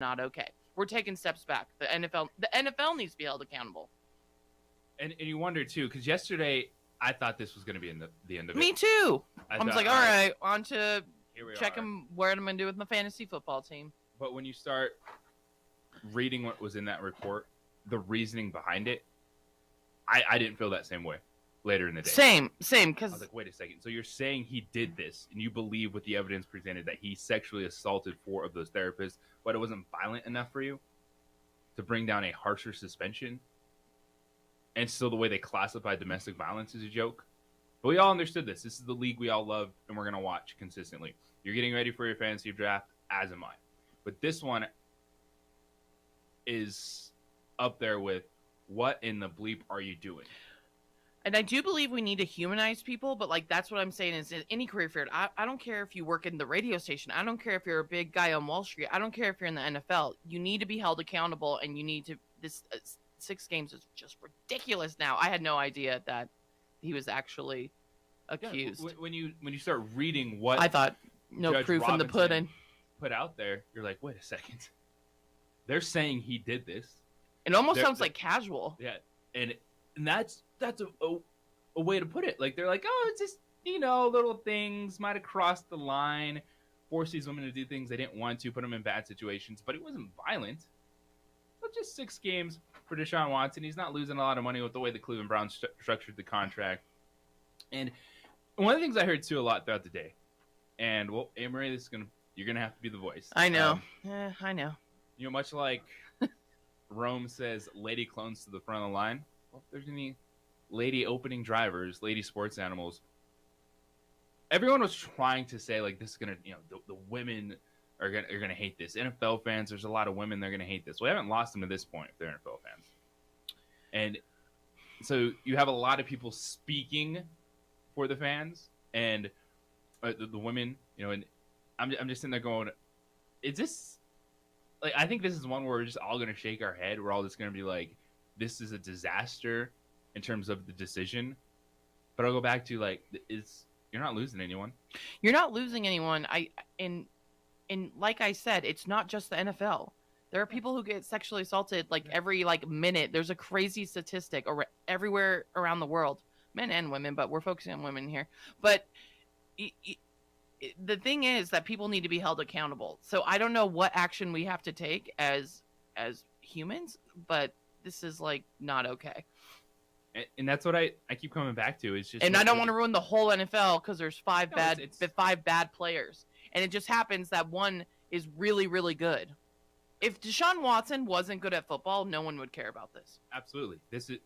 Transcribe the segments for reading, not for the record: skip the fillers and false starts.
not okay. We're taking steps back. The NFL needs to be held accountable. And you wonder too, because yesterday I thought this was going to be in the end of it. Me too. I was thought, like, all right, on to here we check are. what I'm going to do with my fantasy football team. But when you start reading what was in that report, the reasoning behind it, I didn't feel that same way later in the day. Same. I Because was like, wait a second. So you're saying he did this, and you believe with the evidence presented that he sexually assaulted 4 of those therapists, but it wasn't violent enough for you to bring down a harsher suspension? And still the way they classify domestic violence is a joke. But we all understood this. This is the league we all love, and we're going to watch consistently. You're getting ready for your fantasy draft, as am I. But this one is up there with, what in the bleep are you doing? And I do believe we need to humanize people, but like that's what I'm saying is in any career field. I don't care if you work in the radio station. I don't care if you're a big guy on Wall Street. I don't care if you're in the NFL. You need to be held accountable, and you need to. This 6 games is just ridiculous. Now I had no idea that he was actually accused. Yeah, when you start reading what I thought, no Judge proof in the Robinson pudding. put out there, you're like, wait a second. They're saying he did this. It almost sounds like casual. Yeah, and that's a way to put it. Like, they're like, oh, it's just, little things might have crossed the line, forced these women to do things they didn't want to, put them in bad situations, but it wasn't violent. But just 6 games for Deshaun Watson. He's not losing a lot of money with the way the Cleveland Browns structured the contract. And one of the things I heard too a lot throughout the day, and well, Amory, you're gonna have to be the voice. I know. I know. Much like Rome says, "Lady clones to the front of the line." Well, if there's any lady opening drivers, lady sports animals, everyone was trying to say like this is gonna, the women are gonna hate this. NFL fans, there's a lot of women, they're gonna hate this. We haven't lost them to this point if they're NFL fans, and so you have a lot of people speaking for the fans and the women, and I'm just sitting there going, is this like, I think this is one where we're just all gonna shake our head. We're all just gonna be like, this is a disaster in terms of the decision. But I'll go back to like, you're not losing anyone. You're not losing anyone. And like I said, it's not just the NFL. There are people who get sexually assaulted like every minute. There's a crazy statistic everywhere around the world, men and women, but we're focusing on women here. But the thing is that people need to be held accountable. So I don't know what action we have to take as humans, but this is not okay. And that's what I keep coming back to. Is just, and I don't want to ruin the whole NFL because there's 5 bad players, and it just happens that one is really, really good. If Deshaun Watson wasn't good at football, no one would care about this. Absolutely. This is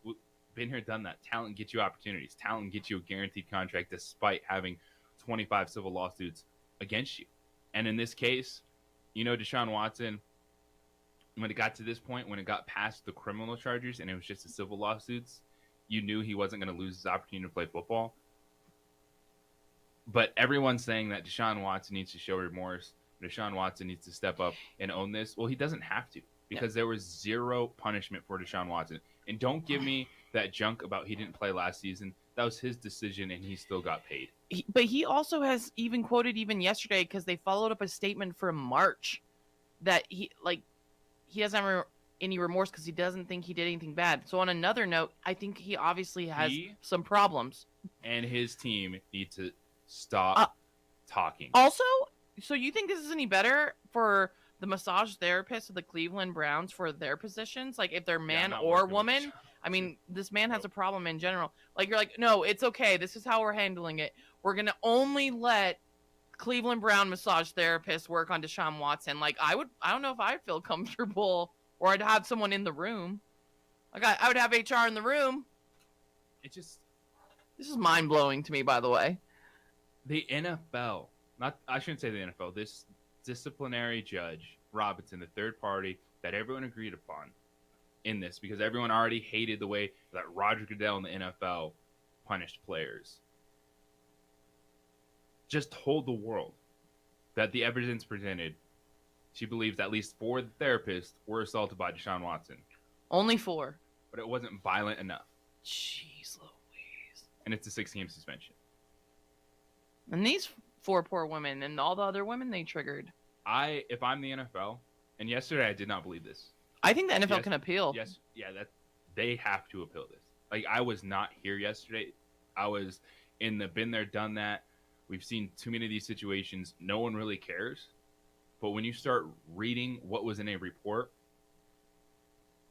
been here, done that. Talent gets you opportunities. Talent gets you a guaranteed contract despite having 25 civil lawsuits against you. And in this case, Deshaun Watson, when it got to this point, when it got past the criminal charges and it was just the civil lawsuits, you knew he wasn't going to lose his opportunity to play football. But everyone's saying that Deshaun Watson needs to show remorse. Deshaun Watson needs to step up and own this. Well, he doesn't have to, because there was 0 punishment for Deshaun Watson. And don't give me that junk about he didn't play last season. That was his decision, and he still got paid. But he also has even quoted even yesterday, because they followed up a statement from March that he doesn't have any remorse because he doesn't think he did anything bad. So on another note, I think he obviously has some problems. And his team need to stop talking. Also, so you think this is any better for the massage therapists of the Cleveland Browns for their positions? Like, if they're man or woman? I mean, this man has a problem in general. Like, you're like, no, it's okay. This is how we're handling it. We're going to only let Cleveland Brown massage therapists work on Deshaun Watson. Like, I don't know if I'd feel comfortable, or I'd have someone in the room. Like, I would have HR in the room. This is mind-blowing to me, by the way. The NFL, I shouldn't say the NFL, this disciplinary judge, Robinson, the third party that everyone agreed upon in this, because everyone already hated the way that Roger Goodell in the NFL punished players, just told the world that the evidence presented, she believes at least 4 of the therapists were assaulted by Deshaun Watson. Only 4. But it wasn't violent enough. Jeez Louise. And it's a 6-game suspension. And these 4 poor women and all the other women they triggered. If I'm the NFL And yesterday, I did not believe this. I think the NFL can appeal. Yes, yeah, that they have to appeal this. Like, I was not here yesterday. I was in the been there, done that. We've seen too many of these situations. No one really cares. But when you start reading what was in a report,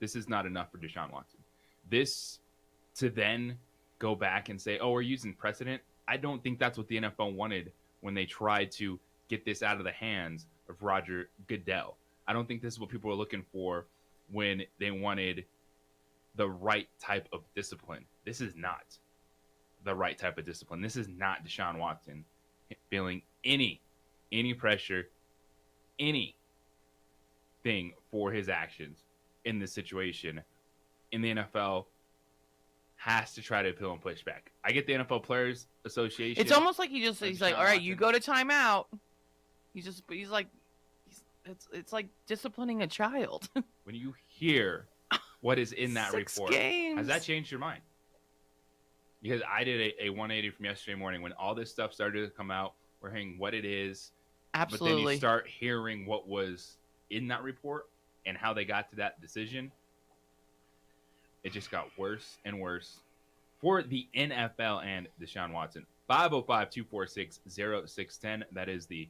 this is not enough for Deshaun Watson. This to then go back and say, oh, we're using precedent. I don't think that's what the NFL wanted when they tried to get this out of the hands of Roger Goodell. I don't think this is what people were looking for when they wanted the right type of discipline. This is not the right type of discipline. This is not Deshaun Watson feeling any pressure, anything for his actions in this situation. In the NFL, has to try to appeal and push back. I get the NFL Players Association. It's almost like he's like, all right, you go to timeout. It's like disciplining a child. When you hear what is in that 6 report, games. Has that changed your mind? Because I did a 180 from yesterday morning when all this stuff started to come out. We're hearing what it is. Absolutely. But then you start hearing what was in that report and how they got to that decision. It just got worse and worse for the NFL and Deshaun Watson. 505-246-0610. That is the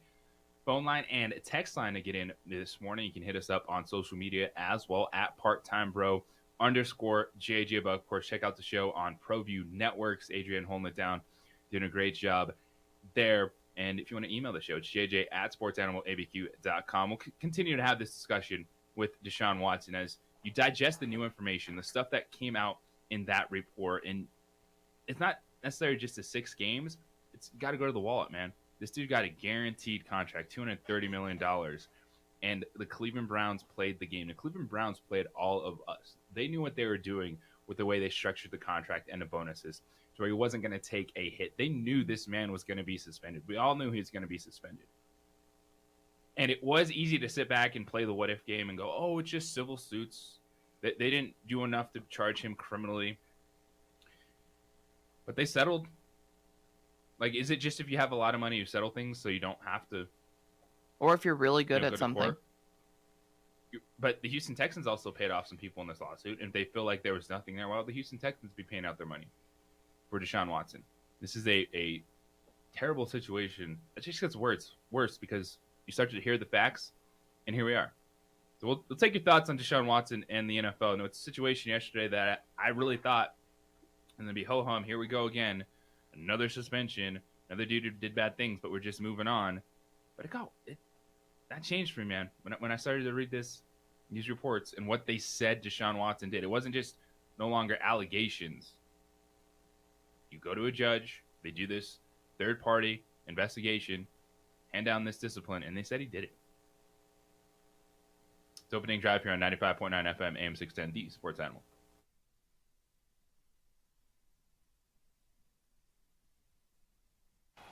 phone line and text line to get in this morning. You can hit us up on social media as well at @parttimebro_JJ. But of course, check out the show on ProView Networks. Adrian holding it down, doing a great job there. And if you want to email the show, it's jj@sportsanimalabq.com. We'll continue to have this discussion with Deshaun Watson as you digest the new information, the stuff that came out in that report. And it's not necessarily just the 6 games. It's got to go to the wallet, man. This dude got a guaranteed contract, $230 million. And the Cleveland Browns played the game. The Cleveland Browns played all of us. They knew what they were doing with the way they structured the contract and the bonuses, so he wasn't going to take a hit. They knew this man was going to be suspended. We all knew he was going to be suspended. And it was easy to sit back and play the what-if game and go, oh, it's just civil suits. They didn't do enough to charge him criminally. But they settled. Like, is it just if you have a lot of money, you settle things so you don't have to? Or if you're really good at something. But the Houston Texans also paid off some people in this lawsuit. And if they feel like there was nothing there, why would the Houston Texans be paying out their money for Deshaun Watson? This is a terrible situation. It just gets worse because you start to hear the facts, and here we are. So we'll take your thoughts on Deshaun Watson and the NFL. No, it's a situation yesterday that I really thought, and then be ho-hum, here we go again. Another suspension, another dude who did bad things, but we're just moving on. But that changed for me, man. When I started to read these reports and what they said Deshaun Watson did, it wasn't just no longer allegations. You go to a judge, they do this third-party investigation, hand down this discipline, and they said he did it. It's opening drive here on 95.9 FM, AM 610, the Sports Animal.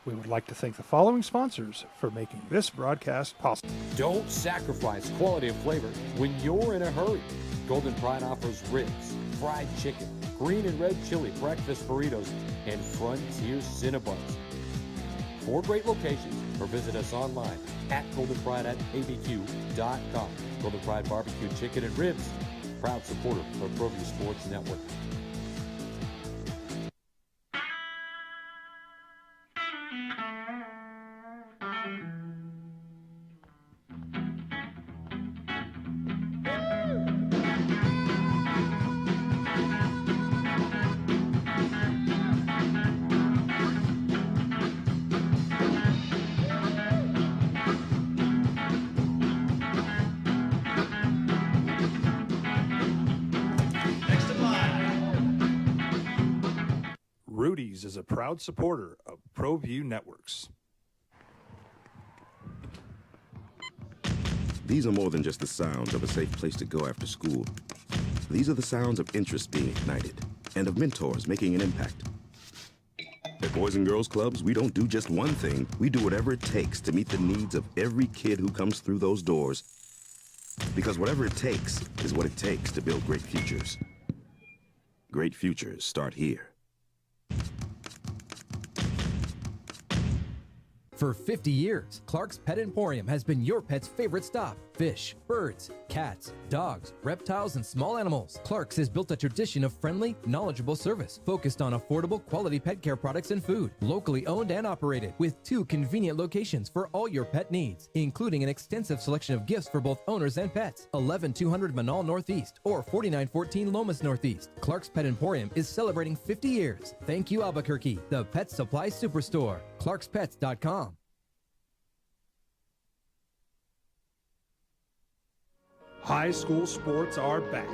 We would like to thank the following sponsors for making this broadcast possible. Don't sacrifice quality and flavor when you're in a hurry. Golden Pride offers ribs, fried chicken, green and red chili breakfast burritos, and Frontier Cinnabons. 4 great locations, or visit us online at goldenpride@abq.com. Golden Pride Barbecue Chicken and Ribs, proud supporter of ProView Sports Network. Rudy's is a proud supporter of ProView Networks. These are more than just the sounds of a safe place to go after school. These are the sounds of interest being ignited and of mentors making an impact. At Boys and Girls Clubs, we don't do just one thing. We do whatever it takes to meet the needs of every kid who comes through those doors. Because whatever it takes is what it takes to build great futures. Great futures start here. For 50 years, Clark's Pet Emporium has been your pet's favorite stop fish, birds, cats, dogs, reptiles, and small animals. Clark's has built a tradition of friendly, knowledgeable service focused on affordable, quality pet care products and food. Locally owned and operated with 2 convenient locations for all your pet needs, including an extensive selection of gifts for both owners and pets. 11200 Manal Northeast or 4914 Lomas Northeast. Clark's Pet Emporium is celebrating 50 years. Thank you, Albuquerque, the pet supply superstore. ClarksPets.com. High school sports are back.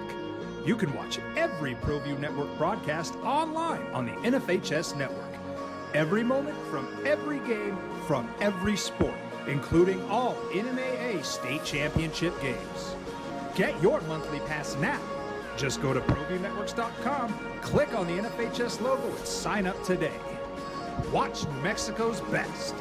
You can watch every ProView Network broadcast online on the NFHS network. Every moment from every game from every sport, including all NMAA state championship games. Get your monthly pass now. Just go to ProViewNetworks.com, click on the NFHS logo, and sign up today. Watch New Mexico's best.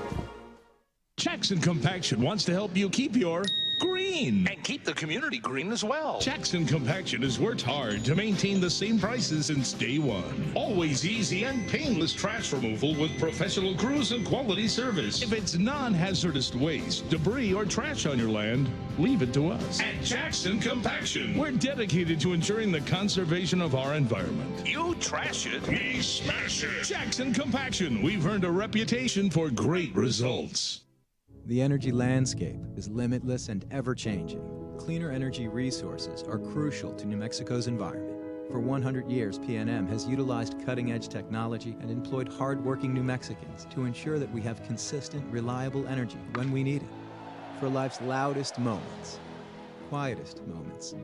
Jackson Compaction wants to help you keep your green. And keep the community green as well. Jackson Compaction has worked hard to maintain the same prices since day one. Always easy and painless trash removal with professional crews and quality service. If it's non-hazardous waste, debris, or trash on your land, leave it to us. At Jackson Compaction, we're dedicated to ensuring the conservation of our environment. You trash it, we smash it. Jackson Compaction, we've earned a reputation for great results. The energy landscape is limitless and ever-changing. Cleaner energy resources are crucial to New Mexico's environment. For 100 years, PNM has utilized cutting-edge technology and employed hard-working New Mexicans to ensure that we have consistent, reliable energy when we need it. For life's loudest moments, quietest moments,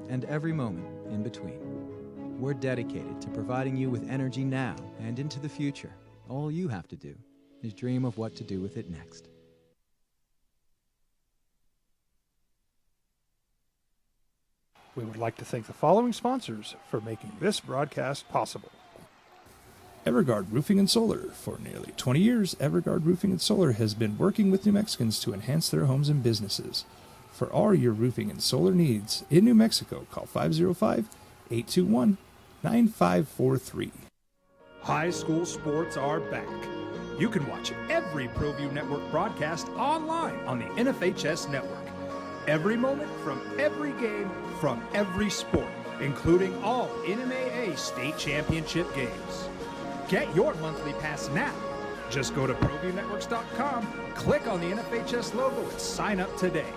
and every moment in between. We're dedicated to providing you with energy now and into the future. All you have to do is dream of what to do with it next. We would like to thank the following sponsors for making this broadcast possible. Everguard Roofing and Solar. For nearly 20 years, Everguard Roofing and Solar has been working with New Mexicans to enhance their homes and businesses. For all your roofing and solar needs in New Mexico, call 505-821-9543. High school sports are back. You can watch every ProView Network broadcast online on the NFHS network. Every moment from every game from every sport, including all NMAA state championship games. Get your monthly pass now. Just go to ProViewNetworks.com, click on the NFHS logo, and sign up today.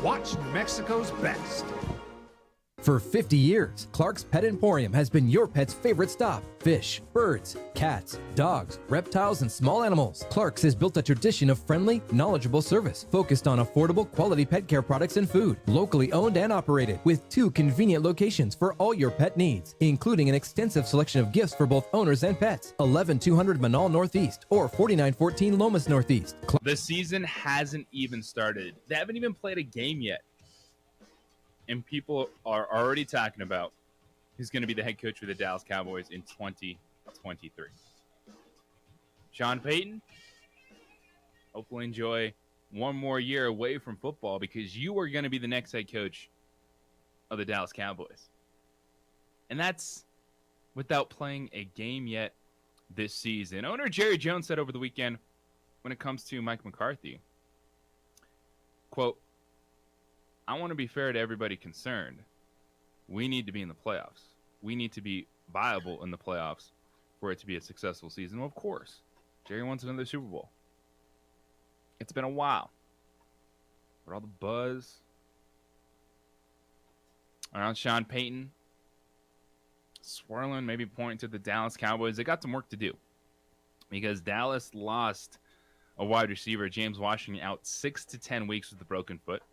Watch New Mexico's best. For 50 years, Clark's Pet Emporium has been your pet's favorite stop. Fish, birds, cats, dogs, reptiles, and small animals. Clark's has built a tradition of friendly, knowledgeable service focused on affordable, quality pet care products and food. Locally owned and operated with 2 convenient locations for all your pet needs, including an extensive selection of gifts for both owners and pets. 11200 Manal Northeast or 4914 Lomas Northeast. The season hasn't even started. They haven't even played a game yet. And people are already talking about who's going to be the head coach for the Dallas Cowboys in 2023. Sean Payton, hopefully enjoy one more year away from football because you are going to be the next head coach of the Dallas Cowboys. And that's without playing a game yet this season. Owner Jerry Jones said over the weekend when it comes to Mike McCarthy, quote, I want to be fair to everybody concerned. We need to be in the playoffs. We need to be viable in the playoffs for it to be a successful season. Well, of course, Jerry wants another Super Bowl. It's been a while. But all the buzz around Sean Payton, swirling, maybe pointing to the Dallas Cowboys, they got some work to do because Dallas lost a wide receiver, James Washington, out 6 to 10 weeks with a broken foot.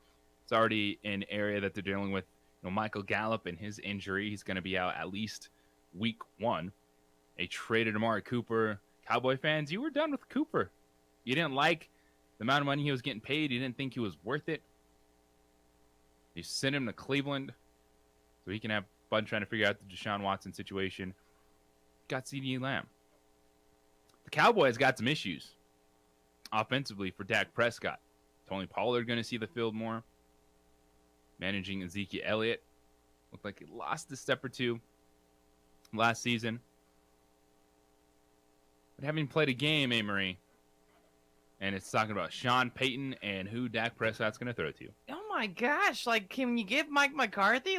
It's already an area that they're dealing with. You know, Michael Gallup and his injury, he's going to be out at least week 1. They traded Amari Cooper. Cowboy fans, you were done with Cooper. You didn't like the amount of money he was getting paid. You didn't think he was worth it. You sent him to Cleveland so he can have fun trying to figure out the Deshaun Watson situation. Got CeeDee Lamb. The Cowboys got some issues offensively for Dak Prescott. Tony Pollard going to see the field more. Managing Ezekiel Elliott. Looked like he lost a step or two last season. But having played a game, Marie, and it's talking about Sean Payton and who Dak Prescott's going to throw to. Oh my gosh! Like, can you give Mike McCarthy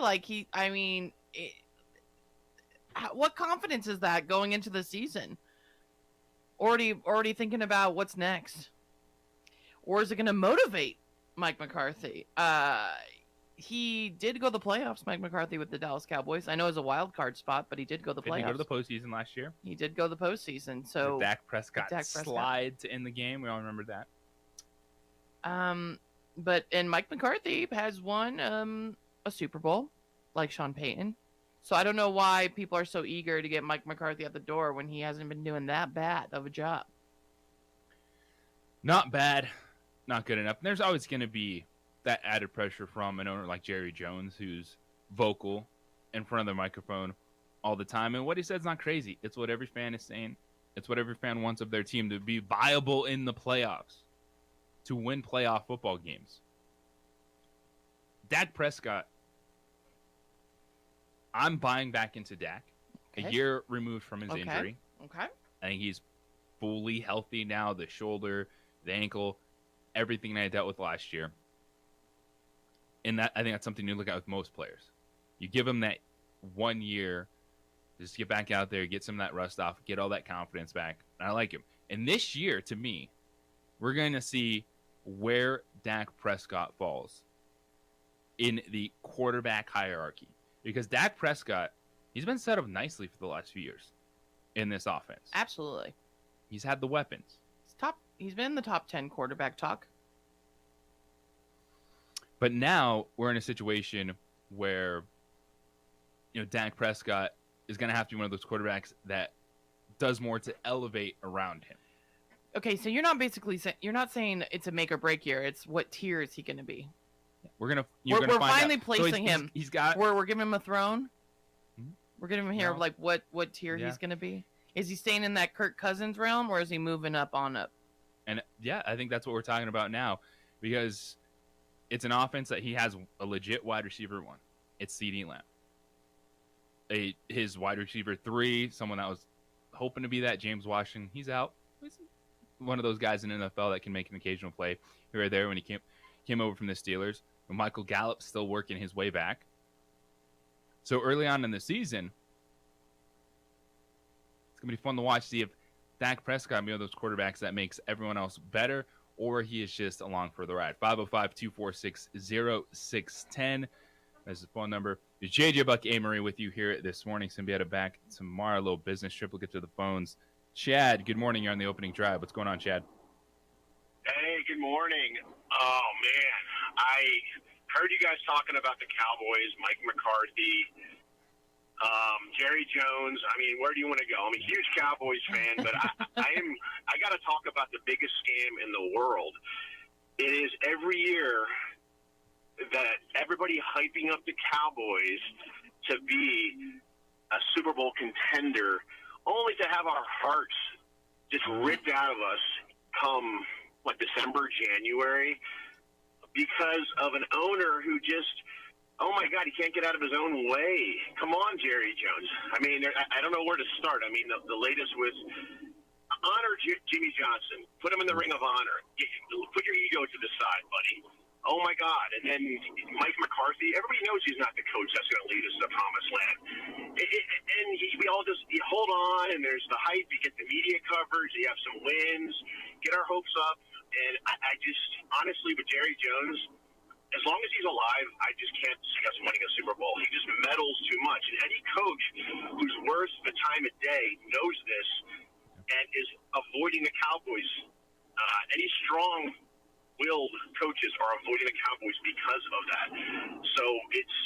what confidence is that going into the season? Already thinking about what's next, or is it going to motivate Mike McCarthy? He did go to the playoffs, Mike McCarthy, with the Dallas Cowboys. I know it was a wild card spot, but he did go to the playoffs. Did he go to the postseason last year? He did go to the postseason. So Dak Prescott slide to end the game. We all remember that. But Mike McCarthy has won a Super Bowl, like Sean Payton. So I don't know why people are so eager to get Mike McCarthy at the door when he hasn't been doing that bad of a job. Not bad, not good enough. And there's always going to be that added pressure from an owner like Jerry Jones, who's vocal in front of the microphone all the time. And what he says is not crazy. It's what every fan is saying. It's what every fan wants of their team, to be viable in the playoffs, to win playoff football games. Dak Prescott, I'm buying back into Dak. Okay. A year removed from his injury. Okay. I think he's fully healthy now. The shoulder, the ankle, everything that I dealt with last year. And I think that's something you look at with most players. You give them that 1 year, just get back out there, get some of that rust off, get all that confidence back. And I like him. And this year, to me, we're going to see where Dak Prescott falls in the quarterback hierarchy. Because Dak Prescott, he's been set up nicely for the last few years in this offense. Absolutely. He's had the weapons. He's been in the top 10 quarterback talk. But now we're in a situation where, Dak Prescott is going to have to be one of those quarterbacks that does more to elevate around him. Okay, so you're not saying it's a make or break year. It's what tier is he going to be? We're finally placing him. We're giving him a throne. Hmm? We're giving him here what tier he's going to be. Is he staying in that Kirk Cousins realm, or is he moving up on up? And yeah, I think that's what we're talking about now, because it's an offense that he has a legit wide receiver one. It's CeeDee Lamb. His wide receiver 3, someone that was hoping to be that, James Washington, he's out. He's one of those guys in the NFL that can make an occasional play here or there when he came over from the Steelers. Michael Gallup's still working his way back. So early on in the season, it's going to be fun to watch, see if Dak Prescott be one of those quarterbacks that makes everyone else better, or he is just along for the ride. 505-246-0610. That's the phone number. It's JJ Buck Amory with you here this morning. Symbieta back tomorrow. A little business trip. We'll get to the phones. Chad, good morning. You're on the opening drive. What's going on, Chad? Hey, good morning. Oh, man. I heard you guys talking about the Cowboys, Mike McCarthy, Jerry Jones. I mean, where do you want to go? I'm a huge Cowboys fan, but I got to talk about the biggest scam in the world. It is every year that everybody hyping up the Cowboys to be a Super Bowl contender, only to have our hearts just ripped out of us come December, January, because of an owner who just, oh my God, he can't get out of his own way. Come on, Jerry Jones. I mean, I don't know where to start. I mean, the latest was honor Jimmy Johnson. Put him in the Ring of Honor. Put your ego to the side, buddy. Oh my God. And then Mike McCarthy, everybody knows he's not the coach that's going to lead us to the promised land. And we all just hold on, and there's the hype. You get the media coverage. You have some wins. Get our hopes up. And I just, honestly, with Jerry Jones, as long as he's alive, I just can't see us winning a Super Bowl. He just meddles too much. And any coach who's worth the time of day knows this and is avoiding the Cowboys. Any strong-willed coaches are avoiding the Cowboys because of that. So it's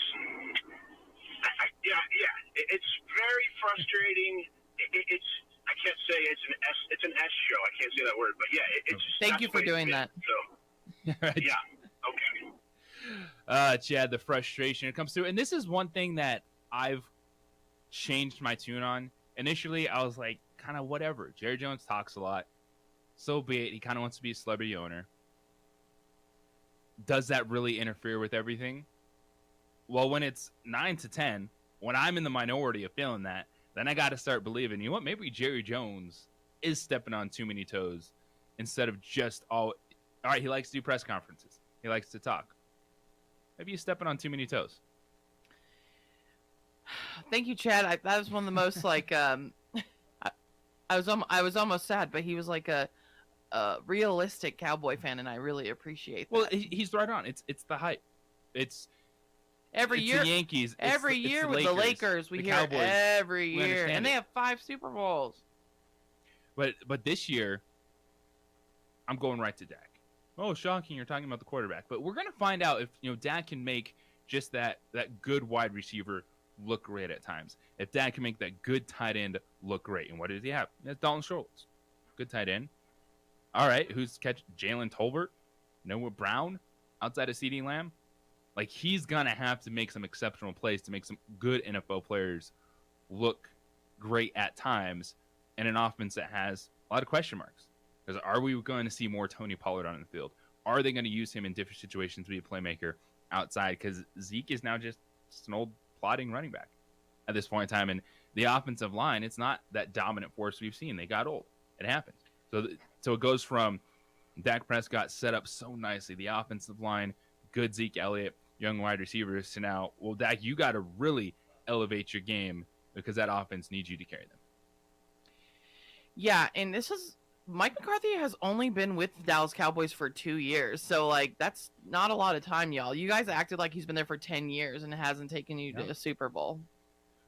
very frustrating. I can't say it's an S show. I can't say that word, but yeah, it's. Thank you for doing that. So yeah, okay. Chad, the frustration it comes through, and this is one thing that I've changed my tune on. Initially, I was like, kind of whatever. Jerry Jones talks a lot, so be it. He kind of wants to be a celebrity owner. Does that really interfere with everything? Well, when it's 9-10, when I'm in the minority of feeling that, then I got to start believing, you know what, maybe Jerry Jones is stepping on too many toes instead of just all right, he likes to do press conferences. He likes to talk. Maybe he's stepping on too many toes. Thank you, Chad. That was one of the most like I was almost sad, but he was like a realistic Cowboy fan, and I really appreciate that. Well, he's right on. It's the hype. It's year the Yankees. Every year with the Lakers, we hear Cowboys, every year, and they have 5 Super Bowls. But this year, I'm going right to Dak. Oh, shocking! You're talking about the quarterback, but we're gonna find out if Dak can make just that good wide receiver look great at times. If Dak can make that good tight end look great, and what does he have? That's Dalton Schultz, good tight end. All right, who's catch Jalen Tolbert, Noah Brown, outside of CeeDee Lamb? Like, he's gonna have to make some exceptional plays to make some good NFL players look great at times, in an offense that has a lot of question marks. Because are we going to see more Tony Pollard on the field? Are they going to use him in different situations to be a playmaker outside? Because Zeke is now just an old plodding running back at this point in time. And the offensive line, it's not that dominant force we've seen. They got old. It happened. So it goes from Dak Prescott set up so nicely, the offensive line, good Zeke Elliott, young wide receivers, to now, well, Dak, you got to really elevate your game because that offense needs you to carry them. Yeah, and Mike McCarthy has only been with the Dallas Cowboys for 2 years, so like that's not a lot of time, y'all. You guys acted like he's been there for 10 years and hasn't taken you to a Super Bowl.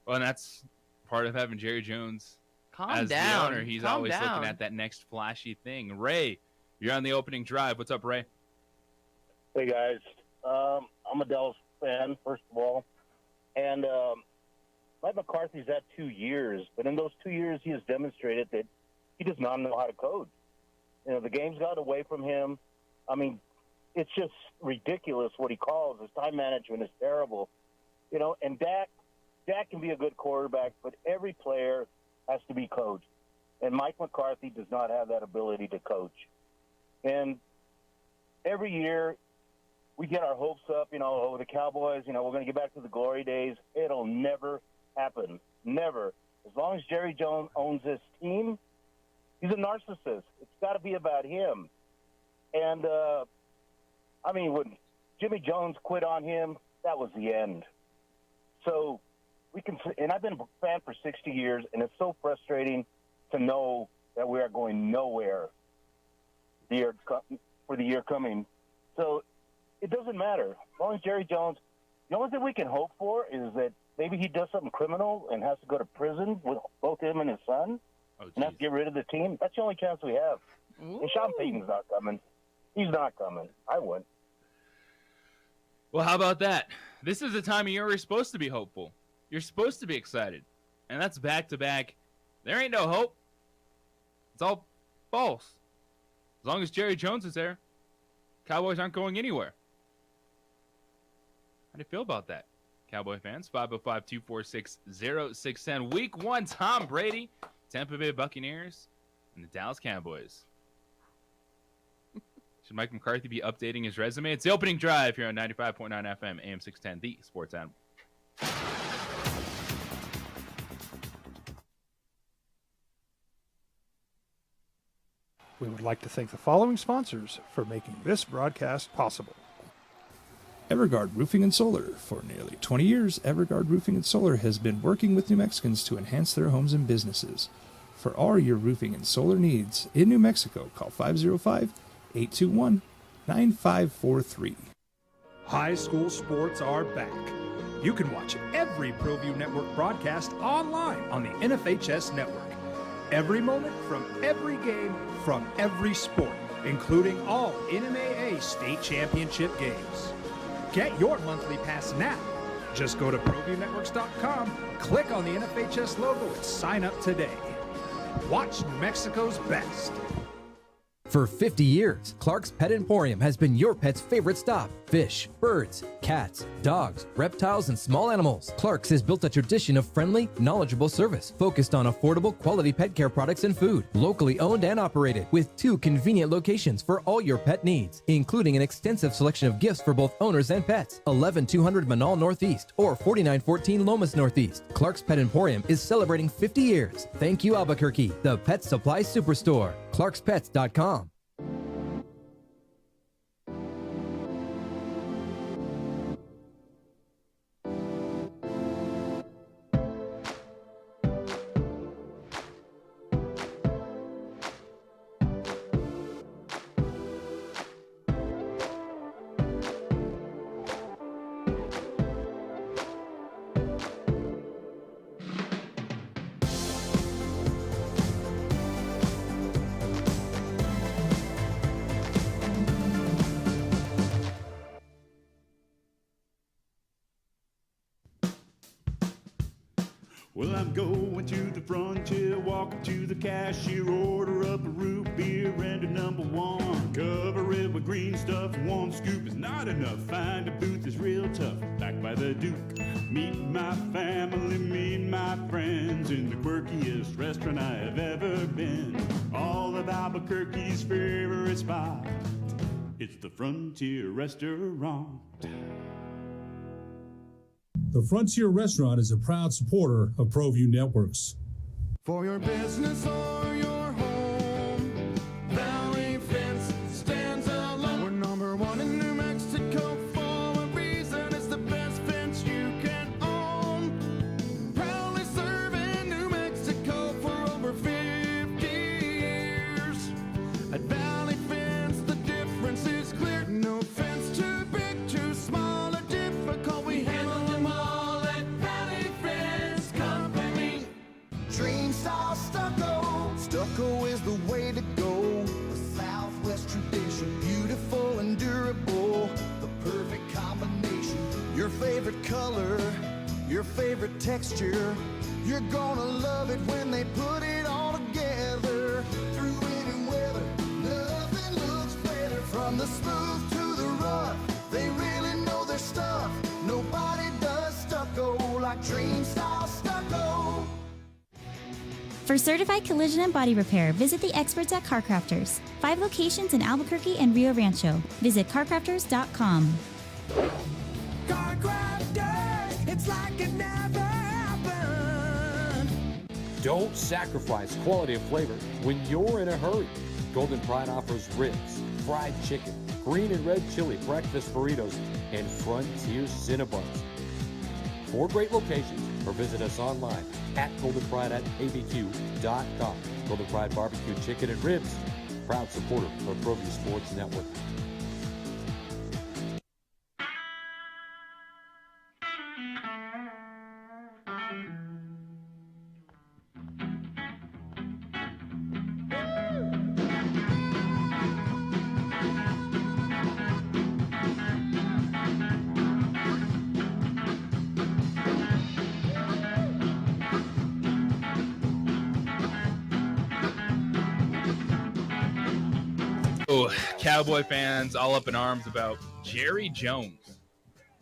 Well, and that's part of having Jerry Jones as the owner. He's always looking at that next flashy thing. Ray, you're on the opening drive. What's up, Ray? Hey guys, I'm a Dallas fan first of all, and Mike McCarthy's at 2 years, but in those 2 years he has demonstrated that he does not know how to coach. The game's got away from him. I mean, it's just ridiculous what he calls. His time management is terrible. And Dak can be a good quarterback, but every player has to be coached. And Mike McCarthy does not have that ability to coach. And every year we get our hopes up, the Cowboys, we're going to get back to the glory days. It'll never happen. Never. As long as Jerry Jones owns this team, he's a narcissist. It's got to be about him. And, when Jimmy Jones quit on him, that was the end. So and I've been a fan for 60 years, and it's so frustrating to know that we are going nowhere for the year coming. So it doesn't matter. As long as Jerry Jones, the only thing we can hope for is that maybe he does something criminal and has to go to prison with both him and his son and have to get rid of the team. That's the only chance we have. And Sean Payton's not coming. He's not coming. I wouldn't. Well, how about that? This is the time of year we're supposed to be hopeful. You're supposed to be excited. And that's back-to-back. There ain't no hope. It's all false. As long as Jerry Jones is there, Cowboys aren't going anywhere. How do you feel about that, Cowboy fans? 505-246-0610. Week 1, Tom Brady, Tampa Bay Buccaneers, and the Dallas Cowboys. Should Mike McCarthy be updating his resume? It's the opening drive here on 95.9 FM, AM 610, the Sports Animal. We would like to thank the following sponsors for making this broadcast possible. Everguard Roofing and Solar. For nearly 20 years, Everguard Roofing and Solar has been working with New Mexicans to enhance their homes and businesses. For all your roofing and solar needs in New Mexico, call 505-821-9543. High school sports are back. You can watch every ProView Network broadcast online on the NFHS network. Every moment from every game from every sport, including all NMAA state championship games. Get your monthly pass now. Just go to ProViewNetworks.com, click on the NFHS logo, and sign up today. Watch New Mexico's best. For 50 years, Clark's Pet Emporium has been your pet's favorite stop. Fish, birds, cats, dogs, reptiles, and small animals. Clark's has built a tradition of friendly, knowledgeable service focused on affordable, quality pet care products and food. Locally owned and operated with 2 convenient locations for all your pet needs, including an extensive selection of gifts for both owners and pets. 11200 Manal Northeast or 4914 Lomas Northeast. Clark's Pet Emporium is celebrating 50 years. Thank you, Albuquerque, the Pet Supply Superstore. ClarksPets.com. Well, I'm going to the frontier, walk up to the cashier, order up a root beer and a number one. Cover it with green stuff, one scoop is not enough. Find a booth that's real tough, back by the Duke. Meet my family, meet my friends in the quirkiest restaurant I have ever been. All of Albuquerque's favorite spot, it's the Frontier Restaurant. The Frontier Restaurant is a proud supporter of ProView Networks. For your business or your home, Valley Fence stands alone. We're number one in New Mexico for a reason. It's the best fence you can own. Proudly serving New Mexico for over 50 years. At Valley Fence, the difference is clear. No fence too big, too small, or difficult. We handle them all at Valley Fence Company. Dream style stucco. Stucco is the way to go. The Southwest tradition, beautiful and durable. The perfect combination. Your favorite color, your favorite texture. You're gonna love it when they put it all together. Through any weather, nothing looks better. From the smooth to the rough, they really know their stuff. Nobody does stucco like Dream Style Stucco. For certified collision and body repair, visit the experts at CarCrafters. 5 locations in Albuquerque and Rio Rancho. Visit carcrafters.com. CarCrafters, it's like it never happened. Don't sacrifice quality and flavor when you're in a hurry. Golden Pride offers ribs, fried chicken, green and red chili breakfast burritos, and Frontier Cinnabons. 4 great locations, or visit us online at goldenpride@abq.com. Golden Pride Barbecue Chicken and Ribs, proud supporter of ProView Sports Network. Cowboy fans all up in arms about Jerry Jones.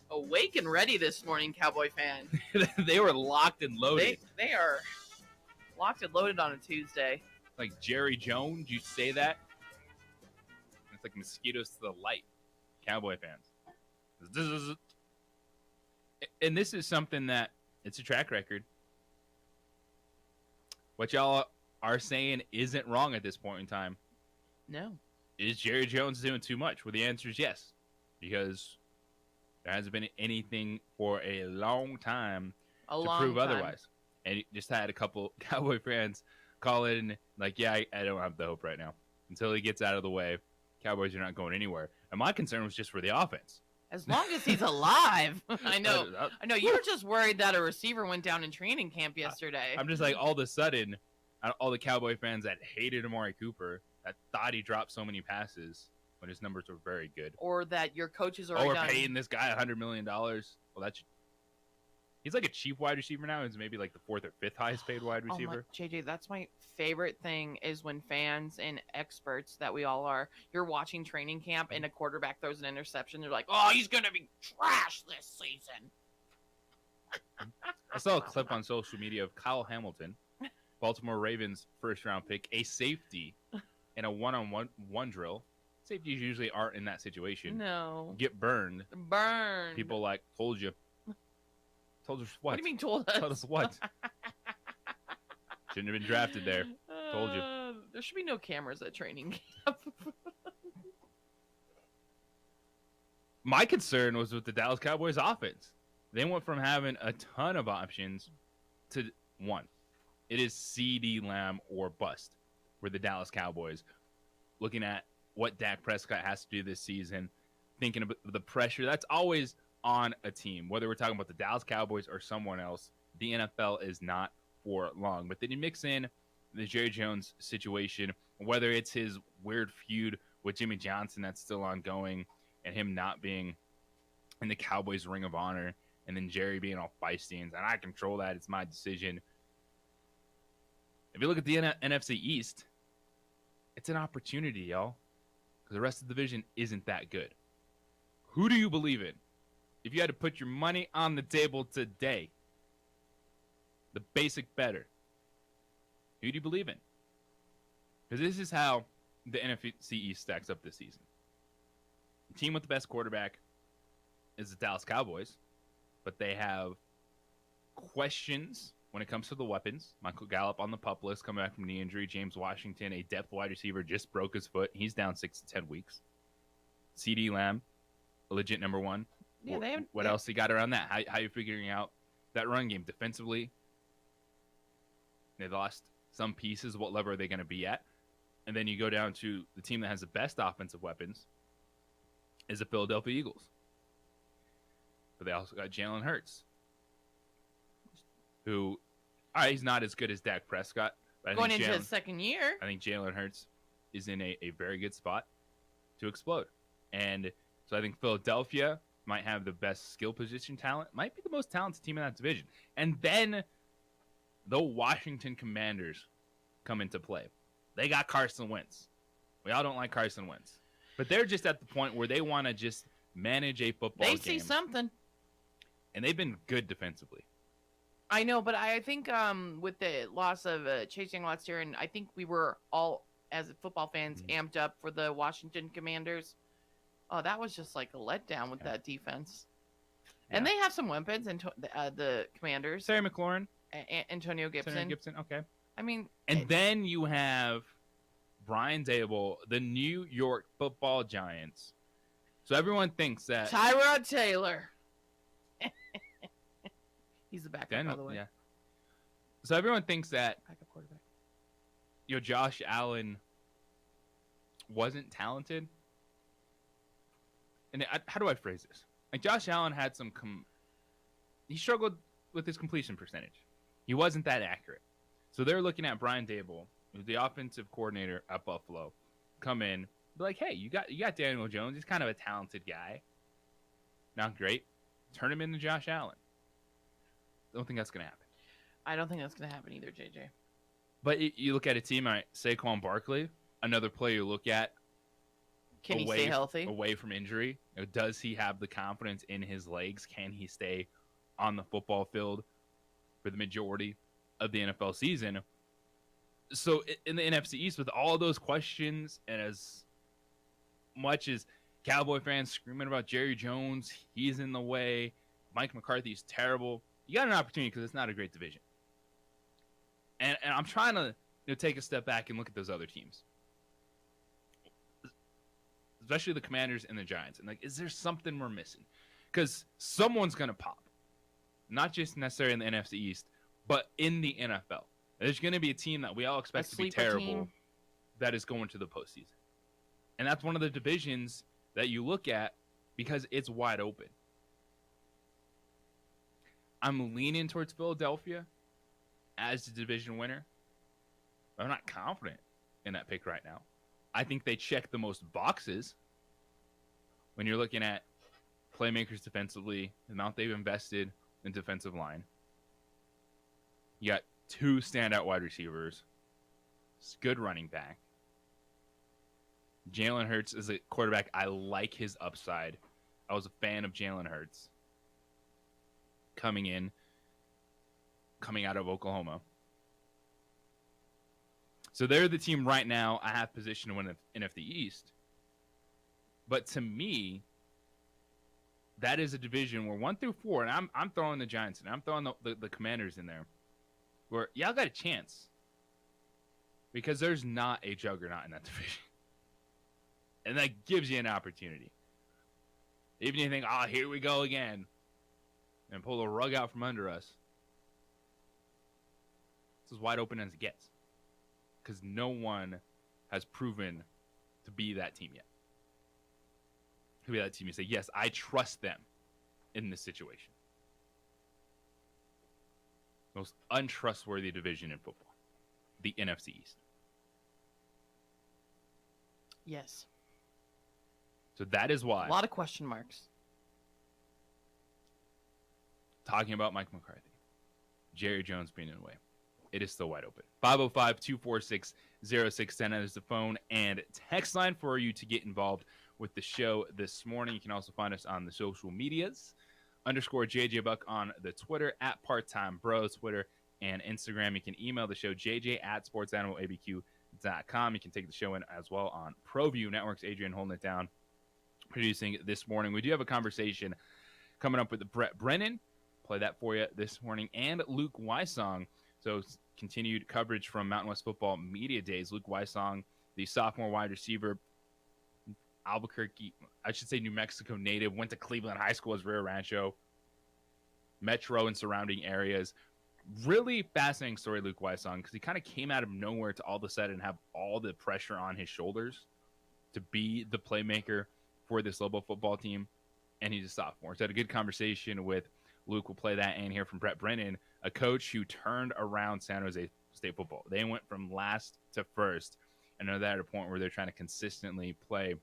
Awake and ready this morning, Cowboy fan. They were locked and loaded. They are locked and loaded on a Tuesday. Like Jerry Jones, you say that? It's like mosquitoes to the light. Cowboy fans. And this is something that, it's a track record. What y'all are saying isn't wrong at this point in time. No. Is Jerry Jones doing too much? Well, the answer is yes, because there hasn't been anything for a long time to prove otherwise. And he just had a couple Cowboy fans call in like, yeah, I don't have the hope right now. Until he gets out of the way, Cowboys are not going anywhere. And my concern was just for the offense. As long as he's alive. I know. You were just worried that a receiver went down in training camp yesterday. I'm just like, all of a sudden, all the Cowboy fans that hated Amari Cooper, that thought he dropped so many passes when his numbers were very good. Or that your coaches are we're paying this guy $100 million. Well, he's like a cheap wide receiver now. He's maybe like the 4th or 5th highest paid wide receiver. JJ, that's my favorite thing is when fans and experts that we all are, you're watching training camp and a quarterback throws an interception. They're like, oh, he's going to be trash this season. I saw a clip on social media of Kyle Hamilton, Baltimore Ravens first-round pick, a safety in a one-on-one drill. Safeties usually aren't in that situation. No. Get burned. People like, told you. Told us what? What do you mean told us? Told us what? Shouldn't have been drafted there. Told you. There should be no cameras at training camp. My concern was with the Dallas Cowboys offense. They went from having a ton of options to one. It is CeeDee Lamb or bust. Were the Dallas Cowboys looking at what Dak Prescott has to do this season, thinking about the pressure that's always on a team, whether we're talking about the Dallas Cowboys or someone else. The NFL is not for long. But then you mix in the Jerry Jones situation, whether it's his weird feud with Jimmy Johnson that's still ongoing and him not being in the Cowboys Ring of Honor, and then Jerry being all feisty and I control that. It's my decision. If you look at the NFC East, it's an opportunity, y'all, because the rest of the division isn't that good. Who do you believe in? If you had to put your money on the table today, the basic better, who do you believe in? Because this is how the NFC East stacks up this season. The team with the best quarterback is the Dallas Cowboys, but they have questions when it comes to the weapons. Michael Gallup on the PUP list coming back from knee injury. James Washington, a depth wide receiver, just broke his foot. He's down 6 to 10 weeks. CeeDee Lamb, a legit number one. Yeah, what else you got around that? How you figuring out that run game defensively? They lost some pieces. What level are they going to be at? And then you go down to the team that has the best offensive weapons is the Philadelphia Eagles. But they also got Jalen Hurts, who, all right, he's not as good as Dak Prescott. But Going into his second year. I think Jalen Hurts is in a very good spot to explode. And so I think Philadelphia might have the best skill position talent, might be the most talented team in that division. And then the Washington Commanders come into play. They got Carson Wentz. We all don't like Carson Wentz. But they're just at the point where they want to just manage a football game. They see something. And they've been good defensively. I know, but I think with the loss of Chase Young last year, and I think we were all, as football fans, amped up for the Washington Commanders. Oh, that was just like a letdown with that defense. Yeah. And they have some weapons, and the Commanders. Terry McLaurin. Antonio Gibson. Okay. I mean. And then you have Brian Daboll, the New York Football Giants. So everyone thinks that. Tyrod Taylor. He's the backup, by the way. Yeah. So everyone thinks that backup quarterback. Josh Allen wasn't talented. And how do I phrase this? Like Josh Allen had some he struggled with his completion percentage. He wasn't that accurate. So they're looking at Brian Daboll, who's the offensive coordinator at Buffalo, come in, be like, hey, you got Daniel Jones. He's kind of a talented guy. Not great. Turn him into Josh Allen. Don't think that's going to happen. I don't think that's going to happen either, JJ. But you look at a team like Saquon Barkley, another player you look at. Can he stay healthy? Away from injury. Does he have the confidence in his legs? Can he stay on the football field for the majority of the NFL season? So in the NFC East, with all those questions, and as much as Cowboy fans screaming about Jerry Jones, he's in the way, Mike McCarthy's terrible, you got an opportunity because it's not a great division. And I'm trying to take a step back and look at those other teams, especially the Commanders and the Giants. And is there something we're missing? Because someone's going to pop, not just necessarily in the NFC East, but in the NFL. There's going to be a team that we all expect to be terrible that is going to the postseason. And that's one of the divisions that you look at because it's wide open. I'm leaning towards Philadelphia as the division winner. I'm not confident in that pick right now. I think they check the most boxes when you're looking at playmakers defensively, the amount they've invested in defensive line. You got 2 standout wide receivers. It's good running back. Jalen Hurts is a quarterback. I like his upside. I was a fan of Jalen Hurts coming out of Oklahoma. So they're the team right now I have positioned to win the NFC East. But to me, that is a division where 1 through 4, and I'm throwing the Giants in, I'm throwing the Commanders in there, where y'all got a chance. Because there's not a juggernaut in that division. And that gives you an opportunity. Even if you think, oh, here we go again, and pull the rug out from under us. It's as wide open as it gets. Because no one has proven to be that team yet. To be that team, you say, yes, I trust them in this situation. Most untrustworthy division in football. The NFC East. Yes. So that is why. A lot of question marks. talking about Mike McCarthy, Jerry Jones being in the way. It is still wide open. 505-246-0610 is the phone and text line for you to get involved with the show this morning. You can also find us on the social medias, _JJ Buck on the Twitter, at Part-Time Bros, Twitter and Instagram. You can email the show, jj@sportsanimalabq.com. You can take the show in as well on ProView Networks. Adrian holding it down, producing this morning. We do have a conversation coming up with Brett Brennan. Play that for you this morning. And Luke Wysong. So continued coverage from Mountain West Football Media Days. Luke Wysong, the sophomore wide receiver, Albuquerque, I should say New Mexico native, went to Cleveland High School as Rio Rancho, Metro and surrounding areas. Really fascinating story, Luke Wysong, because he kind of came out of nowhere to all of a sudden have all the pressure on his shoulders to be the playmaker for this Lobo football team, and he's a sophomore. So I had a good conversation with Luke. Will play that in here from Brett Brennan, a coach who turned around San Jose State football. They went from last to first, and now they're at a point where they're trying to consistently play,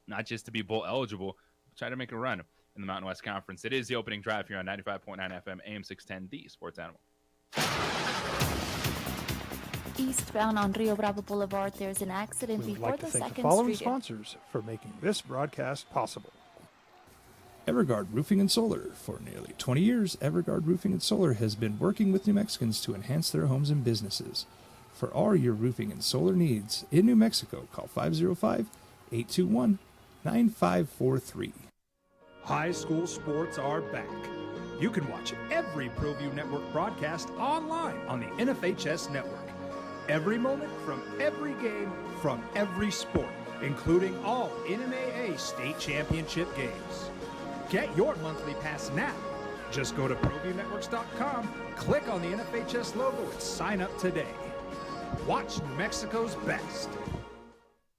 not just to be bowl eligible, but try to make a run in the Mountain West Conference. It is the opening drive here on 95.9 FM, AM 610, the Sports Animal. Eastbound on Rio Bravo Boulevard, there's an accident We would before like to the thank the 2nd following Street. sponsors for making this broadcast possible. Everguard Roofing and Solar. For nearly 20 years, Everguard Roofing and Solar has been working with New Mexicans to enhance their homes and businesses. For all your roofing and solar needs in New Mexico, call 505-821-9543. High school sports are back. You can watch every ProView Network broadcast online on the NFHS network. Every moment from every game from every sport, including all NMAA state championship games. Get your monthly pass now. Just go to ProViewNetworks.com, click on the NFHS logo, and sign up today. Watch New Mexico's best.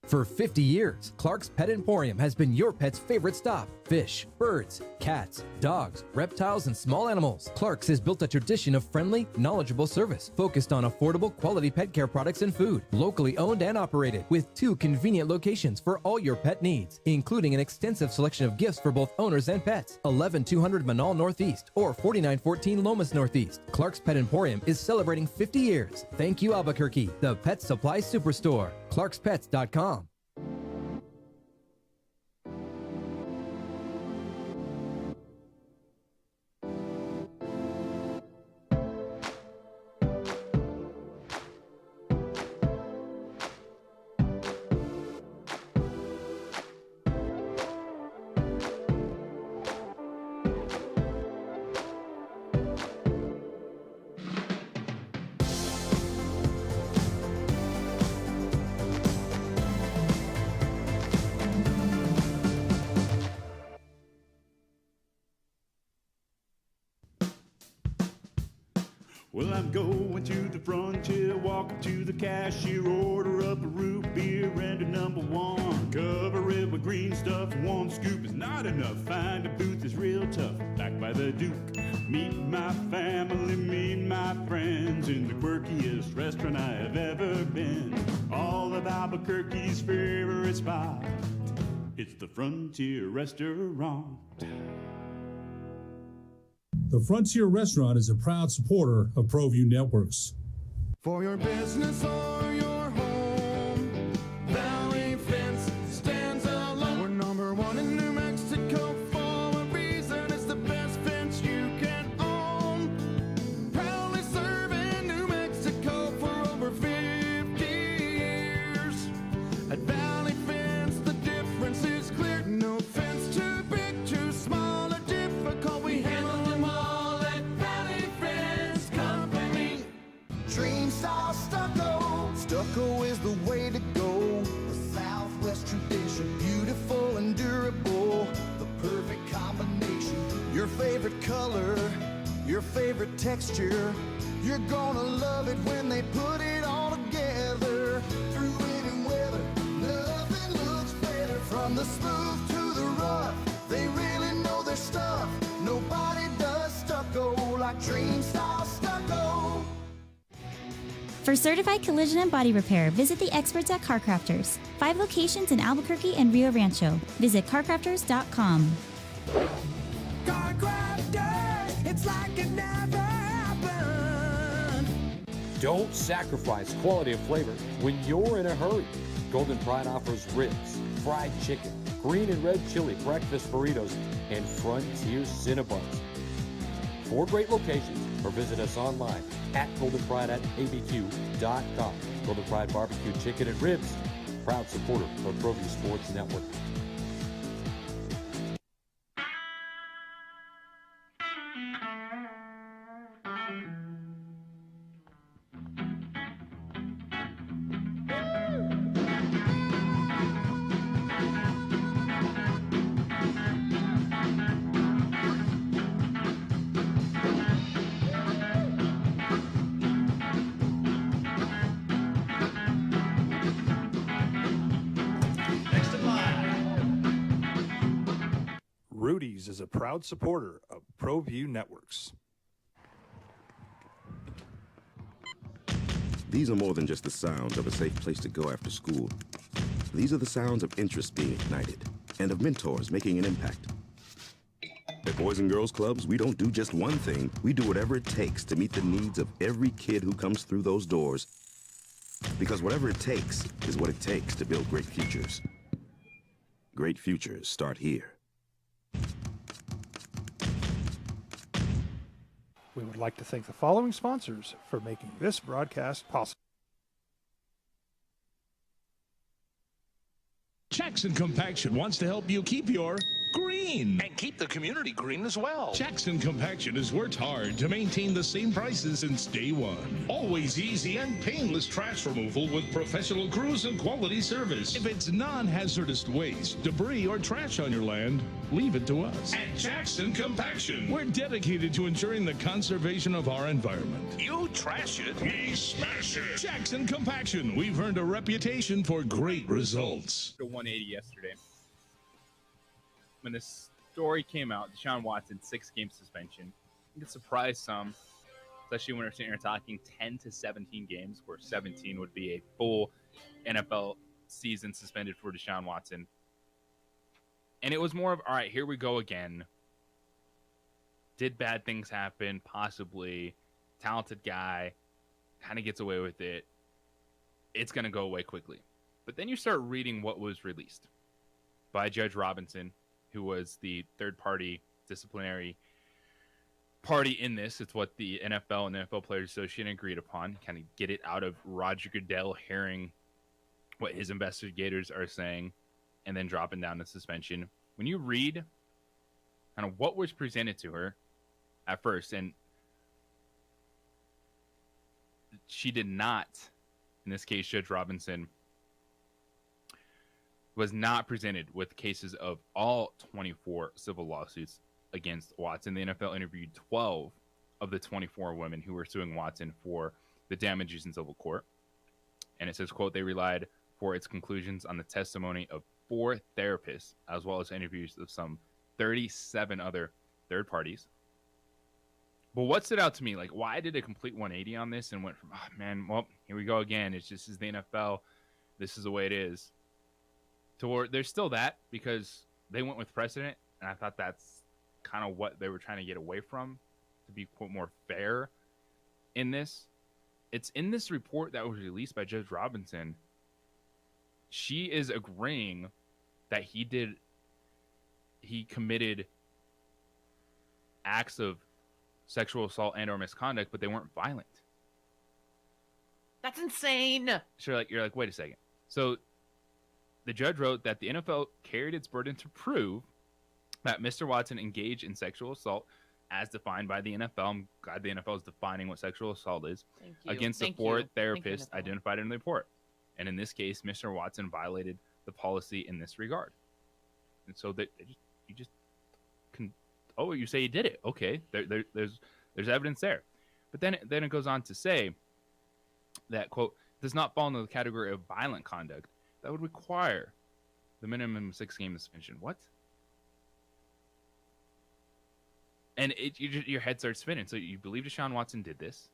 For 50 years, Clark's Pet Emporium has been your pet's favorite stop. Fish, birds, cats, dogs, reptiles, and small animals. Clark's has built a tradition of friendly, knowledgeable service focused on affordable quality pet care products and food. Locally owned and operated with 2 convenient locations for all your pet needs, including an extensive selection of gifts for both owners and pets. 11200 Manal Northeast or 4914 Lomas Northeast. Clark's Pet Emporium is celebrating 50 years. Thank you, Albuquerque, the pet supply superstore. ClarksPets.com. Well, I'm going to the frontier, walking to the cashier, order up a root beer and a number one. Cover it with green stuff, one scoop is not enough. Find a booth is real tough, back by the Duke. Meet my family, meet my friends in the quirkiest restaurant I have ever been. All of Albuquerque's favorite spot, it's the Frontier Restaurant. The Frontier Restaurant is a proud supporter of ProView Networks. For your business or your home, Valley Fence stands alone. We're number 1 in New Mexico for a reason. It's the best fence you can own. Proudly serving New Mexico for over 50 years. At Valley Fence, the difference is clear. No fence too big, too small, or difficult. We handle them all at Valley Fence Company. Dream style stucco. Stucco is the way to go. The Southwest tradition, beautiful and durable. The perfect combination. Your favorite color, your favorite texture. You're gonna love it when they put it all together. Through any weather, nothing looks better. From the smooth to the rough, they really know their stuff. Nobody does stucco like Dream Style Stucco. For certified collision and body repair, visit the experts at CarCrafters. 5 locations in Albuquerque and Rio Rancho. Visit CarCrafters.com. CarCrafters, It's like it never happened. Don't sacrifice quality and flavor when you're in a hurry. Golden Pride offers ribs, fried chicken, green and red chili breakfast burritos, and Frontier Cinnabons. 4 great locations, or visit us online at goldenpride@abq.com. Golden Pride Barbecue Chicken and Ribs, proud supporter of ProView Sports Network. Rudy's is a proud supporter of ProView Networks. These are more than just the sounds of a safe place to go after school. These are the sounds of interest being ignited and of mentors making an impact. At Boys and Girls Clubs, we don't do just one thing. We do whatever it takes to meet the needs of every kid who comes through those doors. Because whatever it takes is what it takes to build great futures. Great futures start here. We would like to thank the following sponsors for making this broadcast possible. Jackson Compaction wants to help you keep your green. And keep the community green as well. Jackson Compaction has worked hard to maintain the same prices since day one. Always easy and painless trash removal with professional crews and quality service. If it's non-hazardous waste, debris, or trash on your land, leave it to us. At Jackson Compaction, we're dedicated to ensuring the conservation of our environment. You trash it, we smash it. Jackson Compaction, we've earned a reputation for great results. 180 yesterday. When this story came out, Deshaun Watson 6-game suspension. It surprised some, especially when we're sitting here talking 10 to 17 games, where 17 would be a full NFL season suspended for Deshaun Watson. And it was more of, all right, here we go again. Did bad things happen? Possibly. Talented guy. Kind of gets away with it. It's going to go away quickly. But then you start reading what was released by Judge Robinson, who was the third-party disciplinary party in this. It's what the NFL and the NFL Players Association agreed upon. Kind of get it out of Roger Goodell hearing what his investigators are saying and then dropping down the suspension. When you read kind of what was presented to her at first, and she did not, in this case, Judge Robinson was not presented with cases of all 24 civil lawsuits against Watson. The NFL interviewed 12 of the 24 women who were suing Watson for the damages in civil court. And it says, quote, they relied for its conclusions on the testimony of 4 therapists, as well as interviews of some 37 other third parties. But what stood out to me, like, why did a complete 180 on this and went from, oh, man, well, here we go again. It's just is the NFL. This is the way it is. To there's still that, because they went with precedent, and I thought that's kind of what they were trying to get away from, to be quote more fair in this. It's in this report that was released by Judge Robinson. She is agreeing that he committed acts of sexual assault and or misconduct, but they weren't violent. That's insane. So you're like, wait a second. So the judge wrote that the NFL carried its burden to prove that Mr. Watson engaged in sexual assault as defined by the NFL. I'm glad the NFL is defining what sexual assault is against the 4 therapists identified in the report. And in this case, Mr. Watson violated the policy in this regard. And so that you just can, oh, you say you did it. Okay, there's evidence there. But then it goes on to say that, quote, does not fall into the category of violent conduct that would require the minimum 6-game suspension. What? And your head starts spinning. So you believe Deshaun Watson did this,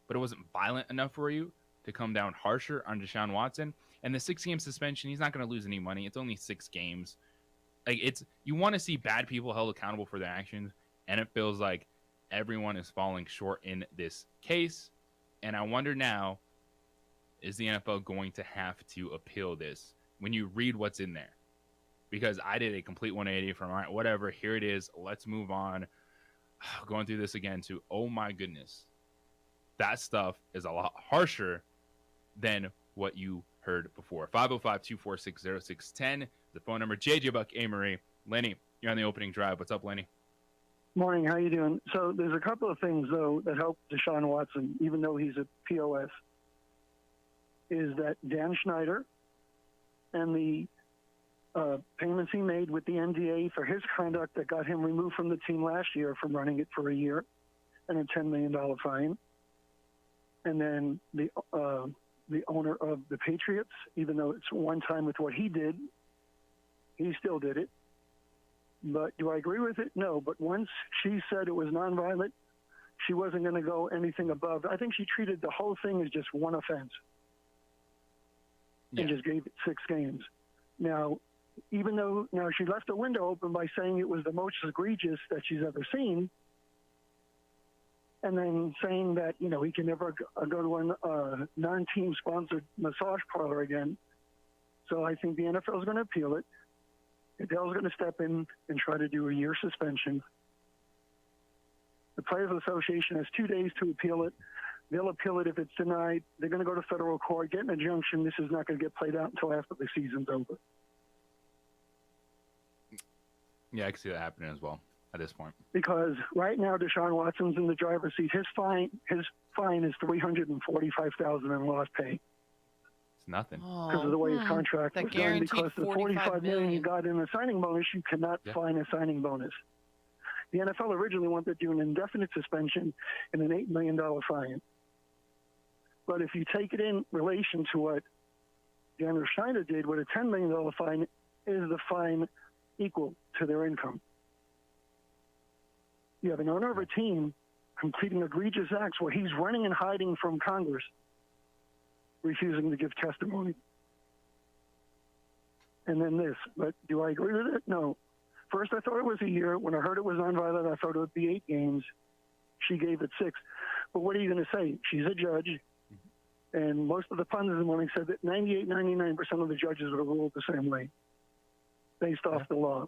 but it wasn't violent enough for you to come down harsher on Deshaun Watson. And the 6-game suspension, he's not going to lose any money. It's only 6 games. Like, you want to see bad people held accountable for their actions, and it feels like everyone is falling short in this case. And I wonder now, is the NFL going to have to appeal this when you read what's in there? Because I did a complete 180 from, all right, whatever, here it is, let's move on. Going through this again to, oh my goodness, that stuff is a lot harsher than what you heard before. 505-246-0610, the phone number. JJ Buck, Amory, Lenny, you're on the opening drive. What's up, Lenny? Morning, how you doing? So there's a couple of things, though, that help Deshaun Watson, even though he's a POS, is that Dan Schneider and the payments he made with the NDA for his conduct that got him removed from the team last year from running it for a year and a $10 million fine. And then the owner of the Patriots, even though it's one time with what he did, he still did it. But do I agree with it? No. But once she said it was nonviolent, she wasn't going to go anything above. I think she treated the whole thing as just one offense and just gave it 6 games. Now, even though now she left the window open by saying it was the most egregious that she's ever seen, and then saying that, you know, he can never go to a non-team sponsored massage parlor again. So I think the NFL is going to appeal it. Adele's going to step in and try to do a year suspension. The Players Association has 2 days to appeal it. They'll appeal it if it's denied. They're going to go to federal court, get an injunction. This is not going to get played out until after the season's over. Yeah, I can see that happening as well at this point. Because right now Deshaun Watson's in the driver's seat. His fine is $345,000 in lost pay. It's nothing. Because of the way his contract was done. Because the $45 million you got in a signing bonus, you cannot fine a signing bonus. The NFL originally wanted to do an indefinite suspension and an $8 million fine. But if you take it in relation to what DeAndre Schneider did with a $10 million fine, is the fine equal to their income? You have an owner of a team completing egregious acts where he's running and hiding from Congress, refusing to give testimony. And then this. But do I agree with it? No. First, I thought it was a year. When I heard it was nonviolent, I thought it would be 8 games. She gave it 6. But what are you going to say? She's a judge. And most of the pundits in the morning said that 98, 99% of the judges would have ruled the same way, based off the law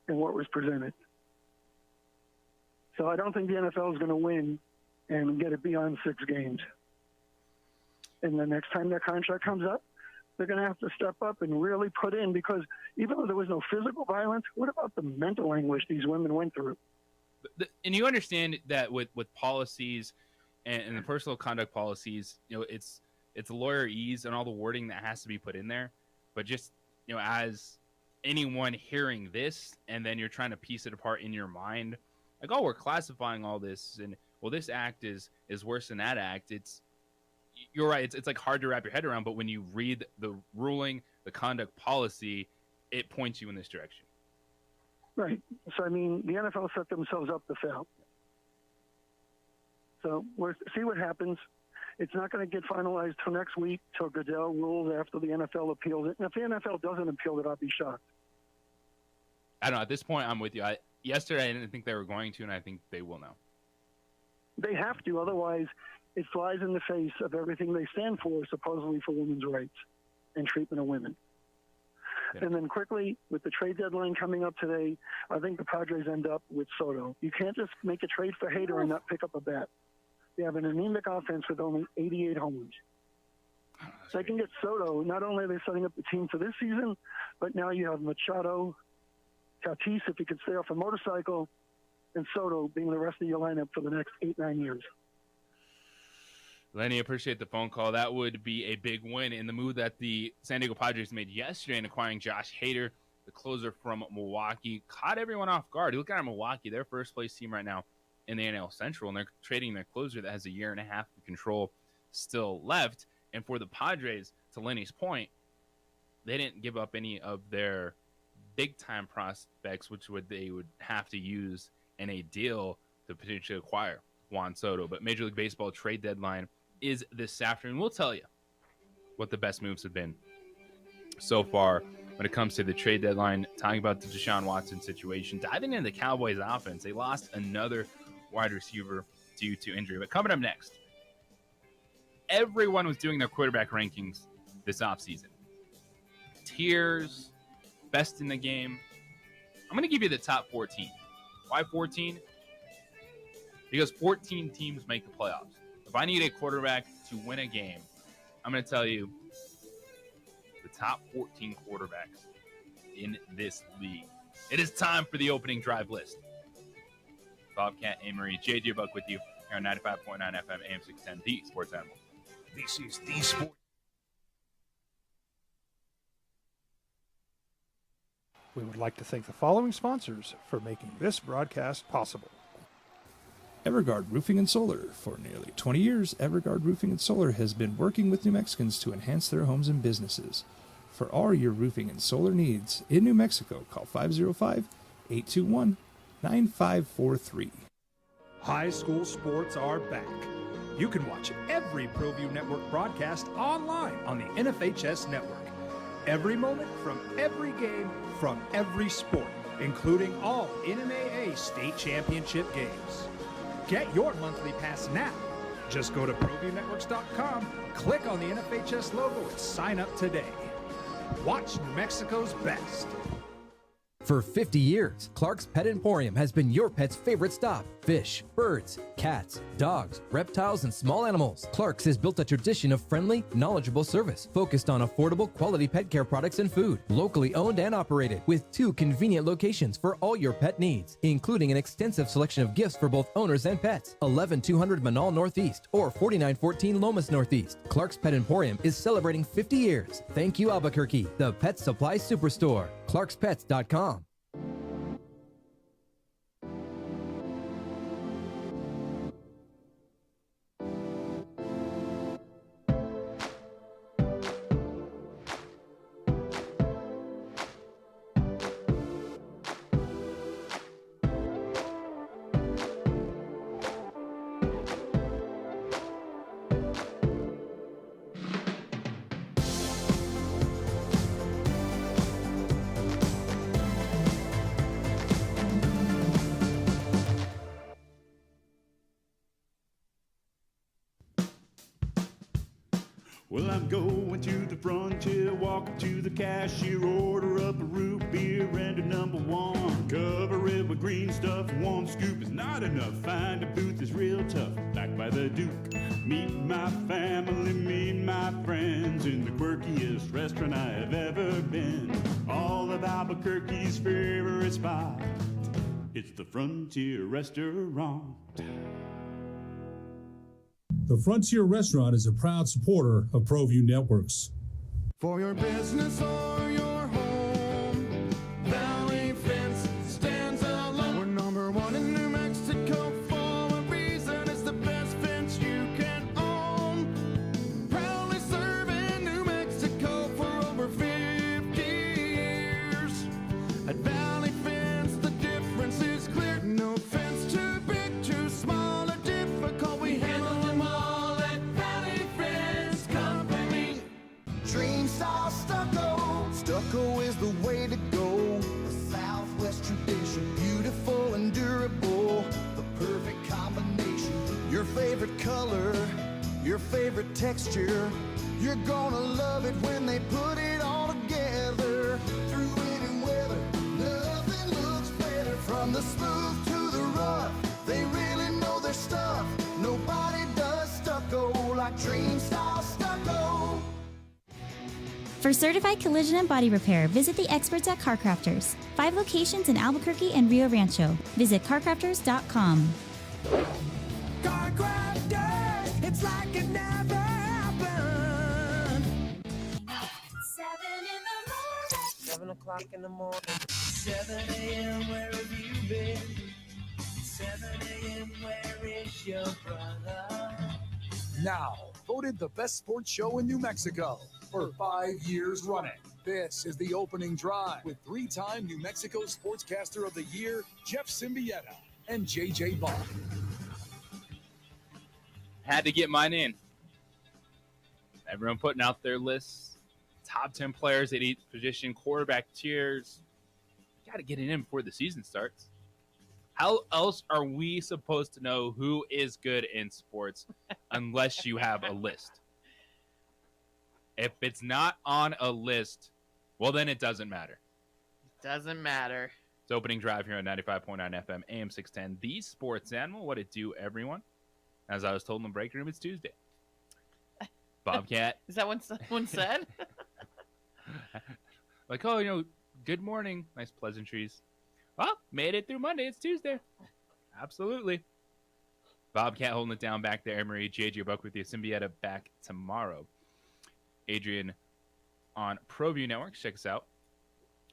and what was presented. So I don't think the NFL is going to win and get it beyond 6 games. And the next time that contract comes up, they're going to have to step up and really put in, because even though there was no physical violence, what about the mental anguish these women went through? And you understand that with policies and the personal conduct policies, you know, it's lawyerese and all the wording that has to be put in there. But just, you know, as anyone hearing this and then you're trying to piece it apart in your mind, like, oh, we're classifying all this, and well, this act is worse than that act. You're right. It's like hard to wrap your head around, but when you read the ruling, the conduct policy, it points you in this direction. Right. So, I mean, the NFL set themselves up to fail. So we'll see what happens. It's not going to get finalized till next week, till Goodell rules after the NFL appeals it. And if the NFL doesn't appeal it, I'll be shocked. I don't know. At this point, I'm with you. Yesterday, I didn't think they were going to, and I think they will now. They have to. Otherwise, it flies in the face of everything they stand for, supposedly for women's rights and treatment of women. Yeah. And then quickly, with the trade deadline coming up today, I think the Padres end up with Soto. You can't just make a trade for Hader and not pick up a bat. They have an anemic offense with only 88 homers. So they can get Soto. Not only are they setting up the team for this season, but now you have Machado, Tatis, if he could stay off a motorcycle, and Soto being the rest of your lineup for the next 8-9 years. Lenny, appreciate the phone call. That would be a big win in the move that the San Diego Padres made yesterday in acquiring Josh Hader, the closer from Milwaukee. Caught everyone off guard. You look at Milwaukee, their first-place team right now in the NL Central, and they're trading their closer that has a year and a half of control still left. And for the Padres, to Lenny's point, they didn't give up any of their big-time prospects, which they would have to use in a deal to potentially acquire Juan Soto. But Major League Baseball trade deadline is this afternoon. We'll tell you what the best moves have been so far when it comes to the trade deadline, talking about the Deshaun Watson situation, diving into the Cowboys offense. They lost another wide receiver due to injury. But coming up next, everyone was doing their quarterback rankings this offseason. Tiers, best in the game. I'm going to give you the top 14. Why 14? Because 14 teams make the playoffs. If I need a quarterback to win a game, I'm going to tell you the top 14 quarterbacks in this league. It is time for the opening drive list. Bobcat, Amory, JJ Buck with you here on 95.9 FM, AM 610, the Sports Animal. This is the Sport. We would like to thank the following sponsors for making this broadcast possible. Everguard Roofing and Solar. For nearly 20 years, Everguard Roofing and Solar has been working with New Mexicans to enhance their homes and businesses. For all your roofing and solar needs in New Mexico, call 505-821-9543. High school sports are back. You can watch every ProView Network broadcast online on the NFHS network. Every moment from every game from every sport, including all NMAA state championship games. Get your monthly pass now. Just go to ProViewNetworks.com, click on the NFHS logo, and sign up today. Watch New Mexico's best. For 50 years, Clark's Pet Emporium has been your pet's favorite stop. Fish, birds, cats, dogs, reptiles, and small animals. Clark's has built a tradition of friendly, knowledgeable service focused on affordable, quality pet care products and food. Locally owned and operated with 2 convenient locations for all your pet needs, including an extensive selection of gifts for both owners and pets. 11200 Manal Northeast or 4914 Lomas Northeast. Clark's Pet Emporium is celebrating 50 years. Thank you, Albuquerque, the pet supply superstore. ClarksPets.com. Well, I'm going to the frontier, walking to the cashier, order up a root beer and a number one. Cover it with green stuff, 1 scoop is not enough. Find a booth is real tough, back by the Duke. Meet my family, meet my friends in the quirkiest restaurant I have ever been. All of Albuquerque's favorite spot, it's the Frontier Restaurant. The Frontier Restaurant is a proud supporter of ProView Networks. For your business or your home, Valley Fence stands alone. We're number 1 in New Mexico for a reason. It's the best fence you can own. Proudly serving New Mexico for over 50 years. At Valley Fence, the difference is clear. No fence too big, too small, or difficult. We handle them all at Valley Fence Company. Dream style stucco. Stucco is the way to go. The Southwest tradition, beautiful and durable. The perfect combination. Your favorite color, your favorite texture. You're gonna love it when they put it all together. Through any weather, nothing looks better. From the smooth to the rough, they really know their stuff. Nobody does stucco like Dream Style Stucco. For certified collision and body repair, visit the experts at CarCrafters. 5 locations in Albuquerque and Rio Rancho. Visit CarCrafters.com. Car Crafters, it's like it never happened. 7 o'clock in the morning. 7 a.m. where have you been? 7 a.m. where is your brother? Now, voted the best sports show in New Mexico for 5 years running. This is the opening drive with 3-time New Mexico Sportscaster of the Year, Jeff Symbieta and JJ Buck. Had to get mine in. Everyone putting out their lists. top 10 players at each position, quarterback tiers. You got to get it in before the season starts. How else are we supposed to know who is good in sports unless you have a list? If it's not on a list, well, then it doesn't matter. Doesn't matter. It's opening drive here on 95.9 FM, AM 610, the sports animal. What it do, everyone? As I was told in the break room, it's Tuesday. Bobcat. Is that what someone said? Like, oh, good morning. Nice pleasantries. Well, made it through Monday. It's Tuesday. Absolutely. Bobcat holding it down back there. Marie, JJ Buck with you. Symbieta back tomorrow. Adrian on ProView Network. Check us out.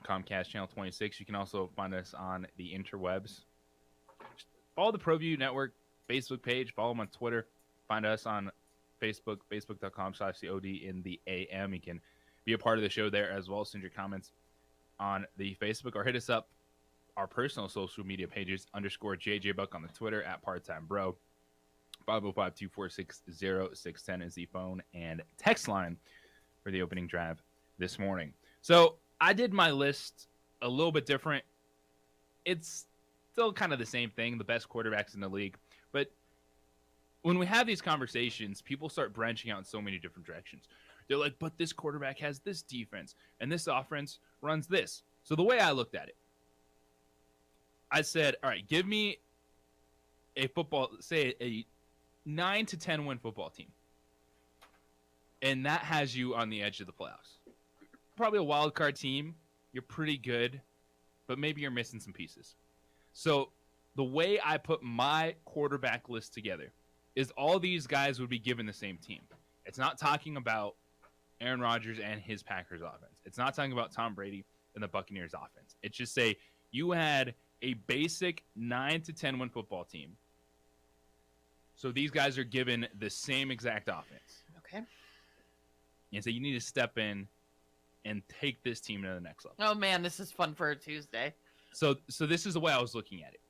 Comcast Channel 26. You can also find us on the interwebs. Just follow the ProView Network Facebook page. Follow them on Twitter. Find us on Facebook, facebook.com/COD in the AM. You can be a part of the show there as well. Send your comments on the Facebook or hit us up our personal social media pages _JJ Buck on the Twitter at Part-Time Bro. 505-246-0610 is the phone and text line for the opening drive this morning. So I did my list a little bit different. It's still kind of the same thing, the best quarterbacks in the league. But when we have these conversations, people start branching out in so many different directions. They're like, but this quarterback has this defense, and this offense runs this. So the way I looked at it, I said, all right, give me a football, say a 9 to 10 win football team. And that has you on the edge of the playoffs. Probably a wild card team. You're pretty good, but maybe you're missing some pieces. So the way I put my quarterback list together is all these guys would be given the same team. It's not talking about Aaron Rodgers and his Packers offense. It's not talking about Tom Brady and the Buccaneers offense. It's just say you had a basic 9 to 10 win football team. So these guys are given the same exact offense. Okay. And so you need to step in and take this team to the next level. Oh man, this is fun for a Tuesday. So this is the way I was looking at it.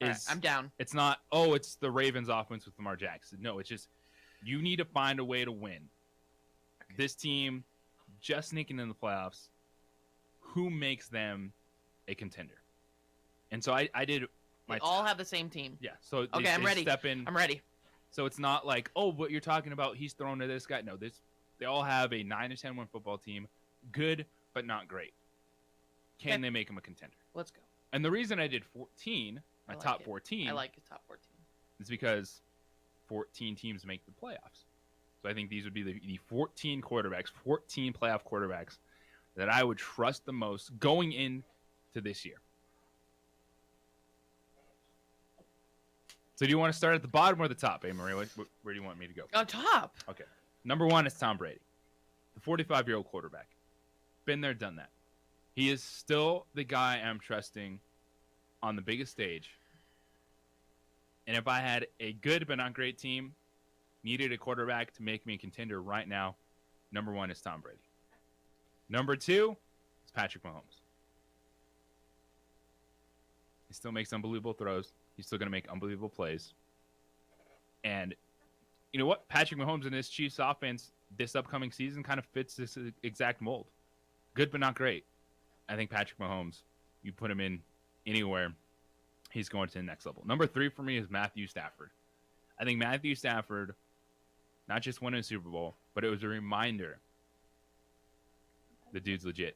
All right, I'm down. It's not, oh, it's the Ravens offense with Lamar Jackson. No, it's just you need to find a way to win. Okay. This team just sneaking in the playoffs, who makes them a contender? And so I did my all have the same team. Yeah. So okay, I'm ready. Step in. I'm ready. So it's not like, oh, what you're talking about, he's thrown to this guy. No, they all have a 9 to 10 win football team. Good, but not great. Can they make him a contender? Let's go. And the reason I did 14, my top 14. I like a top 14. Is because 14 teams make the playoffs. So I think these would be the 14 quarterbacks, 14 playoff quarterbacks that I would trust the most going into this year. So do you want to start at the bottom or the top, Marie? Where do you want me to go? On top. Okay. Number 1 is Tom Brady, the 45-year-old quarterback. Been there, done that. He is still the guy I'm trusting on the biggest stage. And if I had a good but not great team, needed a quarterback to make me a contender right now, number 1 is Tom Brady. Number 2 is Patrick Mahomes. He still makes unbelievable throws. He's still going to make unbelievable plays. And you know what? Patrick Mahomes and his Chiefs offense this upcoming season kind of fits this exact mold. Good but not great. I think Patrick Mahomes, you put him in anywhere, he's going to the next level. Number 3 for me is Matthew Stafford. I think Matthew Stafford, not just won a Super Bowl, but it was a reminder the dude's legit.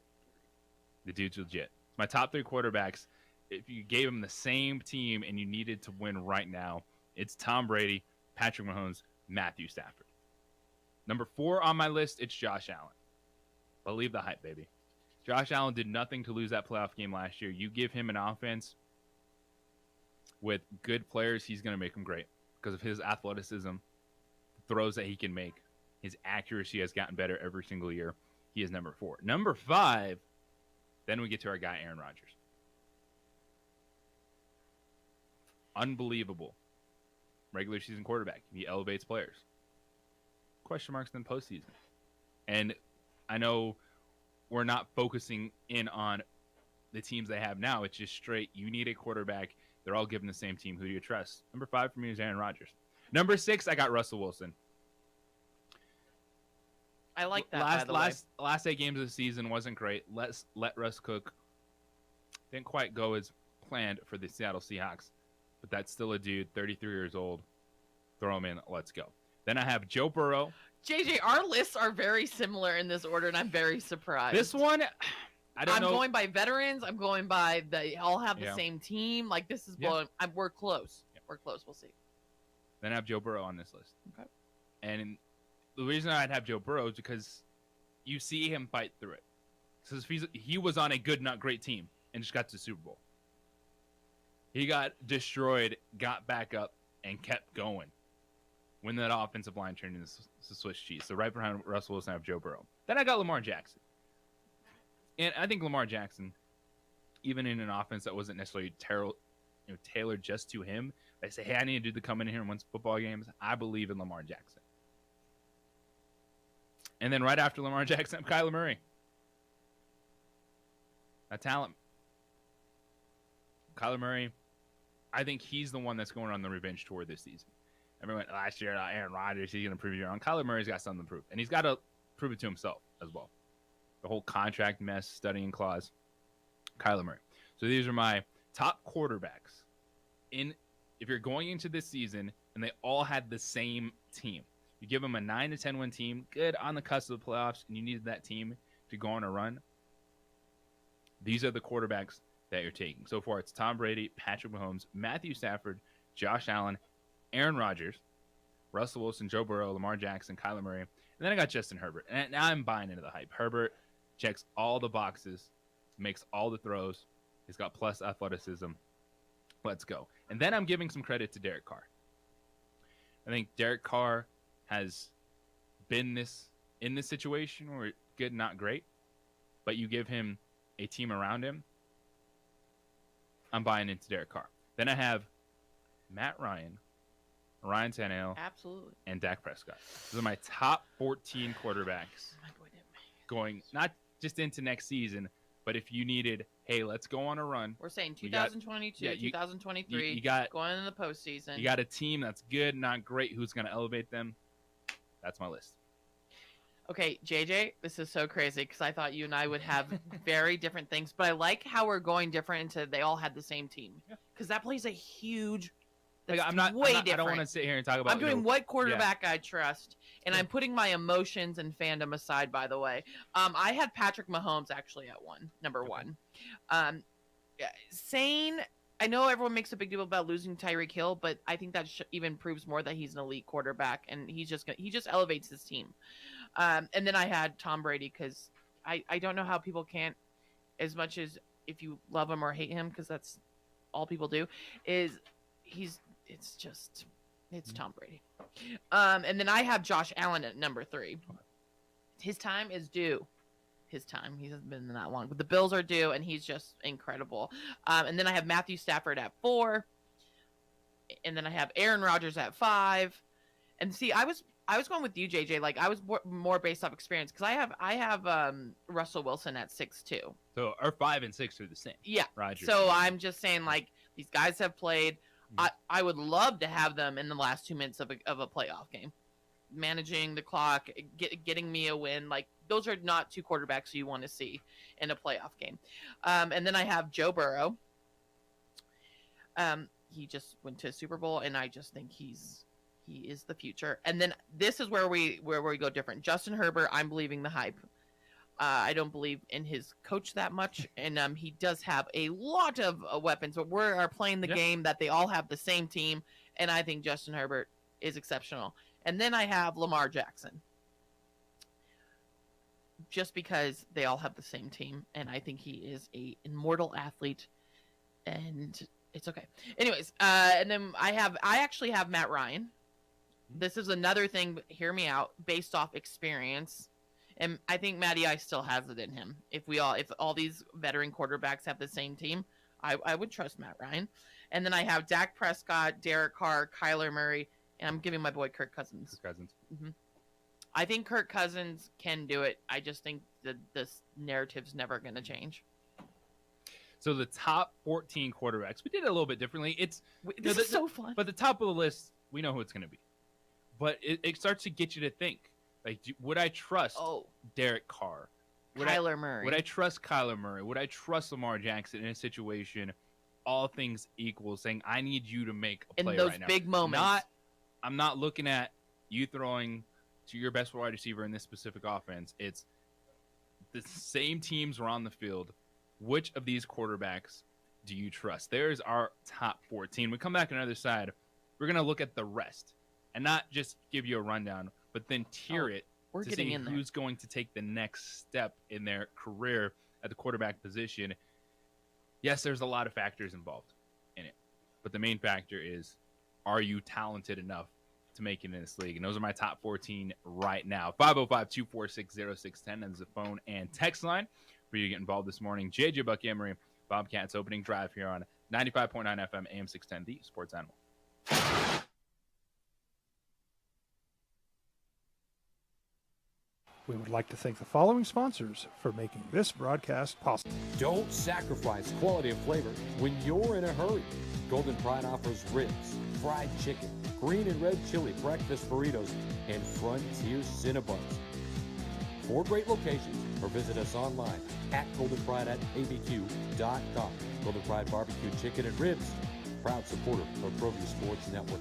The dude's legit. My top 3 quarterbacks, if you gave him the same team and you needed to win right now, it's Tom Brady, Patrick Mahomes, Matthew Stafford. Number 4 on my list, it's Josh Allen. Believe the hype, baby. Josh Allen did nothing to lose that playoff game last year. You give him an offense with good players, he's going to make them great because of his athleticism, the throws that he can make. His accuracy has gotten better every single year. He is number 4. Number 5, then we get to our guy, Aaron Rodgers. Unbelievable regular season quarterback. He elevates players. Question marks in the postseason. And I know we're not focusing in on the teams they have now. It's just straight, you need a quarterback. They're all given the same team. Who do you trust? Number 5 for me is Aaron Rodgers. Number 6, I got Russell Wilson. I like that. By the way. Last 8 games of the season wasn't great. Let Russ cook. Didn't quite go as planned for the Seattle Seahawks, but that's still a dude, 33 years old. Throw him in. Let's go. Then I have Joe Burrow. JJ, our lists are very similar in this order, and I'm very surprised. This one, I'm going by veterans. I'm going by they all have the same team. Like, this is blowing. We're close. We're close. We'll see. Then I have Joe Burrow on this list. Okay. And the reason I'd have Joe Burrow is because you see him fight through it. Because he was on a good, not great team and just got to the Super Bowl. He got destroyed, got back up, and kept going. When that offensive line turned into Swiss cheese. So right behind Russell Wilson, I have Joe Burrow. Then I got Lamar Jackson. And I think Lamar Jackson, even in an offense that wasn't necessarily tailored just to him, I say, hey, I need a dude to come in here and win football games. I believe in Lamar Jackson. And then right after Lamar Jackson, I'm Kyler Murray. A talent. Kyler Murray, I think he's the one that's going on the revenge tour this season. Everyone last year, Aaron Rodgers, he's going to prove you wrong. Kyler Murray's got something to prove. And he's got to prove it to himself as well. The whole contract mess, studying clause. Kyler Murray. So these are my top quarterbacks. If you're going into this season and they all had the same team, you give them a 9 to 10 win team, good on the cusp of the playoffs, and you needed that team to go on a run. These are the quarterbacks that you're taking. So far, it's Tom Brady, Patrick Mahomes, Matthew Stafford, Josh Allen, Aaron Rodgers, Russell Wilson, Joe Burrow, Lamar Jackson, Kyler Murray. And then I got Justin Herbert. And now I'm buying into the hype. Herbert checks all the boxes, makes all the throws. He's got plus athleticism. Let's go. And then I'm giving some credit to Derek Carr. I think Derek Carr has been in this situation where good, not great, but you give him a team around him. I'm buying into Derek Carr. Then I have Matt Ryan, Ryan Tannehill, absolutely, and Dak Prescott. Those are my top 14 quarterbacks going not just into next season, but if you needed, hey, let's go on a run. We're saying 2022, 2023, you got, going into the postseason. You got a team that's good, not great, who's going to elevate them. That's my list. Okay, JJ, this is so crazy because I thought you and I would have very different things, but I like how we're going different into they all had the same team because that plays a huge. Like, I don't want to sit here and talk about. I'm doing what quarterback I trust, and I'm putting my emotions and fandom aside. By the way, I had Patrick Mahomes actually at number one. Sane. I know everyone makes a big deal about losing Tyreek Hill, but I think that even proves more that he's an elite quarterback, and he just elevates his team. And then I had Tom Brady because I don't know how people can't, as much as if you love him or hate him, because that's all people do, it's Tom Brady. And then I have Josh Allen at number 3. His time is due. His time. He hasn't been that long, but the Bills are due, and he's just incredible. And then I have Matthew Stafford at 4, and then I have Aaron Rodgers at 5. And see, I was going with you, JJ. Like, I was more based off experience because I have Russell Wilson at 6 too. So our 5 and 6 are the same. Yeah. Rodgers. So I'm just saying, like, these guys have played. I would love to have them in the last 2 minutes of a playoff game, managing the clock, getting me a win. Like, those are not 2 quarterbacks you want to see in a playoff game. And then I have Joe Burrow. He just went to a Super Bowl, and I just think he is the future. And then this is where we go different. Justin Herbert, I'm believing the hype. I don't believe in his coach that much, and he does have a lot of weapons, but we are playing the game that they all have the same team, and I think Justin Herbert is exceptional. And then I have Lamar Jackson, just because they all have the same team, and I think he is an immortal athlete, and it's okay. Anyways, and then I actually have Matt Ryan. This is another thing, hear me out, based off experience. And I think Matty Ice still has it in him. If all these veteran quarterbacks have the same team, I would trust Matt Ryan. And then I have Dak Prescott, Derek Carr, Kyler Murray, and I'm giving my boy Kirk Cousins. Mm-hmm. I think Kirk Cousins can do it. I just think this narrative's never going to change. So the top 14 quarterbacks, we did it a little bit differently. This is so fun. But the top of the list, we know who it's going to be. But it starts to get you to think. Like, would I trust Derek Carr? Kyler Murray. Would I trust Kyler Murray? Would I trust Lamar Jackson in a situation, all things equal, saying, I need you to make a play in those right now? big moments. I'm not looking at you throwing to your best wide receiver in this specific offense. It's the same teams are on the field. Which of these quarterbacks do you trust? There's our top 14. We come back on the other side. We're going to look at the rest and not just give you a rundown, but then tier it we're to getting see in there. who's going to take the next step in their career at the quarterback position. Yes, there's a lot of factors involved in it, but the main factor is, are you talented enough to make it in this league? And those are my top 14 right now. 505-246-0610 is the phone and text line for you to get involved this morning. JJ Buck Emery, Bobcats opening drive here on 95.9 FM, AM 610, the Sports Animal. We would like to thank the following sponsors for making this broadcast possible. Don't sacrifice quality and flavor when you're in a hurry. Golden Pride offers ribs, fried chicken, green and red chili breakfast burritos, and Frontier Cinnabons. 4 great locations, or visit us online at goldenpride@abq.com. Golden Pride Barbecue Chicken and Ribs, proud supporter of ProView Sports Network.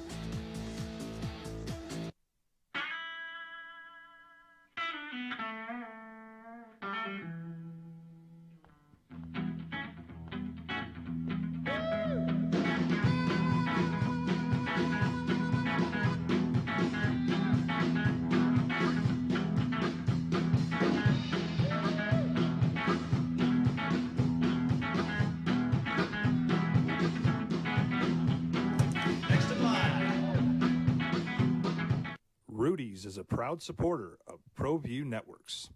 Rudy's is a proud supporter of ProView Networks.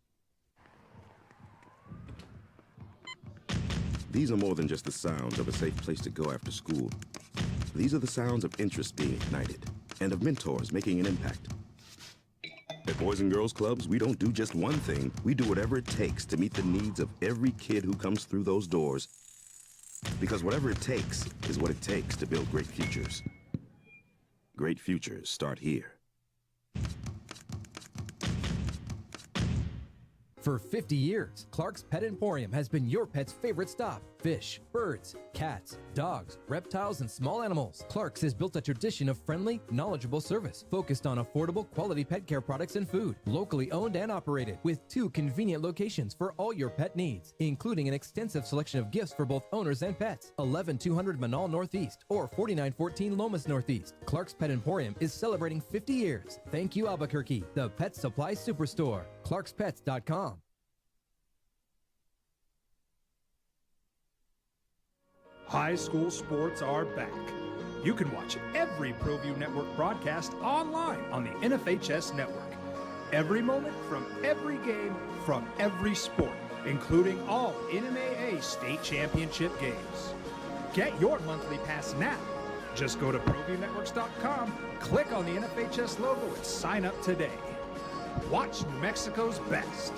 These are more than just the sounds of a safe place to go after school. These are the sounds of interest being ignited and of mentors making an impact. At Boys and Girls Clubs, we don't do just one thing. We do whatever it takes to meet the needs of every kid who comes through those doors. Because whatever it takes is what it takes to build great futures. Great futures start here. For 50 years, Clark's Pet Emporium has been your pet's favorite stop. Fish, birds, cats, dogs, reptiles, and small animals. Clark's has built a tradition of friendly, knowledgeable service focused on affordable, quality pet care products and food. Locally owned and operated with 2 convenient locations for all your pet needs, including an extensive selection of gifts for both owners and pets. 11200 Manal Northeast or 4914 Lomas Northeast. Clark's Pet Emporium is celebrating 50 years. Thank you, Albuquerque, the Pet Supply Superstore. ClarksPets.com. High school sports are back. You can watch every ProView Network broadcast online on the NFHS network. Every moment from every game from every sport, including all NMAA state championship games. Get your monthly pass now. Just go to ProViewNetworks.com, click on the NFHS logo, and sign up today. Watch New Mexico's best.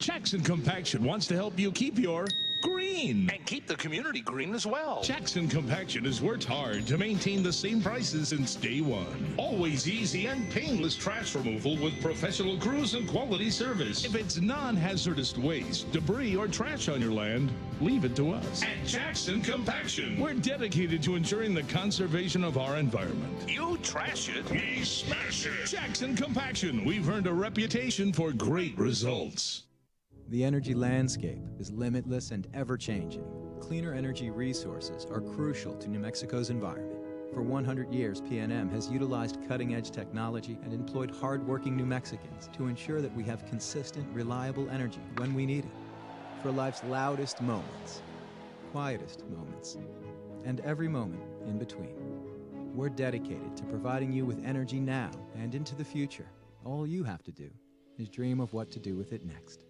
Jackson Compaction wants to help you keep your green. And keep the community green as well. Jackson Compaction has worked hard to maintain the same prices since day one. Always easy and painless trash removal with professional crews and quality service. If it's non-hazardous waste, debris, or trash on your land, leave it to us. At Jackson Compaction, we're dedicated to ensuring the conservation of our environment. You trash it, we smash it. Jackson Compaction, we've earned a reputation for great results. The energy landscape is limitless and ever-changing. Cleaner energy resources are crucial to New Mexico's environment. For 100 years, PNM has utilized cutting-edge technology and employed hard-working New Mexicans to ensure that we have consistent, reliable energy when we need it. For life's loudest moments, quietest moments, and every moment in between. We're dedicated to providing you with energy now and into the future. All you have to do is dream of what to do with it next.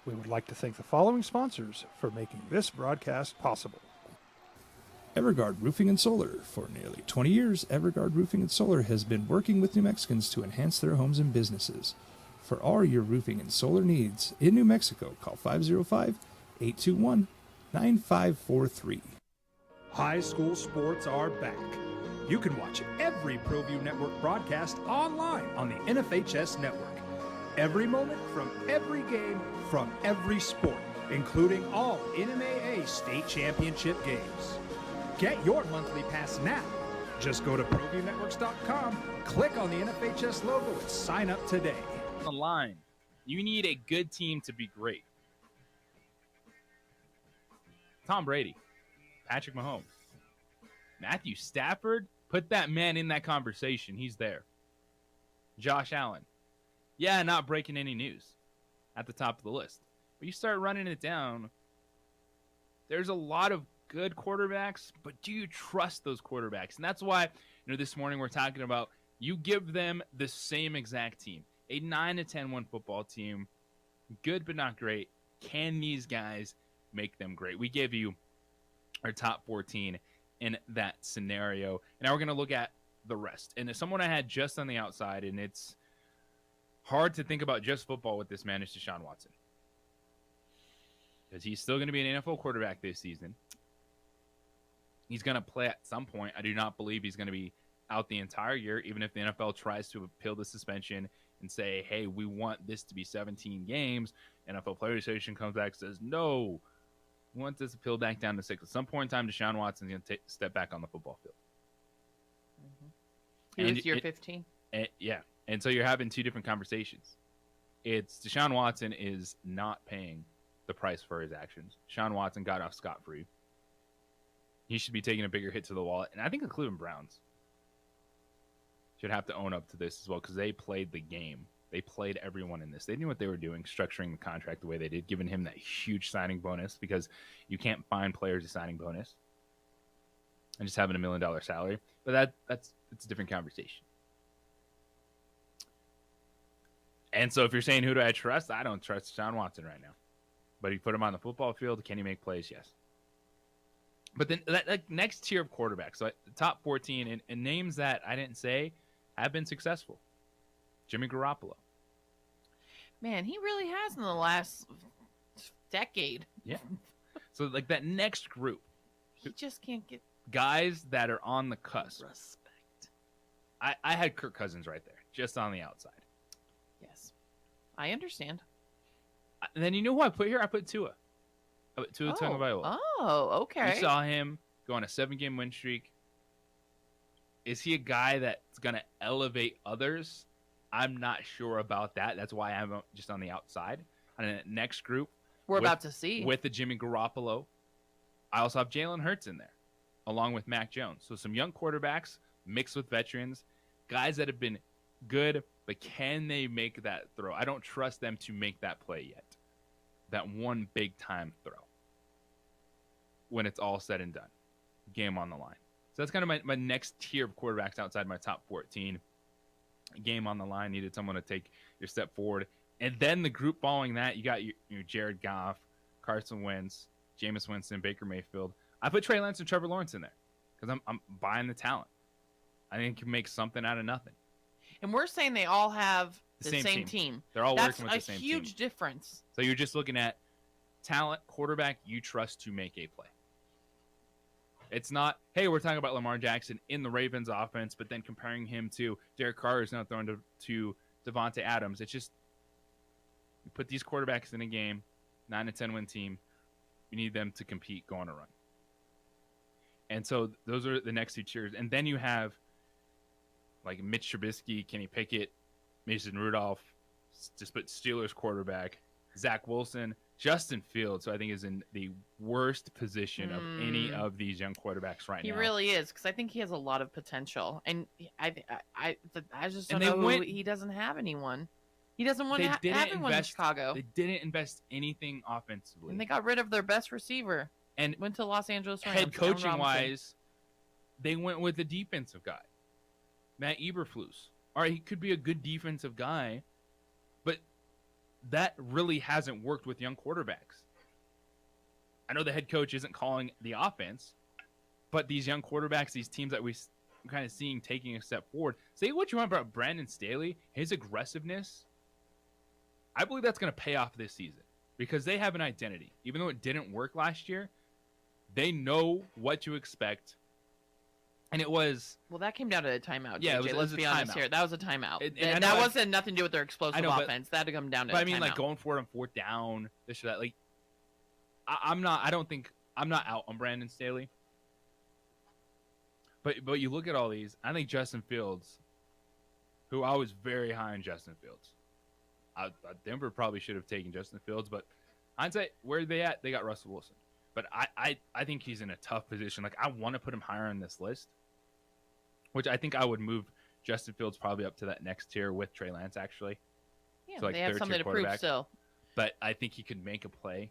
We would like to thank the following sponsors for making this broadcast possible. Everguard Roofing and Solar. For nearly 20 years, Everguard Roofing and Solar has been working with New Mexicans to enhance their homes and businesses. For all your roofing and solar needs in New Mexico, call 505-821-9543. High school sports are back. You can watch every ProView Network broadcast online on the NFHS network. Every moment from every game from every sport, including all NMAA state championship games. Get your monthly pass now. Just go to ProViewNetworks.com, click on the NFHS logo, and sign up today. On the line, you need a good team to be great. Tom Brady, Patrick Mahomes, Matthew Stafford, put that man in that conversation. He's there. Josh Allen. Yeah, not breaking any news at the top of the list. But you start running it down, there's a lot of good quarterbacks, but do you trust those quarterbacks? And that's why, this morning we're talking about you give them the same exact team. A 9-10 football team, good but not great. Can these guys make them great? We gave you our top 14 in that scenario. And now we're going to look at the rest. And someone I had just on the outside, and it's hard to think about just football with this man, is Deshaun Watson. Because he's still going to be an NFL quarterback this season. He's going to play at some point. I do not believe he's going to be out the entire year, even if the NFL tries to appeal the suspension and say, hey, we want this to be 17 games. NFL Players Association comes back and says, no, we want this appealed back down to 6. At some point in time, Deshaun Watson's going to step back on the football field. He was year 15. Yeah. And so you're having two different conversations. It's Deshaun Watson is not paying the price for his actions. Deshaun Watson got off scot-free. He should be taking a bigger hit to the wallet. And I think the Cleveland Browns should have to own up to this as well, because they played the game. They played everyone in this. They knew what they were doing, structuring the contract the way they did, giving him that huge signing bonus, because you can't find players a signing bonus and just having $1 million salary. But it's a different conversation. And so if you're saying, who do I trust? I don't trust Deshaun Watson right now. But you put him on the football field, can he make plays? Yes. But then that next tier of quarterbacks, so the top 14, and names that I didn't say have been successful. Jimmy Garoppolo. Man, he really has in the last decade. Yeah. So like that next group. He just can't get guys that are on the cusp. Respect. I had Kirk Cousins right there, just on the outside. Yes. I understand. And then you know who I put here? I put Tua. I put Tua Tagovailoa. Oh, okay. You saw him go on a 7-game win streak. Is he a guy that's going to elevate others? I'm not sure about that. That's why I'm just on the outside. On the next group, we're about to see. With the Jimmy Garoppolo, I also have Jalen Hurts in there, along with Mac Jones. So some young quarterbacks mixed with veterans, guys that have been good, but can they make that throw? I don't trust them to make that play yet. That one big-time throw. When it's all said and done. Game on the line. So that's kind of my next tier of quarterbacks outside my top 14. Game on the line. Needed someone to take your step forward. And then the group following that, you got your Jared Goff, Carson Wentz, Jameis Winston, Baker Mayfield. I put Trey Lance and Trevor Lawrence in there because I'm buying the talent. I think it can make something out of nothing. And we're saying they all have the same team. They're all working with the same team. That's a huge difference. So you're just looking at talent, quarterback you trust to make a play. It's not, hey, we're talking about Lamar Jackson in the Ravens offense, but then comparing him to Derek Carr, who's now thrown to Devontae Adams. It's just, you put these quarterbacks in a game, 9-10 win team, you need them to compete, go on a run. And so those are the next two tiers. And then you have like Mitch Trubisky, Kenny Pickett, Mason Rudolph, just put Steelers quarterback, Zach Wilson, Justin Fields, who I think is in the worst position of any of these young quarterbacks right now. He really is, because I think he has a lot of potential, and I just don't know he doesn't have anyone. He doesn't want to have anyone in Chicago. They didn't invest anything offensively, and they got rid of their best receiver and went to Los Angeles Rams. Head coaching wise, they went with the defensive guy, Matt Eberflus. All right, he could be a good defensive guy, but that really hasn't worked with young quarterbacks. I know the head coach isn't calling the offense, but these young quarterbacks, these teams that we're kind of seeing taking a step forward, say what you want about Brandon Staley, his aggressiveness, I believe that's going to pay off this season because they have an identity. Even though it didn't work last year, they know what to expect And it was... Well, that came down to a timeout, Yeah, JJ. Let's be honest here. That was a timeout. And that wasn't nothing to do with their explosive offense. That had to come down to But a I mean, timeout. like, going for it on fourth down, this or that. Like, I'm not out on Brandon Staley. But you look at all these, I think Justin Fields, who I was very high on Justin Fields. Denver probably should have taken Justin Fields, but hindsight, where are they at? They got Russell Wilson. But I think he's in a tough position. Like, I want to put him higher on this list, which I think I would move Justin Fields probably up to that next tier with Trey Lance, actually. Yeah, So, like, they have something to prove still. But I think he could make a play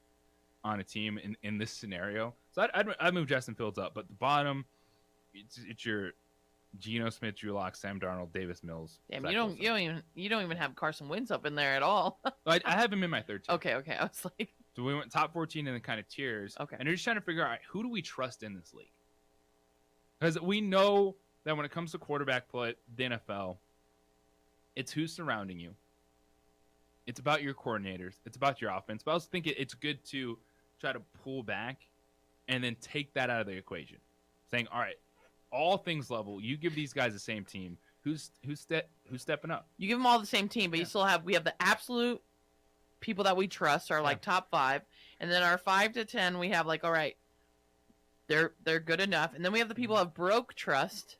on a team in this scenario. So I'd move Justin Fields up. But the bottom, it's your Geno Smith, Drew Lock, Sam Darnold, Davis Mills. Yeah, but you don't even have Carson Wentz up in there at all. I have him in my third tier. Okay. I was like, so we went top 14 and then kind of tiers. Okay. And you're just trying to figure out, who do we trust in this league? Because we know that when it comes to quarterback play, the NFL, it's who's surrounding you. It's about your coordinators. It's about your offense. But I also think it's good to try to pull back and then take that out of the equation. Saying, all right, all things level, you give these guys the same team. Who's stepping up? you give them all the same team, but we have the absolute people that we trust are like top 5, and then our 5 to 10 we have like, all right, they're good enough, and then we have the people that broke trust,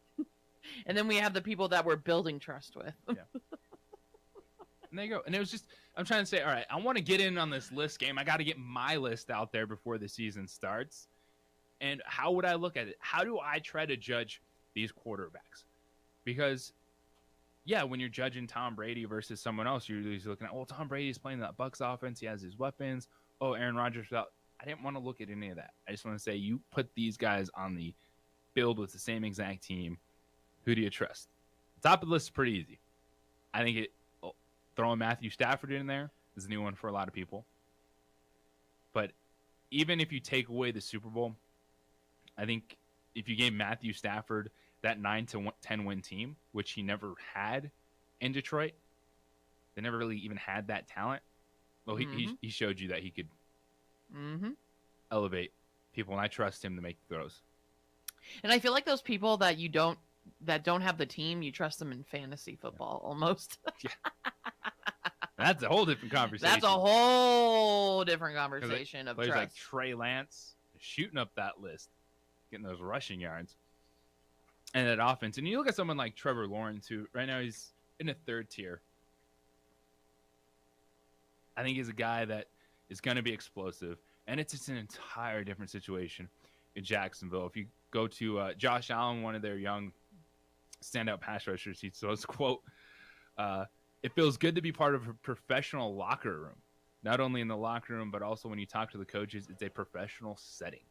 and then we have the people that we're building trust with. And there you go. And it was just, I'm trying to say, all right, I want to get in on this list game. I got to get my list out there before the season starts. And how would I look at it? How do I try to judge these quarterbacks? Because, yeah, when you're judging Tom Brady versus someone else, you're usually looking at, well, Tom Brady's playing that Bucs offense. He has his weapons. Oh, Aaron Rodgers out. I didn't want to look at any of that. I just want to say, you put these guys on the field with the same exact team. Who do you trust? The top of the list is pretty easy. I think throwing Matthew Stafford in there is a new one for a lot of people. But even if you take away the Super Bowl, I think if you gave Matthew Stafford that 9-10 win team, which he never had in Detroit, they never really even had that talent. Well, he showed you that he could elevate people, and I trust him to make throws. And I feel like those people that don't have the team, you trust them in fantasy football almost. That's a whole different conversation. That's a whole different conversation of players trust. like Trey Lance shooting up that list, getting those rushing yards, and that offense. And you look at someone like Trevor Lawrence, who right now he's in a third tier. I think he's a guy that is going to be explosive, and it's just an entire different situation in Jacksonville. If you go to Josh Allen, one of their young standout pass rushers, he says, quote, it feels good to be part of a professional locker room. Not only in the locker room, but also when you talk to the coaches, it's a professional setting.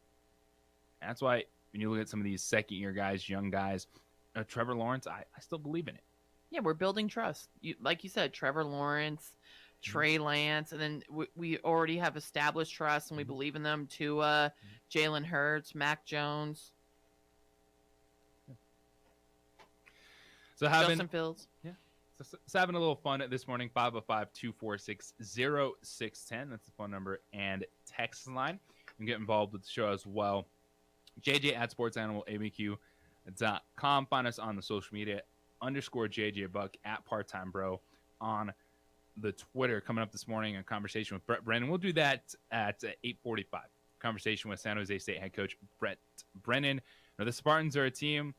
And that's why when you look at some of these second-year guys, young guys, Trevor Lawrence, I still believe in it. Yeah, we're building trust. Like you said, Trevor Lawrence, Trey Lance, and then we already have established trust, and we believe in them. Tua, Jalen Hurts, Mac Jones. So Justin Fields. Yeah. So having a little fun this morning, 505-246-0610. That's the phone number and text line. You can get involved with the show as well. JJ at sportsanimalabq.com. Find us on the social media, _JJ Buck at Part-Time Bro on the Twitter. Coming up this morning, a conversation with Brett Brennan. We'll do that at 8:45. Conversation with San Jose State head coach Brett Brennan. Now, the Spartans are a team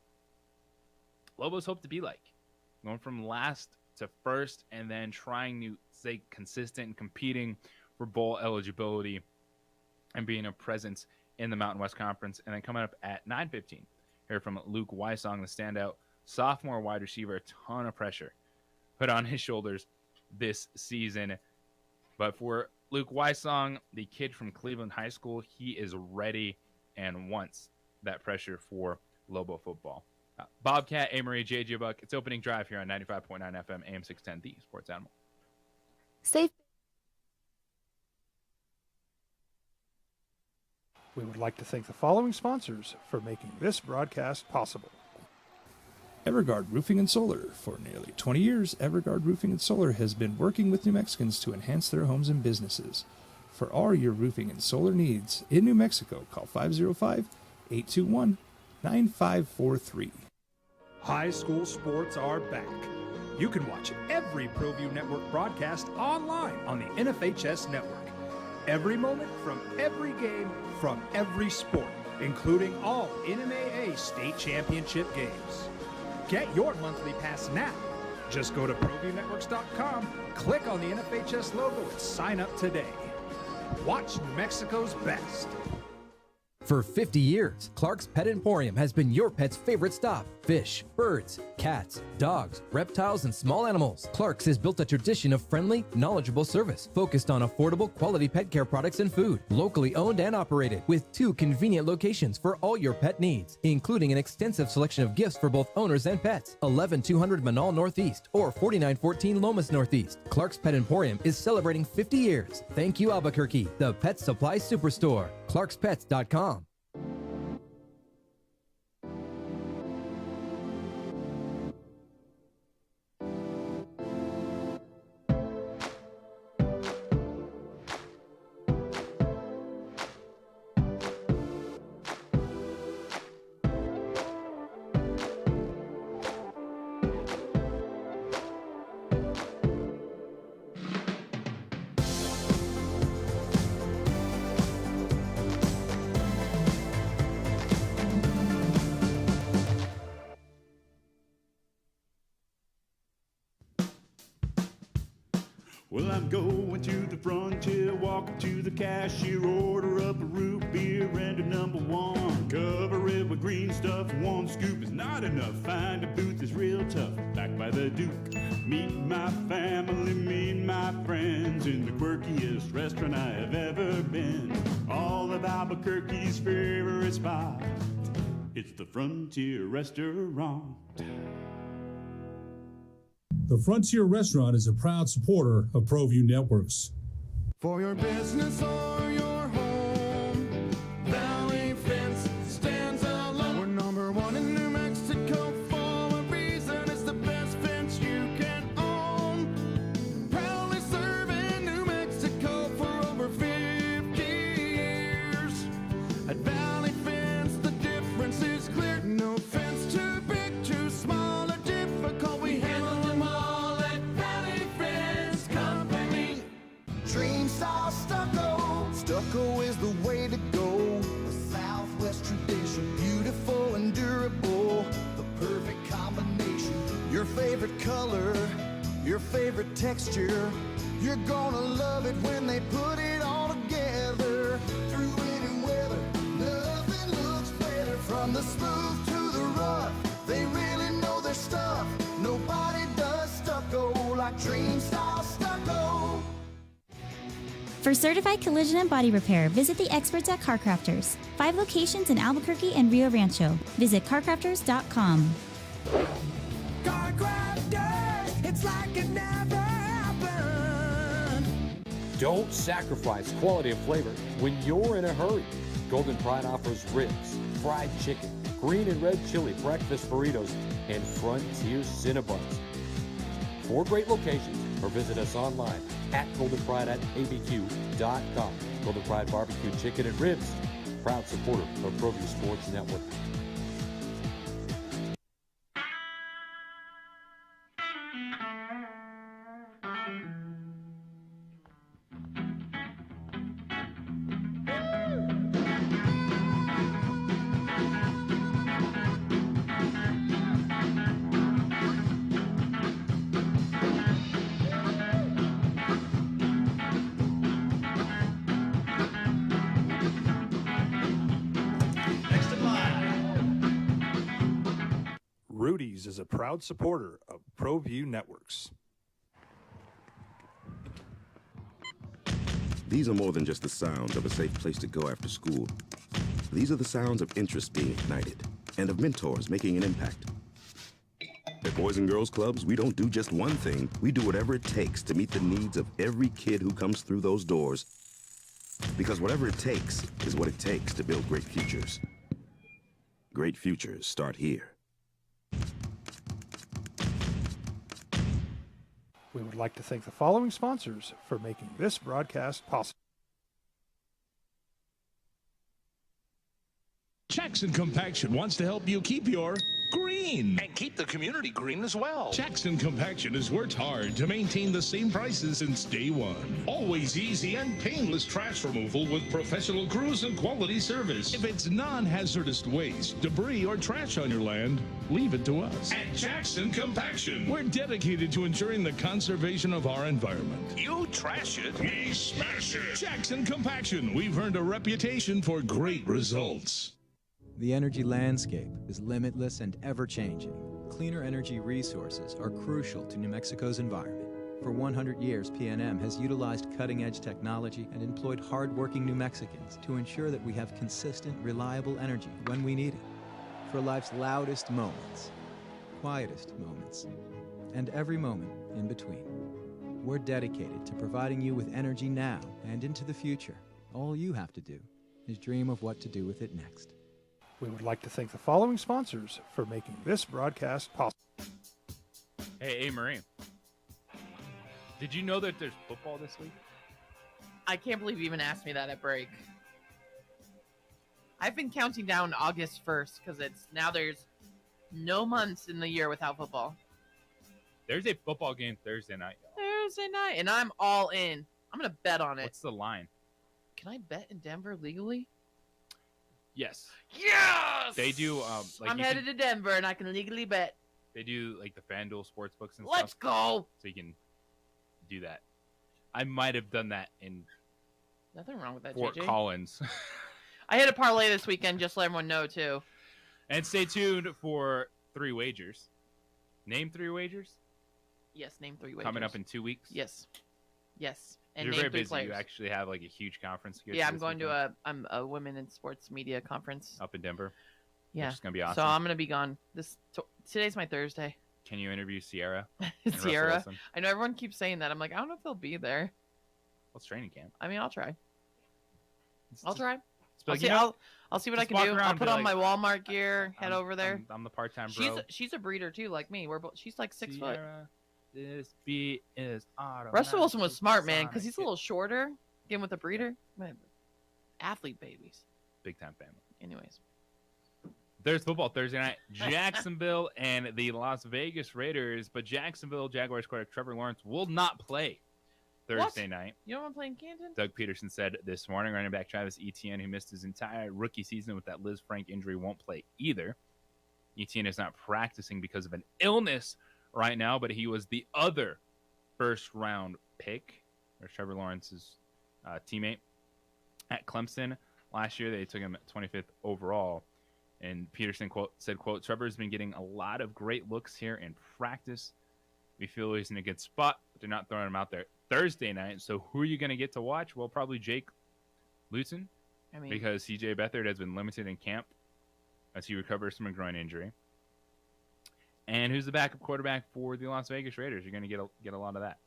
Lobos hope to be like. Going from last to first and then trying to stay consistent and competing for bowl eligibility and being a presence in the Mountain West Conference. And then coming up at 9:15, hear from Luke Wysong, the standout sophomore wide receiver. A ton of pressure put on his shoulders this season. But for Luke Wysong, the kid from Cleveland High School, he is ready and wants that pressure for Lobo football. Bobcat, A-Marie, JJ Buck. It's opening drive here on 95.9 FM, AM 610, the Sports Animal. Safe. We would like to thank the following sponsors for making this broadcast possible. Everguard Roofing and Solar. For nearly 20 years, Everguard Roofing and Solar has been working with New Mexicans to enhance their homes and businesses. For all your roofing and solar needs in New Mexico, call 505-821-2222 9543. High school sports are back. You can watch every ProView Network broadcast online on the NFHS network. Every moment from every game from every sport, including all NMAA state championship games. Get your monthly pass now. Just go to ProViewNetworks.com, click on the NFHS logo, and sign up today. Watch New Mexico's best. For 50 years, Clark's Pet Emporium has been your pet's favorite stop. Fish, birds, cats, dogs, reptiles, and small animals. Clark's has built a tradition of friendly, knowledgeable service focused on affordable, quality pet care products and food. Locally owned and operated with 2 convenient locations for all your pet needs, including an extensive selection of gifts for both owners and pets. 11200 Manal Northeast or 4914 Lomas Northeast. Clark's Pet Emporium is celebrating 50 years. Thank you, Albuquerque, the pet supply superstore. ClarksPets.com. Well, I'm going to the frontier, walking to the cashier, order up a root beer and a number one. Cover it with green stuff, 1 scoop is not enough. Find a booth is real tough, back by the Duke. Meet my family, meet my friends in the quirkiest restaurant I have ever been. All of Albuquerque's favorite spot, it's the Frontier Restaurant. The Frontier Restaurant is a proud supporter of ProView Networks. For your business or your home, Valley Fence stands alone. We're number 1 in New Mexico for a reason. It's the best fence you can own. Proudly serving New Mexico for over 50 years. At Valley Fence, the difference is clear. No fence too big, too small, or difficult. We handle them all at Valley Fence Company. Dream style stucco. Stucco is the way to go. The Southwest tradition, beautiful and durable. The perfect combination. Your favorite color, your favorite texture. You're gonna love it when they put it all together. Through any weather, nothing looks better. From the smooth to the rough, they really know their stuff. Nobody does stucco like Dream Style Stucco. For certified collision and body repair, visit the experts at CarCrafters. 5 locations in Albuquerque and Rio Rancho. Visit CarCrafters.com. CarCrafters, it's like it never happened. Don't sacrifice quality and flavor when you're in a hurry. Golden Pride offers ribs, fried chicken, green and red chili breakfast burritos, and Frontier Cinnabons. 4 great locations, or visit us online at goldenpride@abq.com. Golden Pride Barbecue Chicken and Ribs, proud supporter of ProView Sports Network. Rudy's is a proud supporter of ProView Networks. These are more than just the sounds of a safe place to go after school. These are the sounds of interest being ignited and of mentors making an impact. At Boys and Girls Clubs, we don't do just one thing. We do whatever it takes to meet the needs of every kid who comes through those doors. Because whatever it takes is what it takes to build great futures. Great futures start here. We would like to thank the following sponsors for making this broadcast possible. Jackson Compaction wants to help you keep your green. And keep the community green as well. Jackson Compaction has worked hard to maintain the same prices since day one. Always easy and painless trash removal with professional crews and quality service. If it's non-hazardous waste, debris, or trash on your land, leave it to us. At Jackson Compaction, we're dedicated to ensuring the conservation of our environment. You trash it, we smash it. Jackson Compaction, we've earned a reputation for great results. The energy landscape is limitless and ever-changing. Cleaner energy resources are crucial to New Mexico's environment. For 100 years, PNM has utilized cutting-edge technology and employed hard-working New Mexicans to ensure that we have consistent, reliable energy when we need it. For life's loudest moments, quietest moments, and every moment in between. We're dedicated to providing you with energy now and into the future. All you have to do is dream of what to do with it next. We would like to thank the following sponsors for making this broadcast possible. Hey, Marie. Did you know that there's football this week? I can't believe you even asked me that at break. I've been counting down August 1st because there's no months in the year without football. There's a football game Thursday night, y'all. Thursday night, and I'm all in. I'm going to bet on it. What's the line? Can I bet in Denver legally? Yes. Yes! They do. I'm headed to Denver, and I can legally bet. They do like the FanDuel sportsbooks and Let's stuff. go! So you can do that. I might have done that in Nothing wrong with that, Fort JJ. Collins. I hit a parlay this weekend, just to let everyone know, too. And stay tuned for 3 wagers. Name 3 wagers? Yes, name 3 wagers. Coming up in 2 weeks? Yes. And You're name very 3 busy. players. You actually have like a huge conference. To go Yeah, to I'm this going weekend to a women in sports media conference. up in Denver. Yeah. Which is going to be awesome. So I'm going to be gone. Today's my Thursday. Can you interview Sierra? and Russell Sierra. Wilson? I know everyone keeps saying that. I'm like, I don't know if they'll be there. What's training camp? I mean, I'll try. I'll just- try. But, I'll you see, know, I'll see what I just can walk do. around I'll and put be on my like, Walmart gear, head over there. I'm the part-time bro. She's a breeder too, like me. She's like 6 foot. Sierra, this beat is automatic. Russell Wilson was smart, man, because supersonic. he's a little shorter. Again with the breeder, man, athlete babies. Big time family. Anyways, There's football Thursday night. Jacksonville and the Las Vegas Raiders, but Jacksonville Jaguars quarterback Trevor Lawrence will not play Thursday night. You don't want to play in Canton? Doug Peterson said this morning. Running back Travis Etienne, who missed his entire rookie season with that Liz Frank injury, won't play either. Etienne is not practicing because of an illness right now, but he was the other first-round pick, or Trevor Lawrence's teammate at Clemson last year. They took him at 25th overall. And Peterson said, Trevor's been getting a lot of great looks here in practice. We feel he's in a good spot, but they're not throwing him out there Thursday night. So who are you going to get to watch? Well, probably Jake Luton, because CJ Beathard has been limited in camp as he recovers from a groin injury. And who's the backup quarterback for the Las Vegas Raiders? You're going to get a lot of that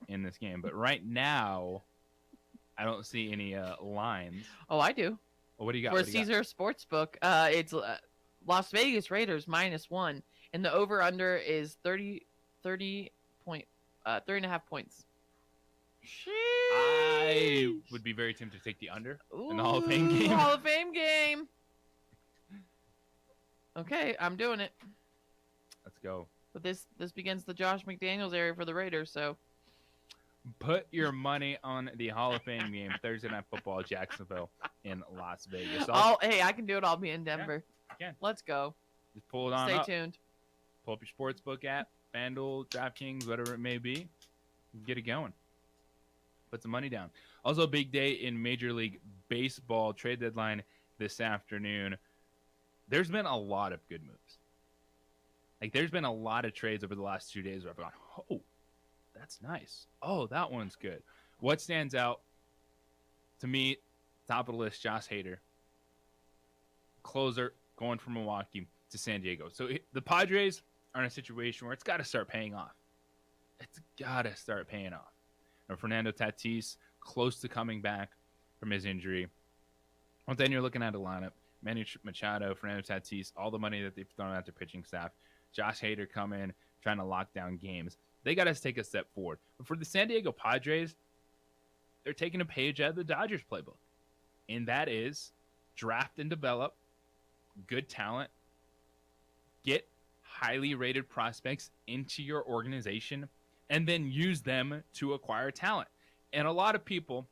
in this game. But right now, I don't see any lines. Oh, I do. Well, what do you got? For Caesar Sportsbook, it's Las Vegas Raiders -1, and the over/under is 3.5 points. I would be very tempted to take the under in the Hall of Fame game. Hall of Fame game. Okay, I'm doing it. Let's go. But this begins the Josh McDaniels area for the Raiders, so put your money on the Hall of Fame game Thursday Night Football, Jacksonville in Las Vegas. Hey, I can do it. I'll be in Denver. Yeah, let's go. Just pull it on. Stay up. tuned. Pull up your sportsbook app, FanDuel, DraftKings, whatever it may be. Get it going. Put some money down. Also, a big day in Major League Baseball trade deadline this afternoon. There's been a lot of good moves. Like, there's been a lot of trades over the last 2 days where I've gone, oh, that's nice. Oh, that one's good. What stands out to me, top of the list, Josh Hader. Closer, going from Milwaukee to San Diego. So the Padres are in a situation where it's got to start paying off. It's got to start paying off. Now, Fernando Tatis, close to coming back from his injury. Well, then you're looking at a lineup. Manny Machado, Fernando Tatis, all the money that they've thrown at their pitching staff. Josh Hader come in, trying to lock down games. They got to take a step forward. But for the San Diego Padres, they're taking a page out of the Dodgers playbook. And that is draft and develop good talent, get highly rated prospects into your organization, and then use them to acquire talent. And a lot of people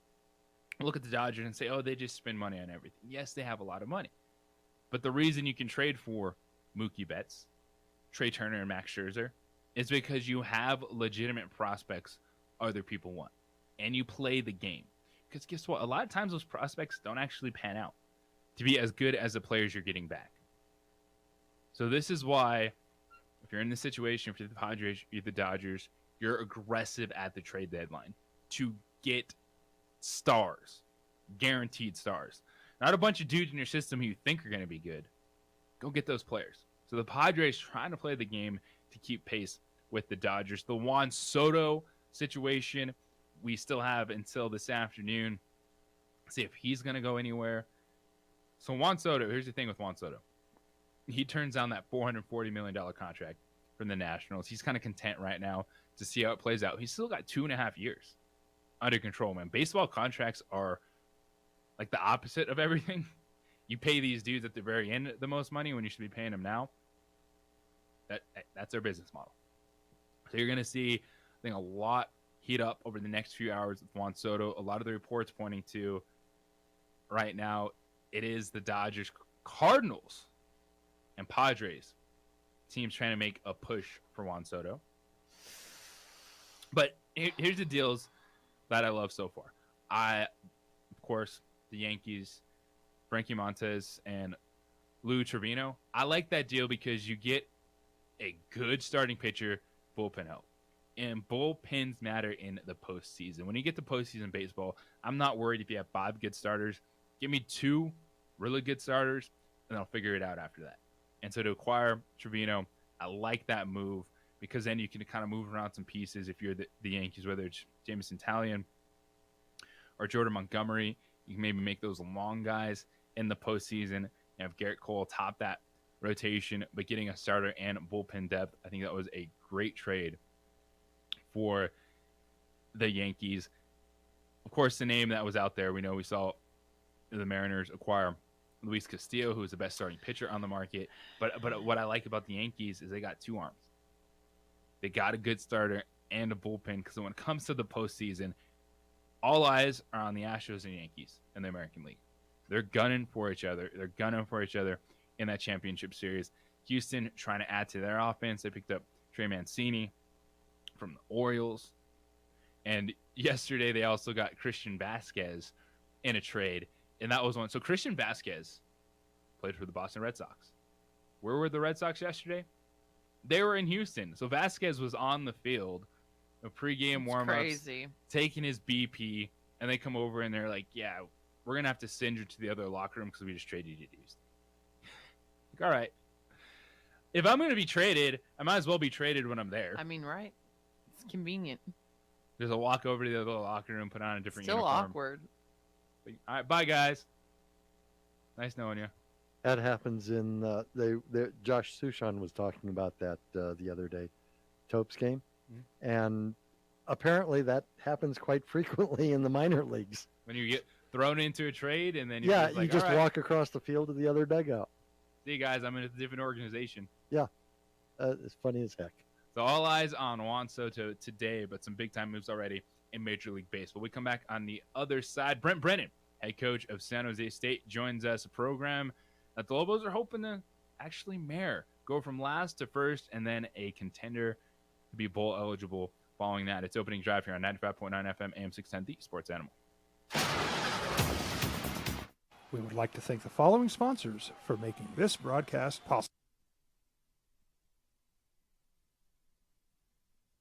look at the Dodgers and say, oh, they just spend money on everything. Yes, they have a lot of money. But the reason you can trade for Mookie Betts, Trey Turner, and Max Scherzer is because you have legitimate prospects other people want. And you play the game. Because guess what? A lot of times those prospects don't actually pan out to be as good as the players you're getting back. So this is why, if you're in this situation, if you're the Padres, you're the Dodgers, you're aggressive at the trade deadline to get stars, guaranteed stars. Not a bunch of dudes in your system who you think are going to be good. Go get those players. So the Padres trying to play the game to keep pace with the Dodgers. The Juan Soto situation, we still have until this afternoon. See if he's going to go anywhere. So Juan Soto, here's the thing with Juan Soto. He turns down that $440 million contract from the Nationals. He's kind of content right now to see how it plays out. He's still got 2.5 years under control, man. Baseball contracts are like the opposite of everything. You pay these dudes at the very end the most money when you should be paying them now. That's their business model. So you're going to see, I think, a lot heat up over the next few hours with Juan Soto. A lot of the reports pointing to right now, it is the Dodgers, Cardinals, and Padres teams trying to make a push for Juan Soto. But here's the deals that I love so far. Of course, the Yankees, Frankie Montes, and Lou Trevino. I like that deal because you get a good starting pitcher, bullpen help. And bullpens matter in the postseason. When you get to postseason baseball, I'm not worried if you have 5 good starters. Give me 2 really good starters, and I'll figure it out after that. And so to acquire Trevino, I like that move because then you can kind of move around some pieces if you're the Yankees, whether it's Jameson Taillon or Jordan Montgomery. You can maybe make those long guys in the postseason and have Garrett Cole top that rotation, but getting a starter and bullpen depth, I think that was a great trade for the Yankees. Of course, the name that was out there, we know we saw the Mariners acquire Luis Castillo, who is the best starting pitcher on the market. But what I like about the Yankees is they got 2 arms. They got a good starter and a bullpen because when it comes to the postseason, all eyes are on the Astros and Yankees in the American League. They're gunning for each other. They're gunning for each other in that championship series. Houston trying to add to their offense. They picked up Trey Mancini from the Orioles. And yesterday they also got Christian Vasquez in a trade. And that was one. So Christian Vasquez played for the Boston Red Sox. Where were the Red Sox yesterday? They were in Houston. So Vasquez was on the field, a pregame warm-ups, taking his BP, and they come over and they're like, yeah, we're going to have to send you to the other locker room because we just traded you to Houston. Like, all right. If I'm going to be traded, I might as well be traded when I'm there. I mean, right? It's convenient. There's a walk over to the other locker room, put on a different Still uniform. Awkward. All right, bye, guys. Nice knowing you. That happens in Josh Sushan was talking about that the other day, Topes game, and apparently that happens quite frequently in the minor leagues. When you get thrown into a trade and then you just all right, walk across the field to the other dugout. See you guys, I'm in a different organization. Yeah, it's funny as heck. So all eyes on Juan Soto today, but some big time moves already in Major League Baseball. We come back on the other side. Brent Brennan, head coach of San Jose State, joins us. A program that the Lobos are hoping to actually go from last to first, and then a contender to be bowl eligible following that. It's opening drive here on 95.9 FM, AM 610, the Sports Animal. We would like to thank the following sponsors for making this broadcast possible.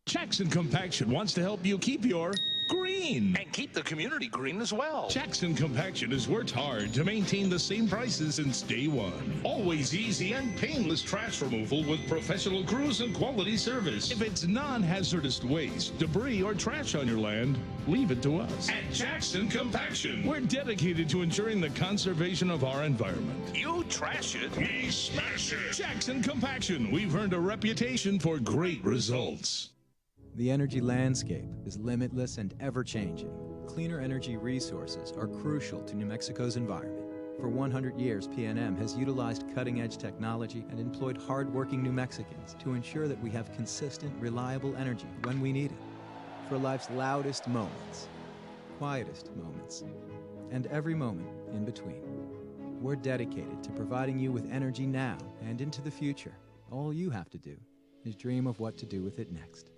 Jackson Compaction wants to help you keep your green. And keep the community green as well. Jackson Compaction has worked hard to maintain the same prices since day one. Always easy and painless trash removal with professional crews and quality service. If it's non-hazardous waste, debris, or trash on your land, leave it to us. At Jackson Compaction, we're dedicated to ensuring the conservation of our environment. You trash it, we smash it. Jackson Compaction, we've earned a reputation for great results. The energy landscape is limitless and ever-changing. Cleaner energy resources are crucial to New Mexico's environment. For 100 years, PNM has utilized cutting-edge technology and employed hard-working New Mexicans to ensure that we have consistent, reliable energy when we need it. For life's loudest moments, quietest moments, and every moment in between. We're dedicated to providing you with energy now and into the future. All you have to do is dream of what to do with it next.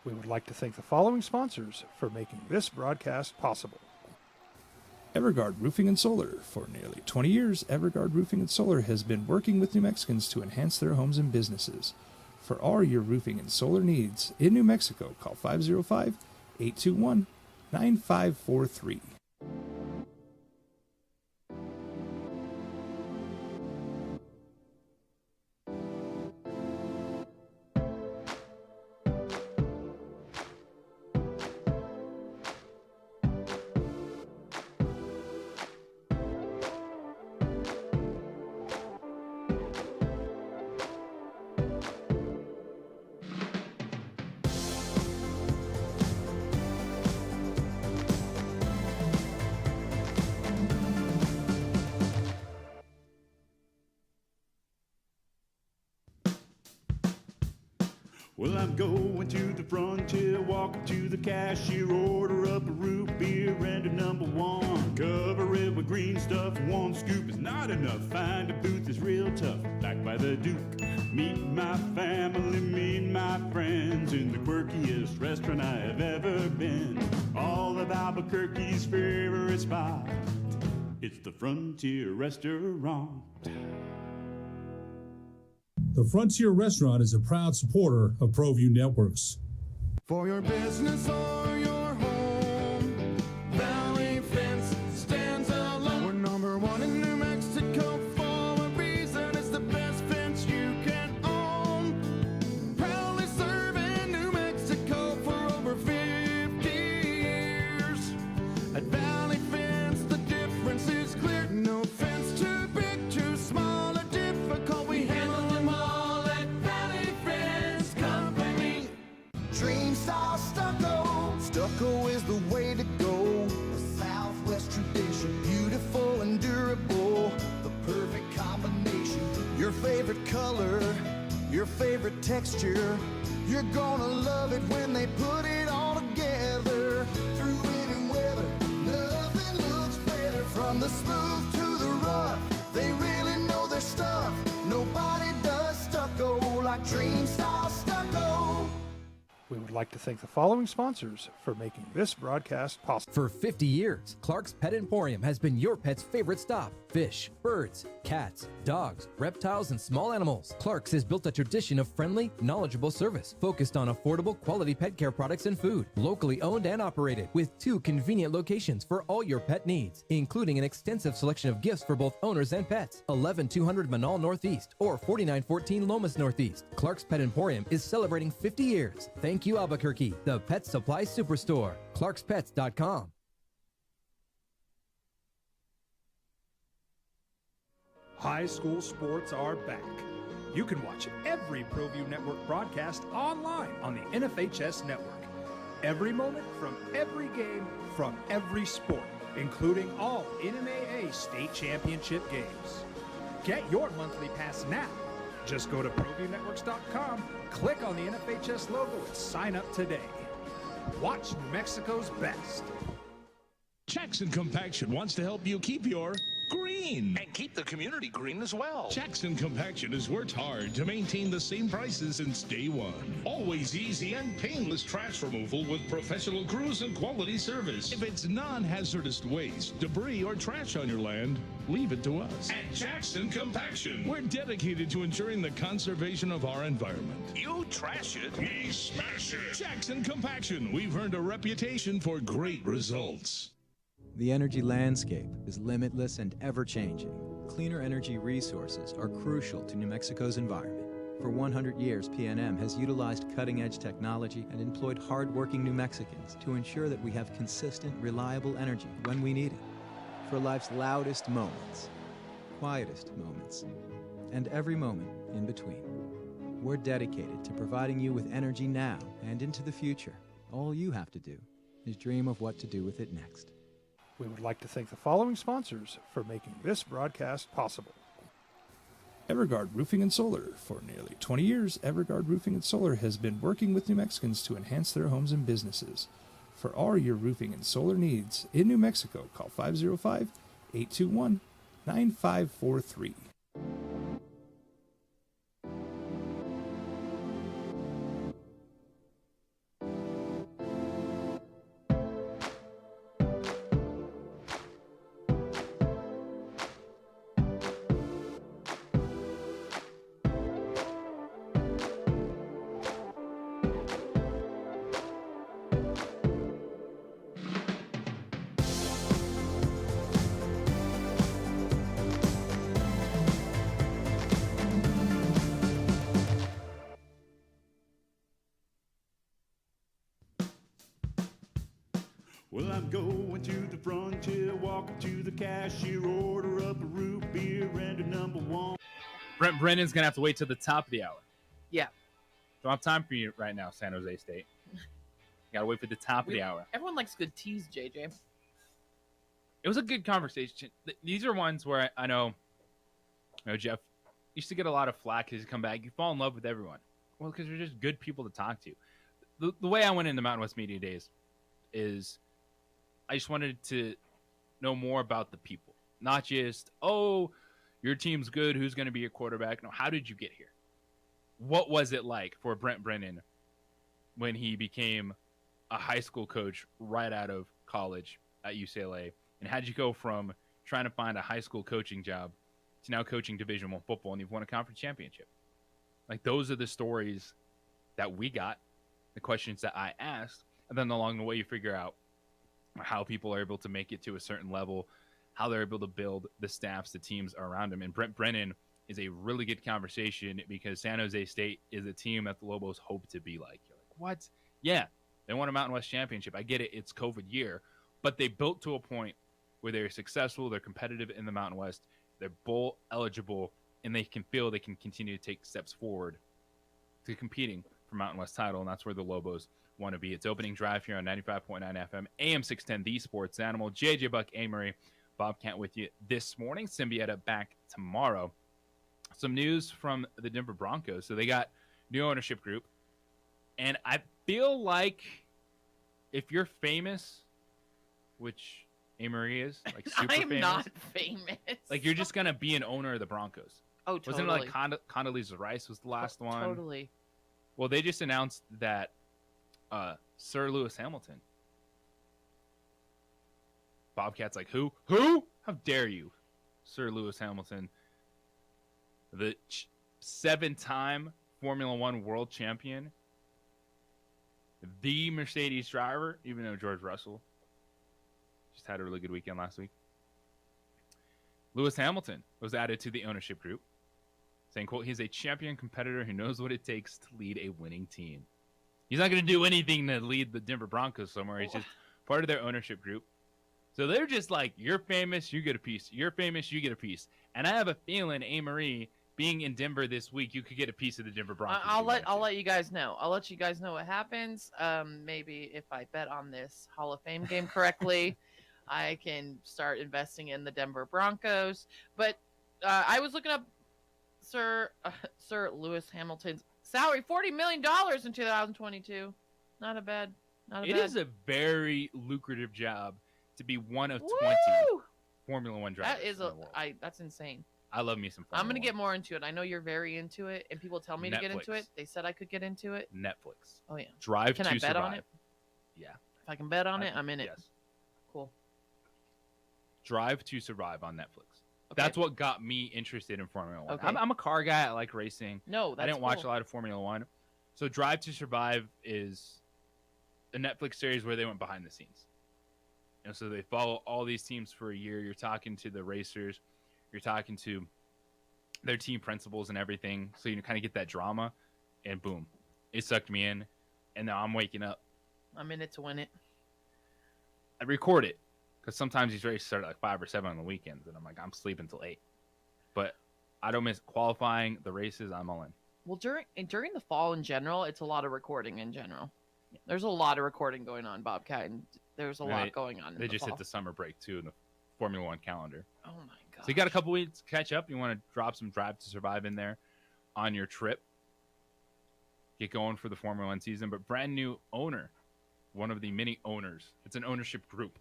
We would like to thank the following sponsors for making this broadcast possible. Evergard Roofing and Solar. For nearly 20 years, Evergard Roofing and Solar has been working with New Mexicans to enhance their homes and businesses. For all your roofing and solar needs in New Mexico, call 505-821-9543. Well, I'm going to the frontier, walking to the cashier, order up a root beer and a number one. Cover it with green stuff, one scoop is not enough. Find a booth is real tough, back by the Duke. Meet my family, meet my friends in the quirkiest restaurant I have ever been. All of Albuquerque's favorite spot, it's the Frontier Restaurant. The Frontier Restaurant is a proud supporter of ProView Networks. For your business or your home, Valley Fence stands alone. We're number one in New Mexico for a reason. It's the best fence you can own. Proudly serving New Mexico for over 50 years. At Valley Fence, the difference is clear. No fence too big, too small, or difficult. We handle them all at Valley Fence Company. Dream style stucco. Stucco is the way to go. A Southwest tradition, beautiful and durable. The perfect combination. Your favorite color, your favorite texture. You're gonna love it when they put it all together. Through any weather, nothing looks better. From the smooth to the rough, they really know their stuff. Nobody does stucco like Dream Style Stucco. We would like to thank the following sponsors for making this broadcast possible. For 50 years, Clark's Pet Emporium has been your pet's favorite stop. Fish, birds, cats, dogs, reptiles, and small animals. Clark's has built a tradition of friendly, knowledgeable service focused on affordable, quality pet care products and food. Locally owned and operated with 2 convenient locations for all your pet needs, including an extensive selection of gifts for both owners and pets. 11200 Manal Northeast or 4914 Lomas Northeast. Clark's Pet Emporium is celebrating 50 years. Thank you, Albuquerque, the Pet Supply Superstore. ClarksPets.com. High school sports are back. You can watch every ProView Network broadcast online on the NFHS network. Every moment from every game from every sport, including all NMAA state championship games. Get your monthly pass now. Just go to ProViewNetworks.com, click on the NFHS logo, and sign up today. Watch New Mexico's best. Jackson Compaction wants to help you keep your green. And keep the community green as well. Jackson Compaction has worked hard to maintain the same prices since day one. Always easy and painless trash removal with professional crews and quality service. If it's non-hazardous waste, debris, or trash on your land, leave it to us. At Jackson Compaction, we're dedicated to ensuring the conservation of our environment. You trash it, we smash it. Jackson Compaction, we've earned a reputation for great results. The energy landscape is limitless and ever-changing. Cleaner energy resources are crucial to New Mexico's environment. For 100 years, PNM has utilized cutting-edge technology and employed hard-working New Mexicans to ensure that we have consistent, reliable energy when we need it. For life's loudest moments, quietest moments, and every moment in between. We're dedicated to providing you with energy now and into the future. All you have to do is dream of what to do with it next. We would like to thank the following sponsors for making this broadcast possible. Everguard Roofing and Solar. For nearly 20 years, Everguard Roofing and Solar has been working with New Mexicans to enhance their homes and businesses. For all your roofing and solar needs in New Mexico, call 505-821-9543. Well, I'm going to the frontier, walking to the cashier, order up a root beer and a number one. Brent Brennan's going to have to wait till the top of the hour. Yeah. Don't have time for you right now, San Jose State. Got to wait for the top of the hour. Everyone likes good teas, JJ. It was a good conversation. These are ones where I know Jeff used to get a lot of flack because you come back. You fall in love with everyone. Well, because they're just good people to talk to. The way I went into Mountain West Media Days is I just wanted to know more about the people. Not just, oh, your team's good, who's going to be your quarterback? No, how did you get here? What was it like for Brent Brennan when he became a high school coach right out of college at UCLA? And how'd you go from trying to find a high school coaching job to now coaching Division I football, and you've won a conference championship? Like, those are the stories that we got, the questions that I asked, and then along the way you figure out how people are able to make it to a certain level, how they're able to build the staffs, the teams around them. And Brent Brennan is a really good conversation because San Jose State is a team that the Lobos hope to be like. You're like, what? Yeah, they won a Mountain West championship. I get it. It's COVID year. But they built to a point where they're successful, they're competitive in the Mountain West, they're bowl eligible, and they can feel they can continue to take steps forward to competing for Mountain West title, and that's where the Lobos want to be. It's opening drive here on 95.9 FM, AM 610, The Sports Animal. JJ Buck, Amory, Bobcat with you this morning. Symbieta back tomorrow. Some news from the Denver Broncos. So they got new ownership group, and I feel like if you're famous, which Amory is, like super I am famous, not famous. like you're just gonna be an owner of the Broncos. Oh, totally. Wasn't it like Condoleezza Rice was the last one? Totally. Well, they just announced that Sir Lewis Hamilton. Bobcat's like, who? Who? How dare you? Sir Lewis Hamilton, the 7-time Formula One world champion, the Mercedes driver, even though George Russell just had a really good weekend last week. Lewis Hamilton was added to the ownership group, saying, quote, he's a champion competitor who knows what it takes to lead a winning team. He's not going to do anything to lead the Denver Broncos somewhere. He's just part of their ownership group. So they're just like, you're famous, you get a piece. You're famous, you get a piece. And I have a feeling, Amory, being in Denver this week, you could get a piece of the Denver Broncos. I'll let you guys know. I'll let you guys know what happens. Maybe if I bet on this Hall of Fame game correctly, I can start investing in the Denver Broncos. But I was looking up Sir Lewis Hamilton's salary, $40 million in 2022. Not a bad. It is a very lucrative job to be one of 20 Formula One drivers. That is that's insane. I love me some Formula I'm going to One. get more into it. I know you're very into it, and people tell me to get into Netflix. it. They said I could get into it. Netflix. Oh, yeah. Drive Can to I bet Survive. on it? Yeah. If I can bet on it, I'm in it. Yes. Cool. Drive to Survive on Netflix. That's what got me interested in Formula One. Okay. I'm a car guy. I like racing. No, I that's didn't watch cool. a lot of Formula One. So Drive to Survive is a Netflix series where they went behind the scenes. And so they follow all these teams for a year. You're talking to the racers. You're talking to their team principals and everything. So you kind of get that drama. And boom, it sucked me in. And now I'm waking up. I'm in it to win it. I record it because sometimes these races start at like 5 or 7 on the weekends. And I'm like, I'm sleeping till 8. But I don't miss qualifying, the races. I'm all in. Well, during the fall in general, it's a lot of recording in general. There's a lot of recording going on, Bobcat, and there's a lot going on. They just hit the summer break too in the Formula One calendar. Oh my god! So you got a couple weeks to catch up. You want to drop some Drive to Survive in there on your trip. Get going for the Formula One season, but brand new owner, one of the many owners. It's an ownership group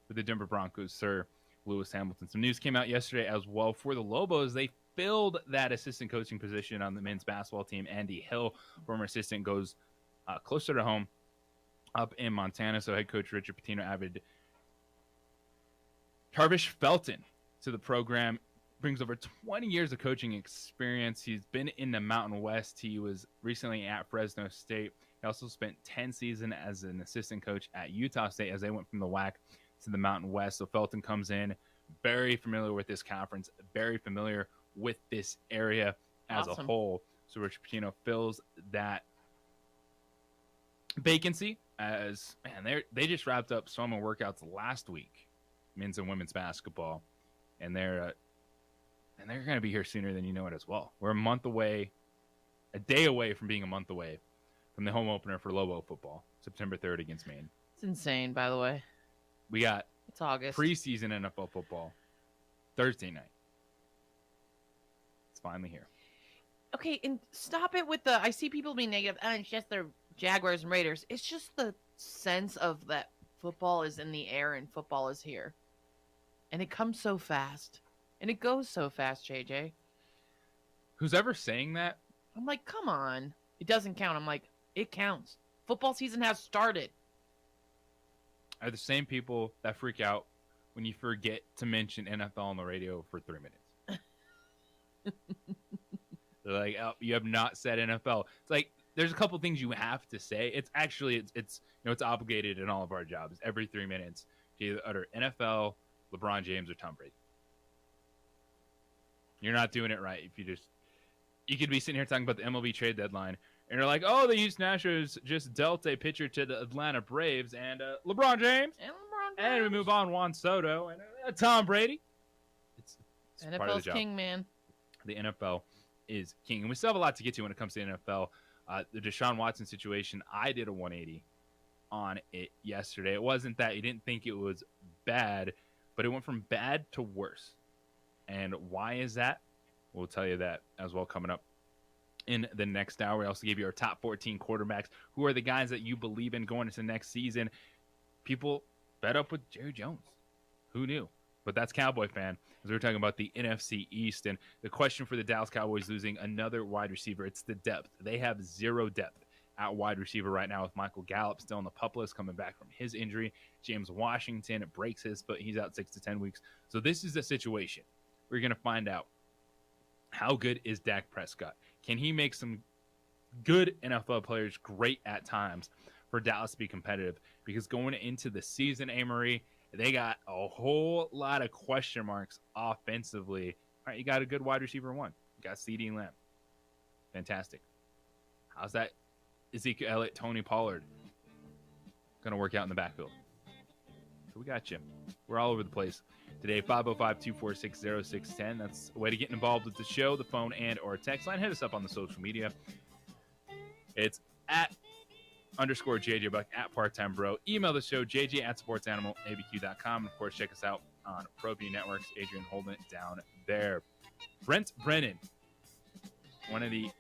for the Denver Broncos, Sir Lewis Hamilton. Some news came out yesterday as well for the Lobos. They filled that assistant coaching position on the men's basketball team. Andy Hill, former assistant, goes closer to home up in Montana. So head coach Richard Pitino added Tarvish Felton to the program. Brings over 20 years of coaching experience. He's been in the Mountain West. He was recently at Fresno State. He also spent 10 seasons as an assistant coach at Utah State as they went from the WAC to the Mountain West. So Felton comes in very familiar with this conference, very familiar with this area as a whole. So Richard Pitino fills that vacancy as, man, they just wrapped up summer workouts last week, men's and women's basketball, and they're going to be here sooner than you know it as well. We're a day away from being a month away from the home opener for Lobo football, September 3rd against Maine. It's insane, by the way. We got It's August. Preseason NFL football Thursday night. It's finally here. Okay, and stop it with I see people being negative. Oh, it's just the Jaguars and Raiders. It's just the sense of that football is in the air and football is here. And it comes so fast. And it goes so fast, JJ. Who's ever saying that? I'm like, come on. It doesn't count. I'm like, it counts. Football season has started. Are the same people that freak out when you forget to mention NFL on the radio for 3 minutes. They're like, oh, you have not said NFL. It's like, there's a couple things you have to say. It's actually, it's obligated in all of our jobs every 3 minutes to either utter NFL, LeBron James, or Tom Brady. You're not doing it right if you could be sitting here talking about the MLB trade deadline, and you're like, oh, the Houston Astros just dealt a pitcher to the Atlanta Braves, and LeBron James. And we move on, Juan Soto, and Tom Brady. It's part of the NFL's job. king, man. The NFL is king. And we still have a lot to get to when it comes to the NFL. The Deshaun Watson situation, I did a 180 on it yesterday. It wasn't that you didn't think it was bad, but it went from bad to worse. And why is that? We'll tell you that as well coming up in the next hour. We also gave you our top 14 quarterbacks. Who are the guys that you believe in going into next season? People fed up with Jerry Jones. Who knew? But that's Cowboy fan, as we were talking about the NFC East. And the question for the Dallas Cowboys losing another wide receiver, it's the depth. They have zero depth at wide receiver right now with Michael Gallup still on the PUP list coming back from his injury. James Washington breaks his foot. He's out 6 to 10 weeks. So this is the situation. We're going to find out how good is Dak Prescott. Can he make some good NFL players great at times for Dallas to be competitive? Because going into the season, Amory, they got a whole lot of question marks offensively. All right, you got a good wide receiver one. You got CeeDee Lamb. Fantastic. How's that Ezekiel Elliott, Tony Pollard going to work out in the backfield? So we got you. We're all over the place today. 505-246-0610. That's a way to get involved with the show, the phone, and or text line. Hit us up on the social media. It's at _ JJ Buck at Part-Time Bro. Email the show, JJ at sportsanimалabq.com. And of course, check us out on ProView Networks. Adrian holding it down there. Brent Brennan, one of the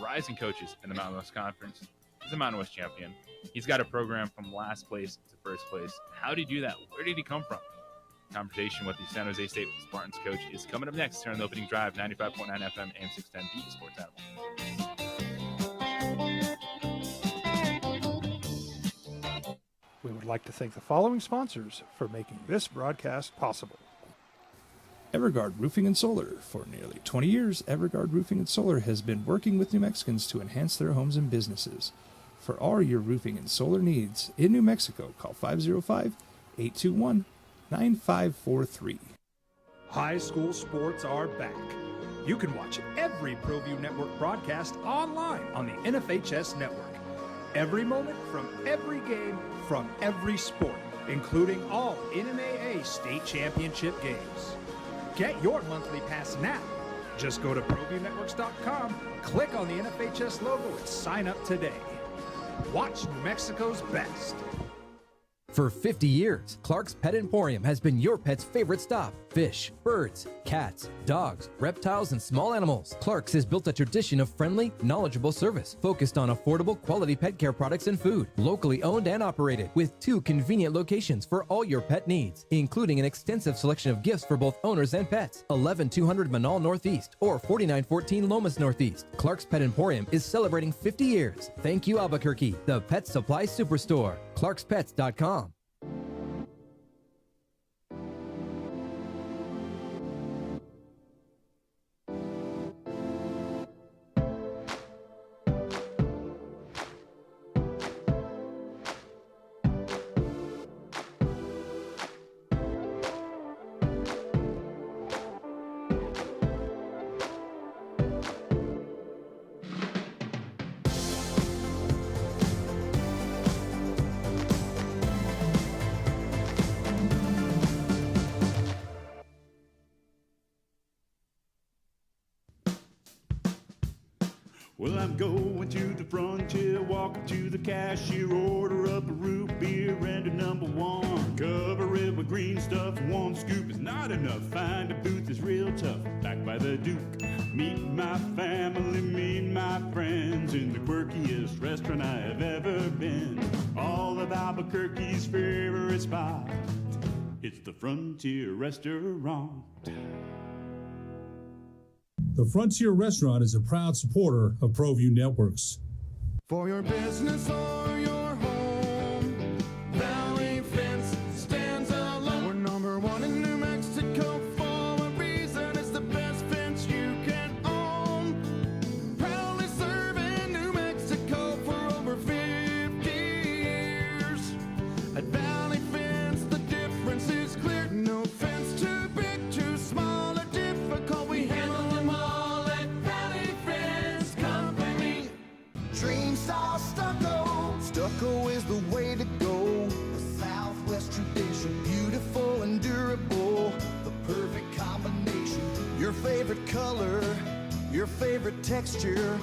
rising coaches in the Mountain West Conference. He's a Mountain West champion. He's got a program from last place to first place. How did he do that? Where did he come from? Conversation with the San Jose State Spartans coach is coming up next here on the opening drive, 95.9 FM, AM 610, the Sports Animal. We would like to thank the following sponsors for making this broadcast possible. Everguard Roofing and Solar. For nearly 20 years, Everguard Roofing and Solar has been working with New Mexicans to enhance their homes and businesses. For all your roofing and solar needs in New Mexico, call 505-821-9543. High school sports are back. You can watch every ProView Network broadcast online on the NFHS network. Every moment from every game from every sport, including all NMAA state championship games. Get your monthly pass now. Just go to ProViewNetworks.com, click on the NFHS logo, and sign up today. Watch New Mexico's best. For 50 years, Clark's Pet Emporium has been your pet's favorite stop. Fish, birds, cats, dogs, reptiles, and small animals. Clark's has built a tradition of friendly, knowledgeable service focused on affordable, quality pet care products and food. Locally owned and operated with 2 convenient locations for all your pet needs, including an extensive selection of gifts for both owners and pets. 11200 Manal Northeast or 4914 Lomas Northeast. Clark's Pet Emporium is celebrating 50 years. Thank you, Albuquerque, the Pet Supply Superstore. ClarksPets.com. Well, I'm going to the frontier, walking to the cashier, order up a root beer and a number one. Cover it with green stuff, 1 scoop is not enough. Find a booth that's real tough, back by the Duke. Meet my family, meet my friends in the quirkiest restaurant I have ever been. All of Albuquerque's favorite spot, it's the Frontier Restaurant. The Frontier Restaurant is a proud supporter of ProView Networks. For your business or your home, Valley Fence stands alone. We're number 1 in New Mexico for a reason. It's the best fence you can own. Proudly serving New Mexico for over 50 years. At Valley Fence, the difference is clear. No fence too big, too small, or difficult. We handle them all at Valley Fence Company. Dream style stucco. Stucco is the way to go. The Southwest tradition, beautiful and durable. The perfect combination. Your favorite color, your favorite texture.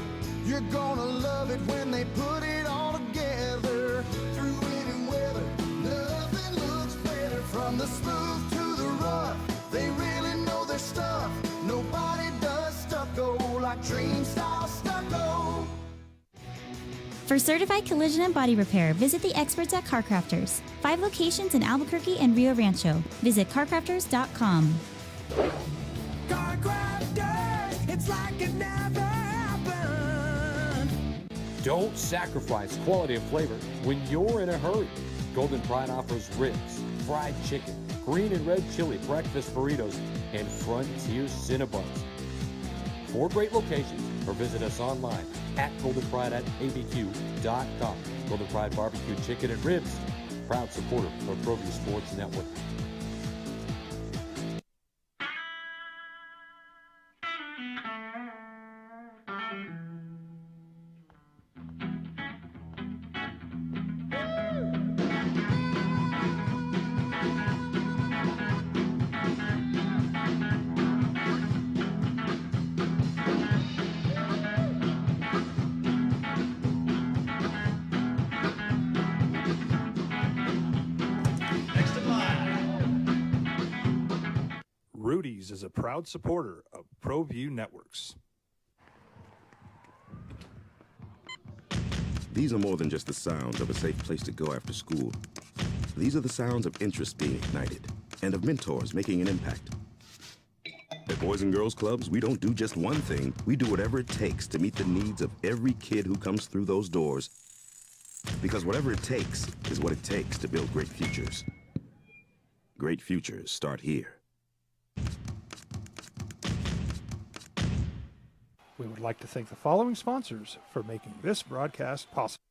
You're gonna love it when they put it all together. Through any weather, nothing looks better. From the smooth to the rough, they really know their stuff. Nobody does stucco like Dream Style Stucco. For certified collision and body repair, visit the experts at CarCrafters. 5 locations in Albuquerque and Rio Rancho. Visit carcrafters.com. CarCrafters, it's like it never happened. Don't sacrifice quality and flavor when you're in a hurry. Golden Pride offers ribs, fried chicken, green and red chili breakfast burritos, and Frontier Cinnabons. 4 great locations, or visit us online at goldenpride@abq.com. Golden Pride Barbecue Chicken and Ribs, proud supporter of ProView Sports Network. Rudy's is a proud supporter of ProView Networks. These are more than just the sounds of a safe place to go after school. These are the sounds of interest being ignited and of mentors making an impact. At Boys and Girls Clubs, we don't do just one thing. We do whatever it takes to meet the needs of every kid who comes through those doors. Because whatever it takes is what it takes to build great futures. Great futures start here. We would like to thank the following sponsors for making this broadcast possible.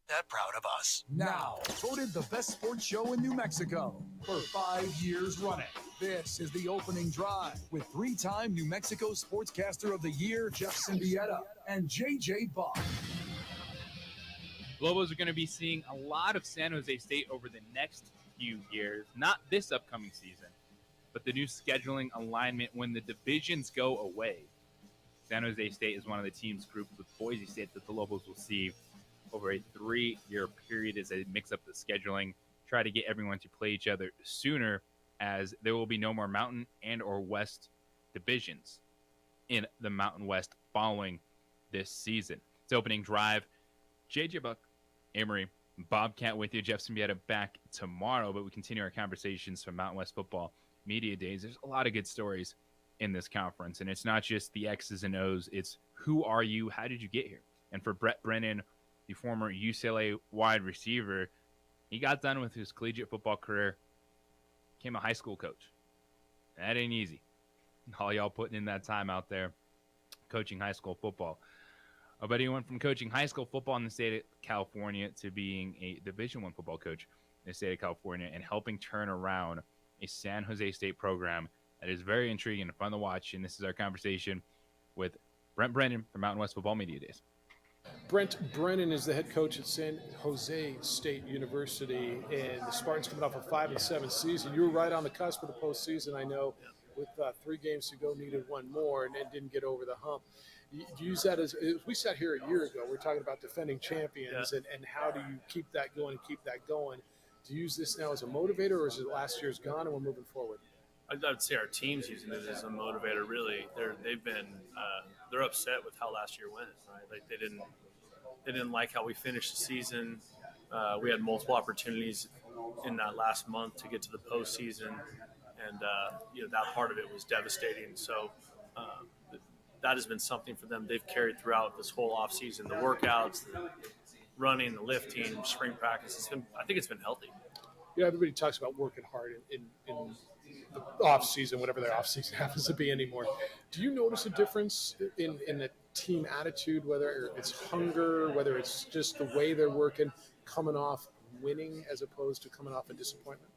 That proud of us. Now, voted the best sports show in New Mexico for 5 years running. This is the opening drive with 3-time New Mexico Sportscaster of the Year, Jeff Symbieta, and JJ Buck. Lobos are going to be seeing a lot of San Jose State over the next few years, not this upcoming season, but the new scheduling alignment when the divisions go away. San Jose State is one of the teams grouped with Boise State that the Lobos will see over a 3-year period as they mix up the scheduling, try to get everyone to play each other sooner, as there will be no more Mountain and or West divisions in the Mountain West following this season. It's opening drive. JJ Buck, Amory, Bobcat with you. Jeff Symbieta back tomorrow, but we continue our conversations from Mountain West Football Media Days. There's a lot of good stories in this conference, and it's not just the X's and O's. It's who are you? How did you get here? And for Brett Brennan, the former UCLA wide receiver, he got done with his collegiate football career, became a high school coach. That ain't easy. All y'all putting in that time out there coaching high school football. But he went from coaching high school football in the state of California to being a Division I football coach in the state of California and helping turn around a San Jose State program that is very intriguing and fun to watch. And this is our conversation with Brent Brennan from Mountain West Football Media Days. Brent Brennan is the head coach at San Jose State University, and the Spartans coming off a 5-7 season. You were right on the cusp of the postseason, I know, with 3 games to go, needed 1 more, and didn't get over the hump. You use that as we sat here a year ago. We're talking about defending champions and how do you keep that going and keep that going. Do you use this now as a motivator, or is it last year's gone and we're moving forward? I'd say our team's using it as a motivator. Really, they're upset with how last year went. Right, like they didn't like how we finished the season. We had multiple opportunities in that last month to get to the postseason, and that part of it was devastating. So that has been something for them. They've carried throughout this whole off season. The workouts, the running, the lifting, spring practice. I think it's been healthy. Yeah, everybody talks about working hard in the off season, whatever their off season happens to be anymore. Do you notice a difference in the team attitude, whether it's hunger, whether it's just the way they're working, coming off winning as opposed to coming off a disappointment?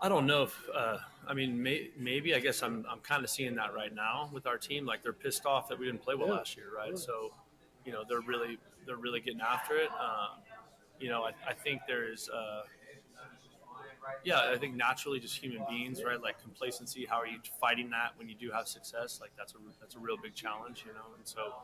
I don't know if maybe I guess I'm kind of seeing that right now with our team. Like they're pissed off that we didn't play well last year, right? Yeah. So, they're really getting after it. I think there's I think naturally just human beings, right? Like complacency. How are you fighting that when you do have success? Like that's a real big challenge, And so,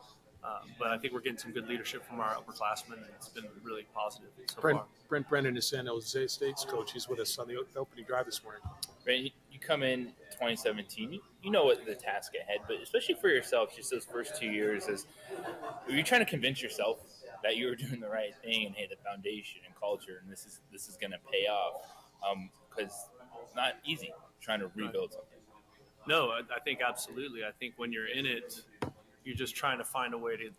but I think we're getting some good leadership from our upperclassmen, and it's been really positive so far. Brent Brennan is San Jose State's coach. He's with us on the opening drive this morning. Brent, you come in 2017. You know what the task ahead, but especially for yourself, just those first 2 years, were you trying to convince yourself that you were doing the right thing and hey, the foundation and culture, and this is going to pay off? Because it's not easy trying to rebuild something. No, I think absolutely. I think when you're in it, you're just trying to find a way to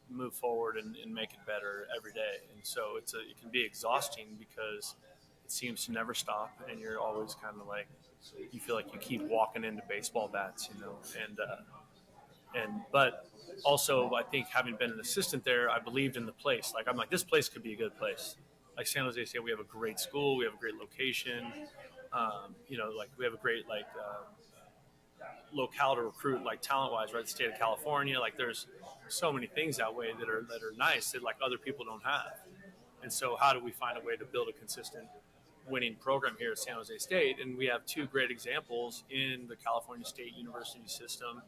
move forward and make it better every day. And so it can be exhausting because it seems to never stop, and you're always kind of you feel like you keep walking into baseball bats, but also I think having been an assistant there, I believed in the place. I'm like, this place could be a good place. Like San Jose State, we have a great school, we have a great location, we have a great locale to recruit, talent-wise, right? The state of California, there's so many things that way that are nice that other people don't have. And so, how do we find a way to build a consistent winning program here at San Jose State? And we have 2 great examples in the California State University system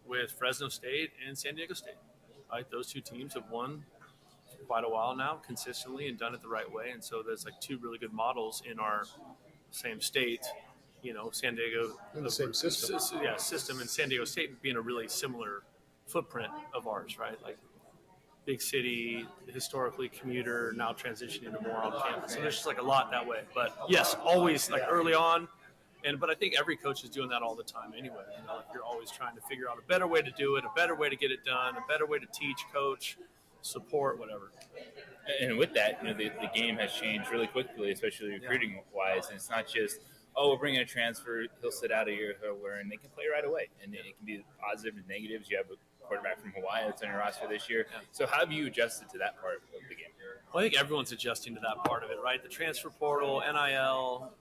with Fresno State and San Diego State. Right? Those 2 teams have won quite a while now consistently and done it the right way, and so there's 2 really good models in our same state, San Diego in the same system, system, and San Diego State being a really similar footprint of ours, right? Big city, historically commuter, now transitioning to more on campus. So there's just a lot that way. But yes, always early on, but I think every coach is doing that all the time anyway. You're always trying to figure out a better way to do it, a better way to get it done, a better way to teach, coach, support, whatever. And with that, the game has changed really quickly, especially recruiting-wise. And it's not just, we're bringing a transfer, he'll sit out a year, he'll learn. They can play right away, and it can be positive and negatives. You have a quarterback from Hawaii that's on your roster this year. Yeah. So how have you adjusted to that part of the game? Well, I think everyone's adjusting to that part of it, right? The transfer portal, NIL,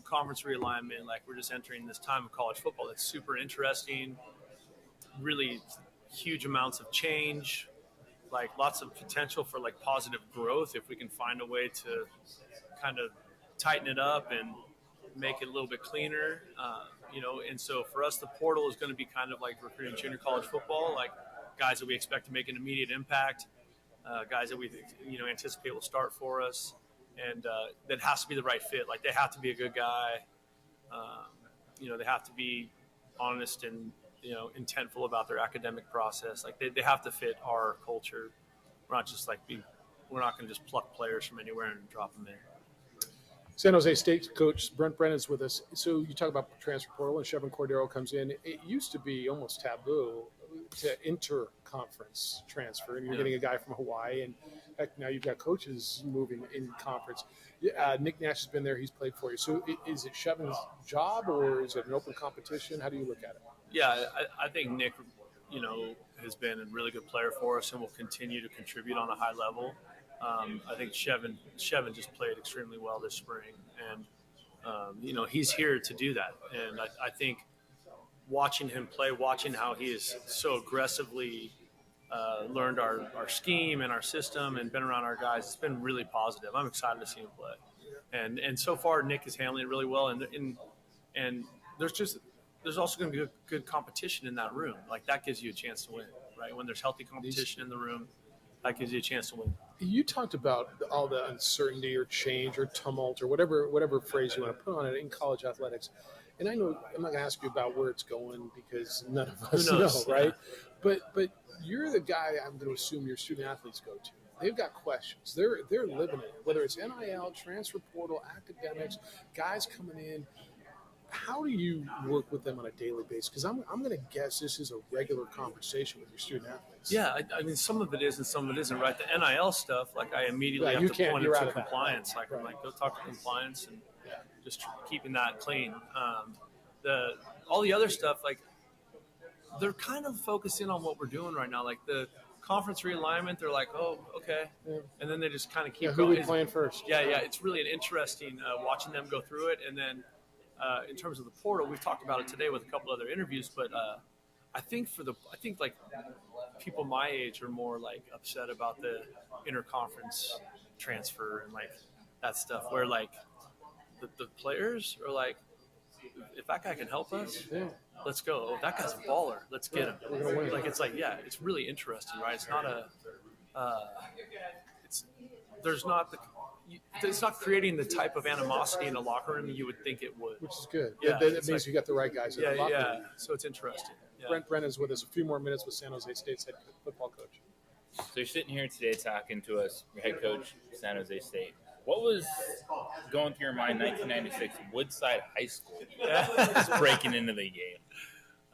conference realignment. We're just entering this time of college football that's super interesting, really huge amounts of change. Lots of potential for positive growth if we can find a way to kind of tighten it up and make it a little bit cleaner, and so for us the portal is going to be kind of like recruiting junior college football, guys that we expect to make an immediate impact, guys that we anticipate will start for us, and that has to be the right fit. Like they have to be a good guy. They have to be honest and intentful about their academic process. Like they have to fit our culture. We're not just we're not going to just pluck players from anywhere and drop them in. San Jose State coach Brent Brennan's with us. So you talk about transfer portal and Chevan Cordeiro comes in. It used to be almost taboo to inter-conference transfer, and you're getting a guy from Hawaii, and heck, now you've got coaches moving in conference. Nick Nash has been there; he's played for you. So is it Chevan's job, or is it an open competition? How do you look at it? Yeah, I think Nick, has been a really good player for us and will continue to contribute on a high level. I think Chevan just played extremely well this spring, and he's here to do that. And I think watching him play, watching how he has so aggressively learned our scheme and our system and been around our guys, it's been really positive. I'm excited to see him play, and so far Nick is handling it really well. And there's also going to be good competition in that room. Like that gives you a chance to win, right? When there's healthy competition in the room, that gives you a chance to win. You talked about all the uncertainty or change or tumult or whatever phrase you want to put on it in college athletics. And I know I'm not going to ask you about where it's going because none of us know, right? Yeah. But you're the guy I'm going to assume your student athletes go to. They've got questions. They're living it, whether it's NIL, transfer portal, academics, guys coming in. How do you work with them on a daily basis? Because I'm going to guess this is a regular conversation with your student athletes. Yeah, I mean, some of it is and some of it isn't, right? The NIL stuff, like I immediately have to point it to compliance. Like I'm like, go talk to compliance and just keeping that clean. All the other stuff, like they're kind of focusing on what we're doing right now. Like the conference realignment, they're like, oh, okay. Yeah. And then they just kind of keep going. Who are we playing first? Yeah. It's really an interesting watching them go through it. And then in terms of the portal, we've talked about it today with a couple other interviews, but I think like people my age are more like upset about the interconference transfer and like that stuff where like the players are like, if that guy can help us, let's go. Oh, that guy's a baller. Let's get him. Like it's like, yeah, it's really interesting, right? It's not it's not creating the type of animosity in the locker room you would think it would. Which is good. Yeah, that means you got the right guys in the locker room. Yeah, so it's interesting. Yeah. Brent Brennan is with us. A few more minutes with San Jose State's head football coach. So you're sitting here today talking to us, your head coach, San Jose State. What was going through your mind 1996, Woodside High School, just breaking into the game?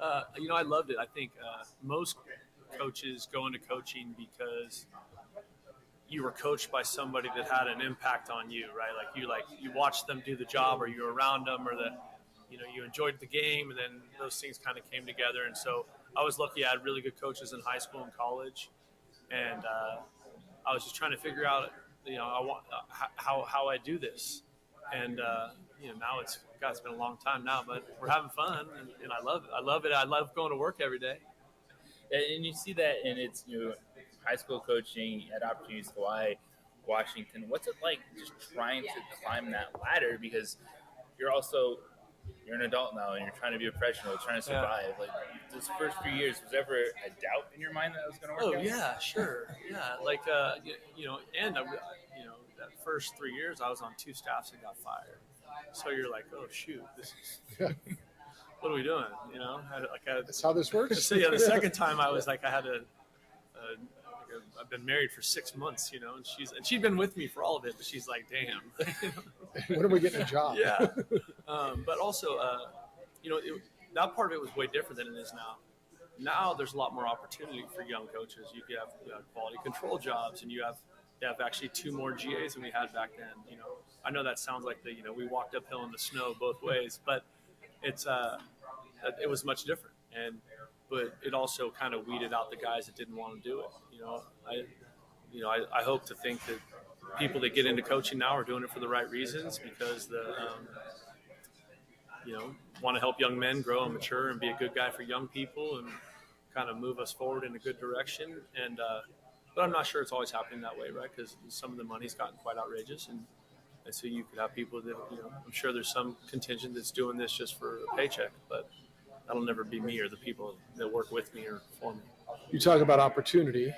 I loved it. I think most coaches go into coaching because you were coached by somebody that had an impact on you, right? You watched them do the job, or you were around them, or you enjoyed the game, and then those things kind of came together. And so I was lucky I had really good coaches in high school and college, and I was just trying to figure out, how I do this. And now it's been a long time now, but we're having fun, and I love it. I love going to work every day. And you see that, and it's high school coaching at opportunities to Hawaii, Washington. What's it like just trying to climb that ladder? Because you're an adult now, and you're trying to be a professional, trying to survive. Yeah. Like those first few years, was there ever a doubt in your mind that it was going to work out? Oh yeah, sure, yeah. Like and that first 3 years, I was on 2 staffs and got fired. So you're like, oh shoot, this is what are we doing? That's how this works. So the second time I was like, I had I've been married for 6 months, and she'd been with me for all of it, but she's like, damn. When are we getting a job? Yeah. But also, that part of it was way different than it is now. Now there's a lot more opportunity for young coaches. You have quality control jobs, and you have actually 2 more GAs than we had back then. I know that sounds like we walked uphill in the snow both ways, but it was much different. But it also kind of weeded out the guys that didn't want to do it. I hope to think that people that get into coaching now are doing it for the right reasons, because want to help young men grow and mature and be a good guy for young people and kind of move us forward in a good direction. But I'm not sure it's always happening that way, right? Because some of the money's gotten quite outrageous, and so you could have people that I'm sure there's some contingent that's doing this just for a paycheck, but that'll never be me or the people that work with me or for me. You talk about opportunity,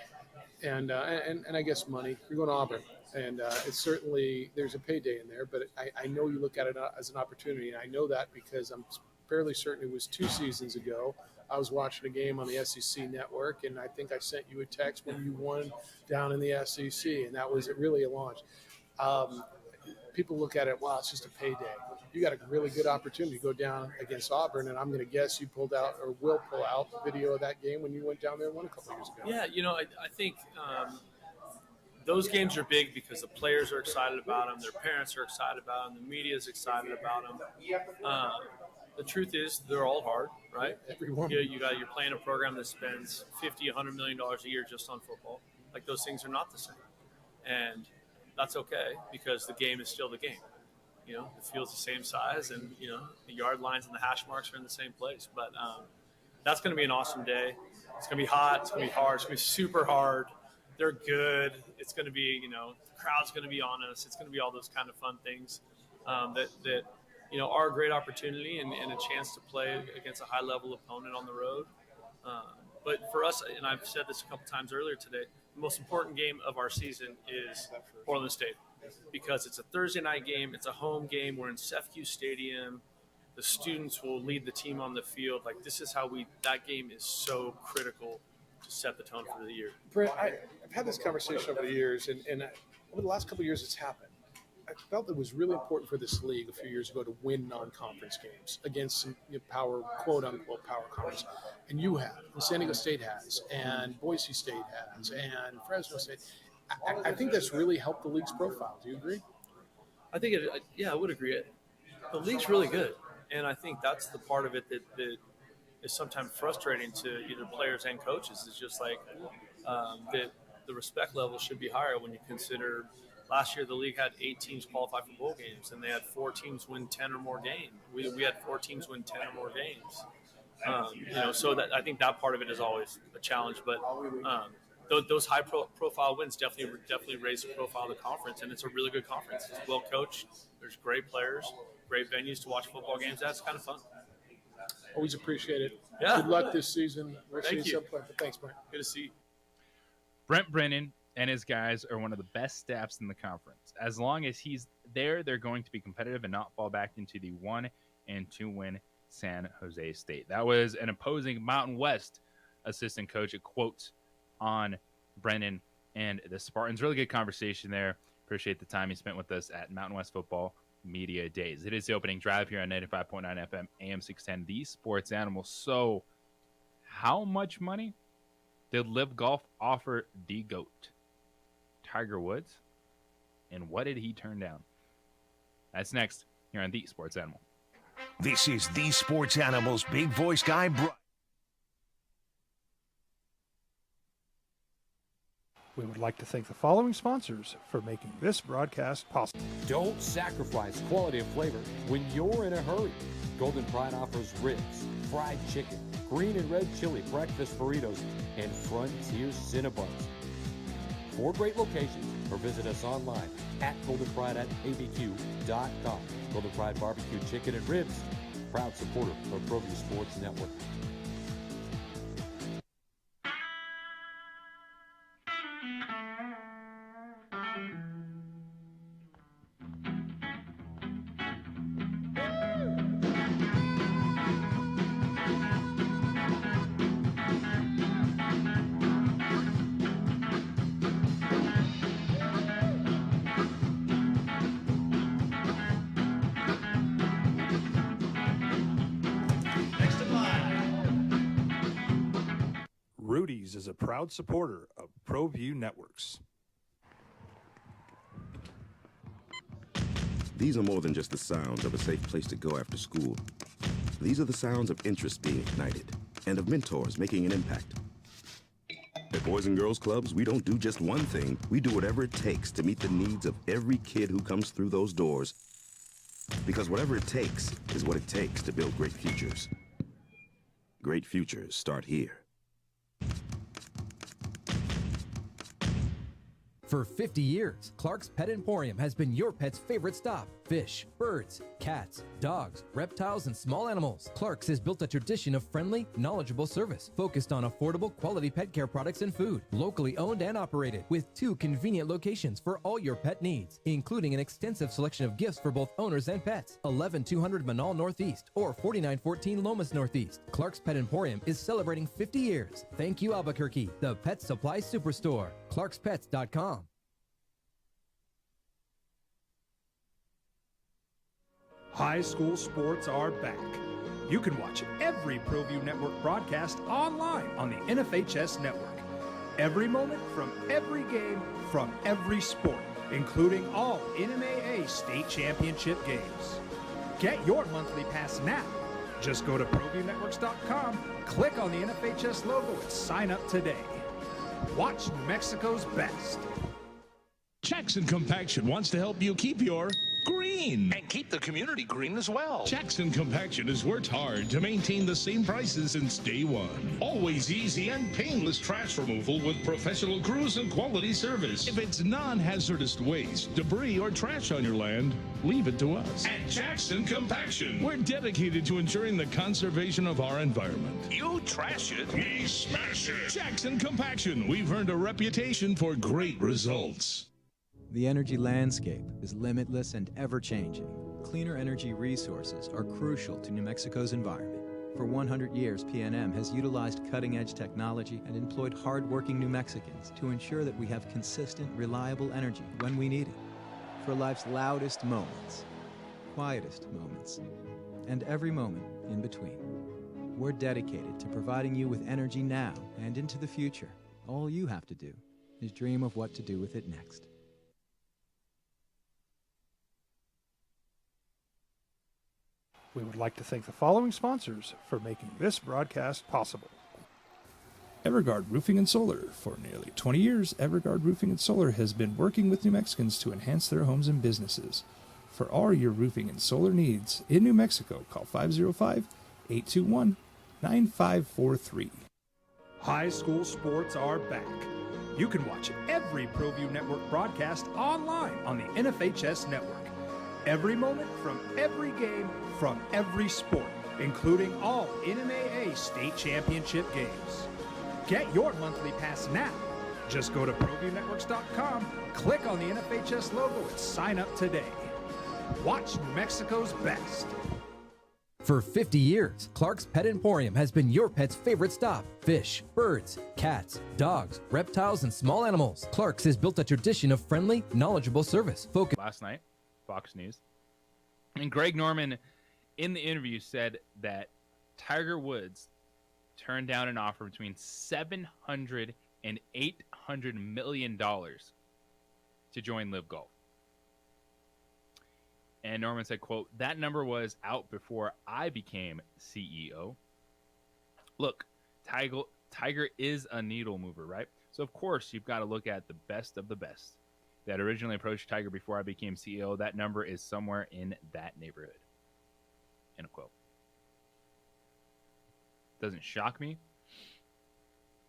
and I guess money. You're going to Auburn, and it's certainly there's a payday in there. But I know you look at it as an opportunity, and I know that because I'm fairly certain it was 2 seasons ago. I was watching a game on the SEC network, and I think I sent you a text when you won down in the SEC, and that was really a launch. People look at it, wow, it's just a payday. You got a really good opportunity to go down against Auburn, and I'm going to guess you pulled out or will pull out the video of that game when you went down there and won a couple years ago. Yeah, I think those games are big because the players are excited about them, their parents are excited about them, the media is excited about them. The truth is, they're all hard, right? Everyone. You're playing a program that spends $50, $100 million a year just on football. Like, those things are not the same. And that's okay because the game is still the game. The field's the same size, and, the yard lines and the hash marks are in the same place. But that's going to be an awesome day. It's going to be hot. It's going to be hard. It's going to be super hard. They're good. It's going to be, the crowd's going to be on us. It's going to be all those kind of fun things that are a great opportunity and a chance to play against a high-level opponent on the road. But for us, and I've said this a couple times earlier today, the most important game of our season is Portland State because it's a Thursday night game. It's a home game. We're in Sefcu Stadium. The students will lead the team on the field. Like, this is how that game is so critical to set the tone for the year. Brent, I've had this conversation over the years, and over the last couple of years it's happened. I felt it was really important for this league a few years ago to win non-conference games against some quote-unquote power conference. And you have, and San Diego State has, and Boise State has, and Fresno State. I think that's really helped the league's profile. Do you agree? I think I would agree. The league's really good, and I think that's the part of it that is sometimes frustrating to either players and coaches. It's just like that the respect level should be higher when you consider – last year, the league had 8 teams qualify for bowl games, and they had 4 teams win 10 or more games. We had 4 teams win 10 or more games. So that I think that part of it is always a challenge. But those high-profile wins definitely raise the profile of the conference, and it's a really good conference. It's well coached. There's great players, great venues to watch football games. That's kind of fun. Always appreciate it. Yeah. Good luck this season. Thank you. Thanks, Brent. Good to see you. Brent Brennan and his guys are one of the best staffs in the conference. As long as he's there, they're going to be competitive and not fall back into the 1-2 win San Jose State. That was an opposing Mountain West assistant coach. A quote on Brennan and the Spartans. Really good conversation there. Appreciate the time he spent with us at Mountain West Football Media Days. It is the opening drive here on 95.9 FM, AM 610, the Sports Animal. So, how much money did Live Golf offer the GOAT, Tiger Woods? And what did he turn down? That's next here on the Sports Animal. This is the Sports Animal's big voice guy, Brian. We would like to thank the following sponsors for making this broadcast possible. Don't sacrifice quality and flavor when you're in a hurry. Golden Pride offers ribs, fried chicken, green and red chili breakfast burritos, and Frontier Cinnabons. 4 great locations, or visit us online at goldenpride@abq.com. Golden Pride Barbecue Chicken and Ribs, proud supporter of ProView Sports Network. Rudy's is a proud supporter of ProView Networks. These are more than just the sounds of a safe place to go after school. These are the sounds of interest being ignited and of mentors making an impact. At Boys and Girls Clubs, we don't do just one thing. We do whatever it takes to meet the needs of every kid who comes through those doors. Because whatever it takes is what it takes to build great futures. Great futures start here. For 50 years, Clark's Pet Emporium has been your pet's favorite stop. Fish, birds, cats, dogs, reptiles, and small animals. Clark's has built a tradition of friendly, knowledgeable service focused on affordable quality pet care products and food. Locally owned and operated with 2 convenient locations for all your pet needs, including an extensive selection of gifts for both owners and pets. 11200 Manal Northeast or 4914 Lomas Northeast. Clark's Pet Emporium is celebrating 50 years. Thank you, Albuquerque, the pet supply superstore. ClarksPets.com. High school sports are back. You can watch every ProView Network broadcast online on the NFHS network. Every moment from every game from every sport, including all NMAA state championship games. Get your monthly pass now. Just go to ProViewNetworks.com, click on the NFHS logo, and sign up today. Watch New Mexico's best. Jackson Compaction wants to help you keep your green. And keep the community green as well. Jackson Compaction has worked hard to maintain the same prices since day one. Always easy and painless trash removal with professional crews and quality service. If it's non-hazardous waste, debris, or trash on your land, leave it to us. At Jackson Compaction, we're dedicated to ensuring the conservation of our environment. You trash it, we smash it. Jackson Compaction, we've earned a reputation for great results. The energy landscape is limitless and ever-changing. Cleaner energy resources are crucial to New Mexico's environment. For 100 years, PNM has utilized cutting-edge technology and employed hard-working New Mexicans to ensure that we have consistent, reliable energy when we need it. For life's loudest moments, quietest moments, and every moment in between. We're dedicated to providing you with energy now and into the future. All you have to do is dream of what to do with it next. We would like to thank the following sponsors for making this broadcast possible. Evergard Roofing and Solar. For nearly 20 years, Evergard Roofing and Solar has been working with New Mexicans to enhance their homes and businesses. For all your roofing and solar needs in New Mexico, call 505-821-9543. High school sports are back. You can watch every ProView Network broadcast online on the NFHS network. Every moment from every game from every sport, including all NMAA state championship games. Get your monthly pass now. Just go to ProViewNetworks.com, click on the NFHS logo, and sign up today. Watch New Mexico's best. For 50 years, Clark's Pet Emporium has been your pet's favorite stop. Fish, birds, cats, dogs, reptiles, and small animals. Clark's has built a tradition of friendly, knowledgeable service. Last night, Fox News. And Greg Norman, in the interview, said that Tiger Woods turned down an offer between $700 and $800 million to join Live Golf. And Norman said, quote, "That number was out before I became CEO. Look, Tiger is a needle mover, right? So, of course, you've got to look at the best of the best that originally approached Tiger before I became CEO. That number is somewhere in that neighborhood." End of quote. Doesn't shock me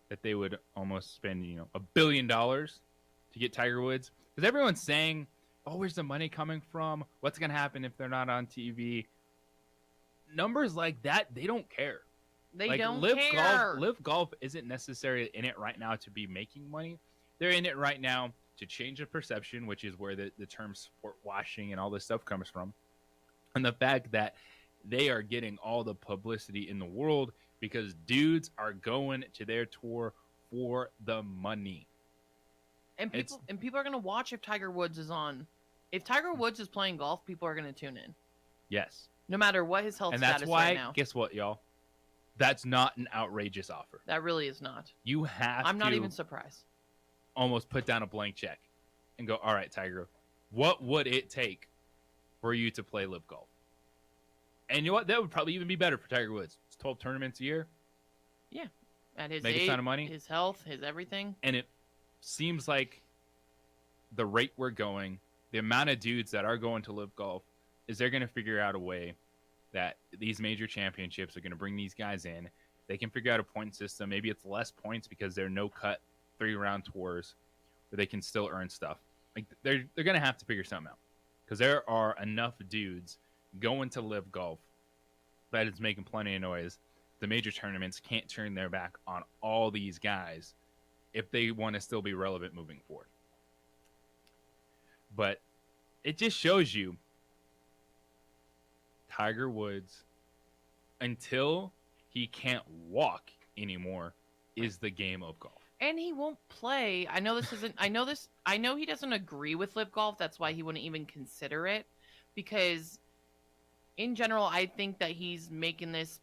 that they would almost spend, $1 billion to get Tiger Woods. Because everyone's saying, oh, where's the money coming from? What's going to happen if they're not on TV? Numbers like that, they don't care. They don't care. Live Golf isn't necessarily in it right now to be making money. They're in it right now to change the perception, which is where the term sport washing and all this stuff comes from. And the fact that they are getting all the publicity in the world because dudes are going to their tour for the money. And people are going to watch if Tiger Woods is on. If Tiger Woods is playing golf, people are going to tune in. Yes. No matter what his health status is right now. Guess what, y'all? That's not an outrageous offer. That really is not. You have I'm not even surprised. Almost put down a blank check and go, all right, Tiger, what would it take for you to play Live Golf? And you know what? That would probably even be better for Tiger Woods. It's 12 tournaments a year. Yeah. At his Make age, a ton of money. his health, his everything. And it seems like the rate we're going, the amount of dudes that are going to Live Golf, is they're going to figure out a way that these major championships are going to bring these guys in. They can figure out a point system. Maybe it's less points because they're no-cut 3-round tours, but they can still earn stuff. Like they're gonna have to figure something out, because there are enough dudes going to Live Golf that is making plenty of noise. The major tournaments can't turn their back on all these guys if they want to still be relevant moving forward. But it just shows you Tiger Woods, until he can't walk anymore, is the game of golf. And he won't play. I know this isn't. I know he doesn't agree with Live Golf. That's why he wouldn't even consider it. Because, in general, I think that he's making this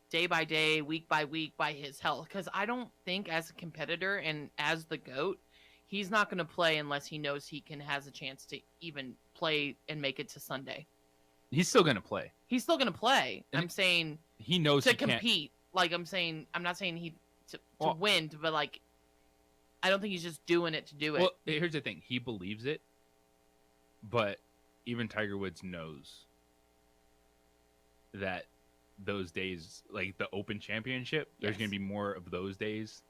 day by day, week by week, by his health. Because I don't think, as a competitor and as the GOAT, he's not going to play unless he knows he has a chance to even play and make it to Sunday. He's still going to play. He's still going to play. And I'm saying he knows to he can't compete. Like I'm not saying he to win, but like I don't think he's just doing it to do it. Well, here's the thing. He believes it, but even Tiger Woods knows that those days, like the Open Championship, there's going to be more of those days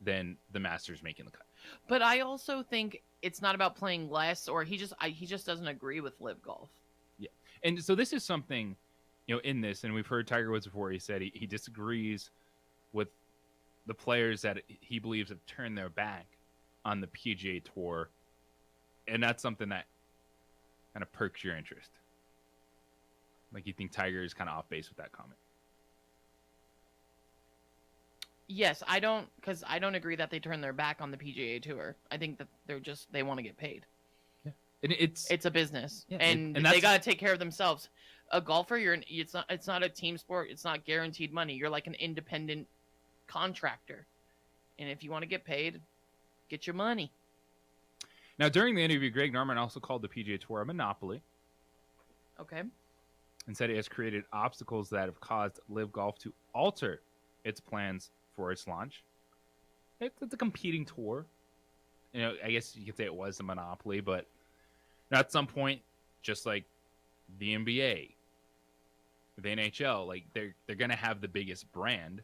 than the Masters making the cut. But I also think it's not about playing less, or he just doesn't agree with Live Golf. Yeah. And so this is something, in this, and we've heard Tiger Woods before, he said he disagrees with the players that he believes have turned their back on the PGA Tour. And that's something that kind of perks your interest. Like, you think Tiger is kind of off base with that comment. Yes, because I don't agree that they turn their back on the PGA Tour. I think that they want to get paid. Yeah, and it's a business, yeah, and they got to take care of themselves. A golfer, it's not a team sport. It's not guaranteed money. You're like an independent contractor, and if you want to get paid, get your money. Now, during the interview, Greg Norman also called the PGA Tour a monopoly. Okay. And said it has created obstacles that have caused Live Golf to alter its plans for its launch. It's a competing tour. I guess you could say it was a monopoly, but at some point, just like the NBA, the NHL, like they're gonna have the biggest brand,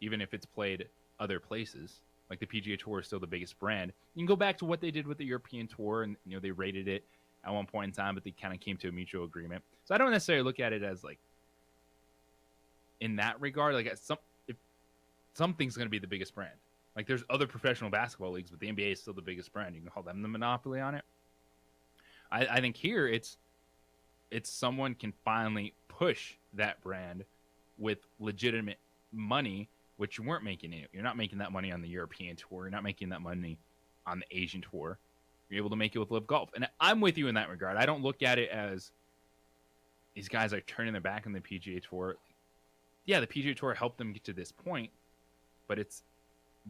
even if it's played other places. Like the PGA Tour is still the biggest brand. You can go back to what they did with the European Tour, and they rated it at one point in time, but they kind of came to a mutual agreement. So I don't necessarily look at it as like in that regard, like if something's going to be the biggest brand. Like there's other professional basketball leagues, but the NBA is still the biggest brand. You can call them the monopoly on it. I think here it's someone can finally push that brand with legitimate money, which you weren't making it. You're not making that money on the European Tour. You're not making that money on the Asian Tour. You're able to make it with Live Golf. And I'm with you in that regard. I don't look at it as these guys are turning their back on the PGA Tour. Yeah, the PGA Tour helped them get to this point, but it's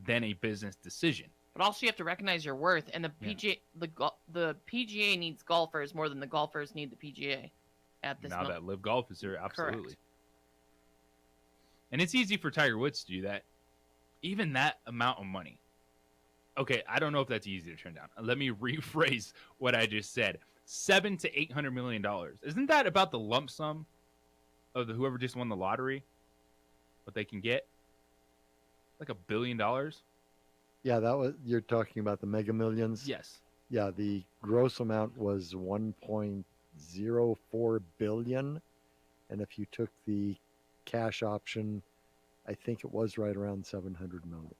then a business decision. But also you have to recognize your worth, and the PGA the PGA needs golfers more than the golfers need the PGA at this moment. Now that Live Golf is there, absolutely. Correct. And it's easy for Tiger Woods to do that. Even that amount of money. Okay, I don't know if that's easy to turn down. Let me rephrase what I just said. $700 to $800 million. Isn't that about the lump sum of whoever just won the lottery? What they can get? Like $1 billion? Yeah, you're talking about the Mega Millions? Yes. Yeah, the gross amount was 1.04 billion. And if you took the cash option, I think it was right around 700 million.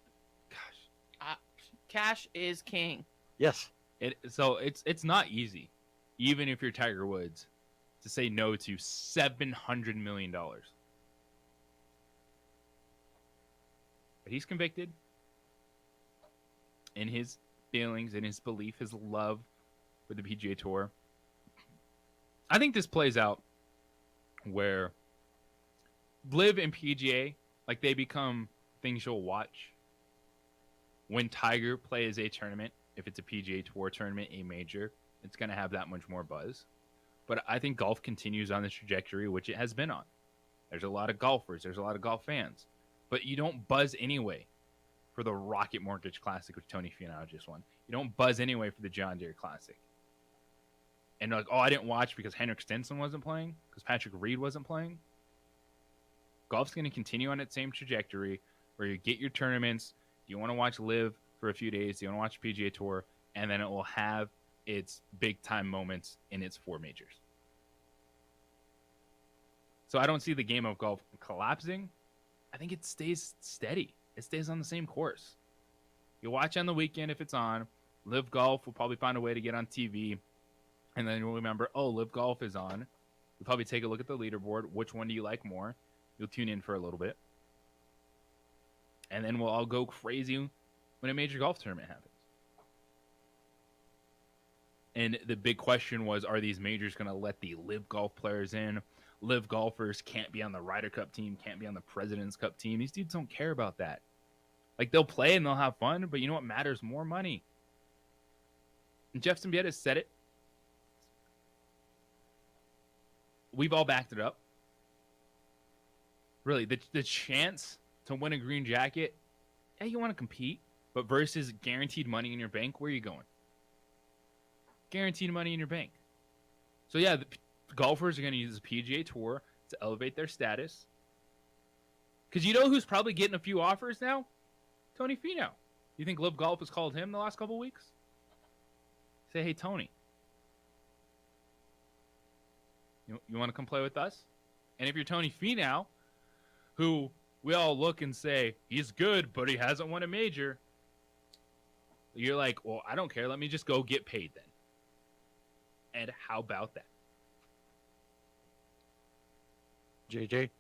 Cash is king. Yes. So it's not easy, even if you're Tiger Woods, to say no to $700 million. But he's convicted in his feelings, in his belief, his love for the PGA Tour. I think this plays out where Live and PGA, like they become things you'll watch. When Tiger plays a tournament, if it's a PGA Tour tournament, a major, it's going to have that much more buzz. But I think golf continues on this trajectory, which it has been on. There's a lot of golfers. There's a lot of golf fans. But you don't buzz anyway for the Rocket Mortgage Classic, which Tony Finau just won. You don't buzz anyway for the John Deere Classic. And like, I didn't watch because Henrik Stenson wasn't playing, because Patrick Reed wasn't playing. Golf's going to continue on its same trajectory where you get your tournaments. You want to watch Live for a few days. You want to watch PGA Tour, and then it will have its big time moments in its 4 majors. So I don't see the game of golf collapsing. I think it stays steady. It stays on the same course. You watch on the weekend if it's on. Live Golf will probably find a way to get on TV. And then you'll remember, oh, Live Golf is on. You'll probably take a look at the leaderboard. Which one do you like more? You'll tune in for a little bit. And then we'll all go crazy when a major golf tournament happens. And the big question was, are these majors going to let the Live Golf players in? Live golfers can't be on the Ryder Cup team, can't be on the President's Cup team. These dudes don't care about that. Like, they'll play and they'll have fun, but you know what matters more? Money. And Jeff Symbieta said it. We've all backed it up. Really, the chance to win a green jacket, yeah, you want to compete, but versus guaranteed money in your bank, where are you going? Guaranteed money in your bank. So, yeah, the golfers are going to use the PGA Tour to elevate their status. Because you know who's probably getting a few offers now? Tony Finau. You think Live Golf has called him the last couple of weeks? Say, hey, Tony. You want to come play with us? And if you're Tony Finau, who we all look and say, he's good, but he hasn't won a major, you're like, well, I don't care. Let me just go get paid then. And how about that? JJ,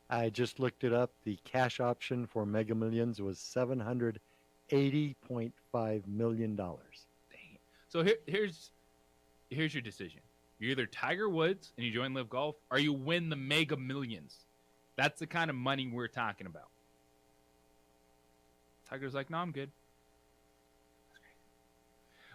I just looked it up. The cash option for Mega Millions was $780.5 million. Dang it. So here's your decision. You're either Tiger Woods and you join Live Golf, or you win the Mega Millions. That's the kind of money we're talking about. Tiger's like, no, I'm good.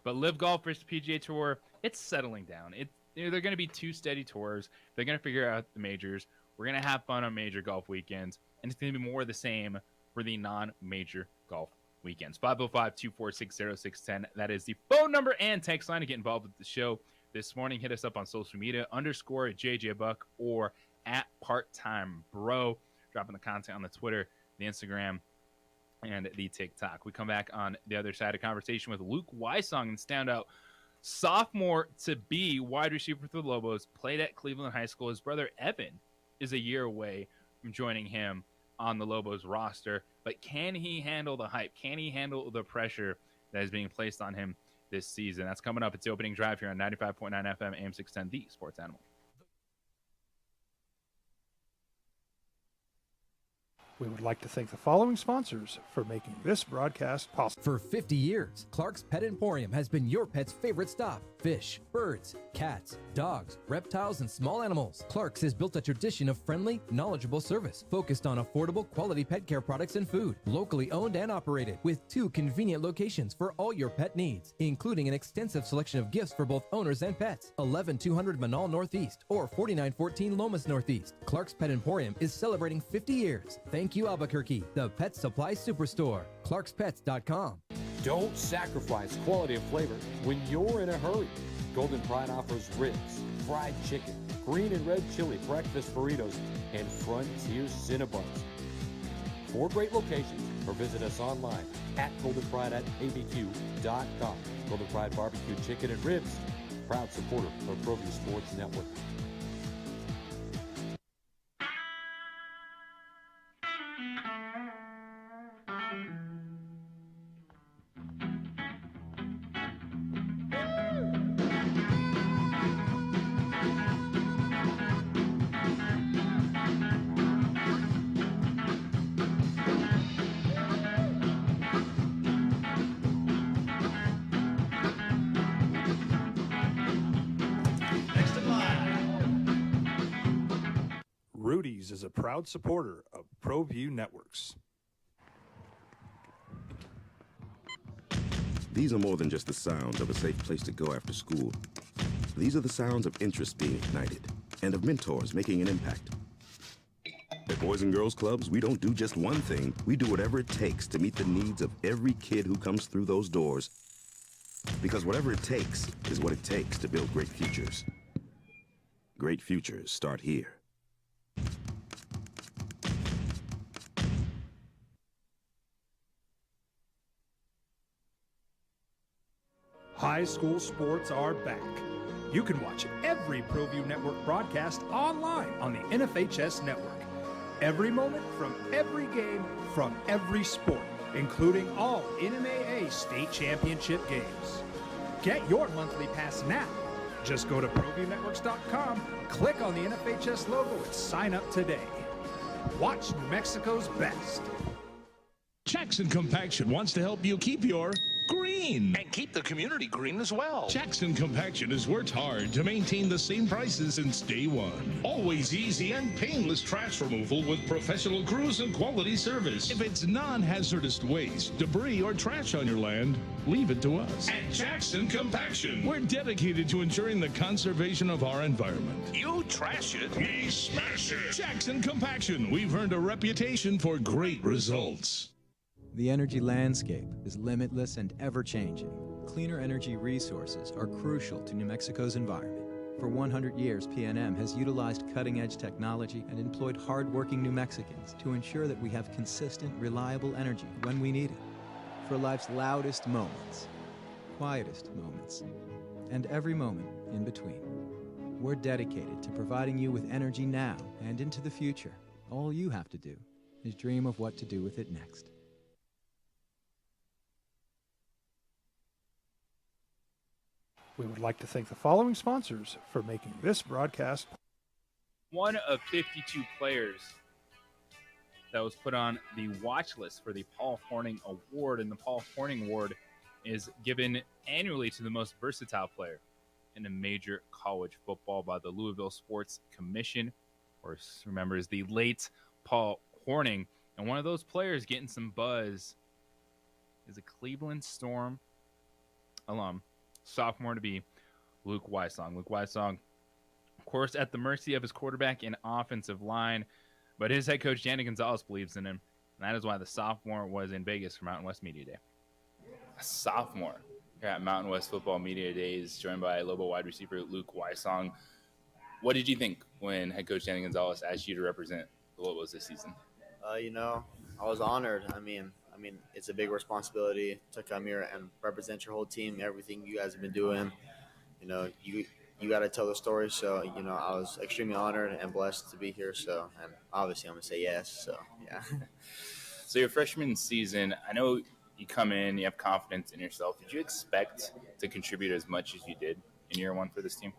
But Live Golf versus PGA Tour, it's settling down. They're going to be 2 steady tours. They're going to figure out the majors. We're going to have fun on major golf weekends. And it's going to be more of the same for the non-major golf weekends. 505-246-0610. That is the phone number and text line to get involved with the show this morning. Hit us up on social media, _JJ Buck or at Part-Time Bro. Dropping the content on the Twitter, the Instagram, and the TikTok. We come back on the other side of the conversation with Luke Wysong, and standout sophomore to be wide receiver for the Lobos, played at Cleveland High School. His brother Evan is a year away from joining him on the Lobos roster. But can he handle the hype? Can he handle the pressure that is being placed on him this season? That's coming up. It's the opening drive here on 95.9 FM, AM 610, the Sports Animal. We would like to thank the following sponsors for making this broadcast possible. For 50 years, Clark's Pet Emporium has been your pet's favorite stop. Fish, birds, cats, dogs, reptiles, and small animals. Clark's has built a tradition of friendly, knowledgeable service focused on affordable, quality pet care products and food. Locally owned and operated with 2 convenient locations for all your pet needs, including an extensive selection of gifts for both owners and pets. 11200 Manal Northeast or 4914 Lomas Northeast. Clark's Pet Emporium is celebrating 50 years. Thank you, Albuquerque, the Pet Supply Superstore. ClarksPets.com. Don't sacrifice quality and flavor when you're in a hurry. Golden Pride offers ribs, fried chicken, green and red chili breakfast burritos, and Frontier Cinnabons. 4 great locations, or visit us online at goldenpride@abq.com. Golden Pride Barbecue Chicken and Ribs, proud supporter of ProView Sports Network. Rudy's is a proud supporter of ProView Networks. These are more than just the sounds of a safe place to go after school. These are the sounds of interest being ignited and of mentors making an impact. At Boys and Girls Clubs, we don't do just one thing. We do whatever it takes to meet the needs of every kid who comes through those doors. Because whatever it takes is what it takes to build great futures. Great futures start here. High school sports are back. You can watch every ProView Network broadcast online on the NFHS network. Every moment from every game from every sport, including all NMAA state championship games. Get your monthly pass now. Just go to ProViewNetworks.com, click on the NFHS logo, and sign up today. Watch New Mexico's best. Jackson Compaction wants to help you keep your green. And keep the community green as well. Jackson Compaction has worked hard to maintain the same prices since day one. Always easy and painless trash removal with professional crews and quality service. If it's non-hazardous waste, debris, or trash on your land, leave it to us. At Jackson Compaction, we're dedicated to ensuring the conservation of our environment. You trash it, we smash it. Jackson Compaction, we've earned a reputation for great results. The energy landscape is limitless and ever-changing. Cleaner energy resources are crucial to New Mexico's environment. For 100 years, PNM has utilized cutting-edge technology and employed hard-working New Mexicans to ensure that we have consistent, reliable energy when we need it. For life's loudest moments, quietest moments, and every moment in between. We're dedicated to providing you with energy now and into the future. All you have to do is dream of what to do with it next. We would like to thank the following sponsors for making this broadcast. One of 52 players that was put on the watch list for the Paul Hornung Award, and the Paul Hornung Award is given annually to the most versatile player in a major college football by the Louisville Sports Commission, or remembers the late Paul Hornung. And one of those players getting some buzz is a Cleveland Storm alum, sophomore to be, Luke Wysong. Luke Wysong, of course, at the mercy of his quarterback and offensive line, but his head coach, Danny Gonzalez, believes in him, and that is why the sophomore was in Vegas for Mountain West Media Day. A sophomore here at Mountain West Football Media Days, joined by Lobo wide receiver Luke Wysong. What did you think when head coach Danny Gonzalez asked you to represent the Lobos this season? I was honored. I mean, it's a big responsibility to come here and represent your whole team, everything you guys have been doing. You got to tell the story. So, I was extremely honored and blessed to be here. So, and obviously I'm going to say yes. So, yeah. So your freshman season, I know you come in, you have confidence in yourself. Did you expect to contribute as much as you did in year one for this team?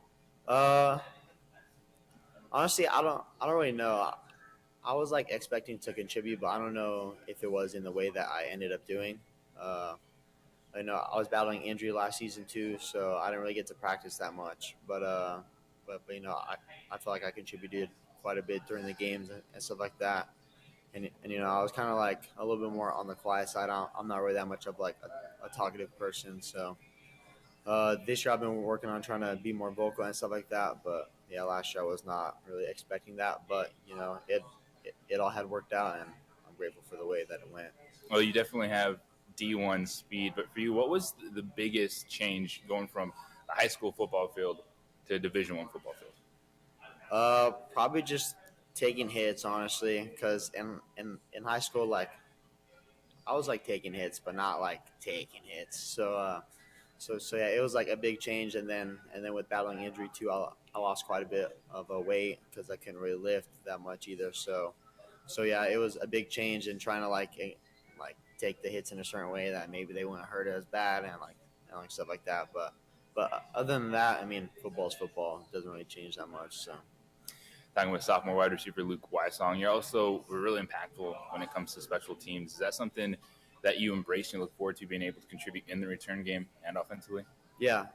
Honestly, I don't really know. I was expecting to contribute, but I don't know if it was in the way that I ended up doing. I was battling injury last season too, so I didn't really get to practice that much. But I feel like I contributed quite a bit during the games and stuff like that. And I was kind of a little bit more on the quiet side. I'm not really that much of a talkative person. So this year I've been working on trying to be more vocal and stuff like that. But yeah, last year I was not really expecting that. But it all had worked out, and I'm grateful for the way that it went. Well, you definitely have D1 speed, but for you, what was the biggest change going from the high school football field to a Division I football field? Probably just taking hits, honestly, because in high school, I was taking hits, but not taking hits. So yeah, it was a big change, and then with battling injury too, I lost quite a bit of weight because I couldn't really lift that much either. So yeah, it was a big change in trying to take the hits in a certain way that maybe they wouldn't hurt as bad and stuff like that. But other than that, football's football. It doesn't really change that much. So. Talking with sophomore wide receiver Luke Wysong, you're also really impactful when it comes to special teams. Is that something that you embrace and look forward to being able to contribute in the return game and offensively? Yeah.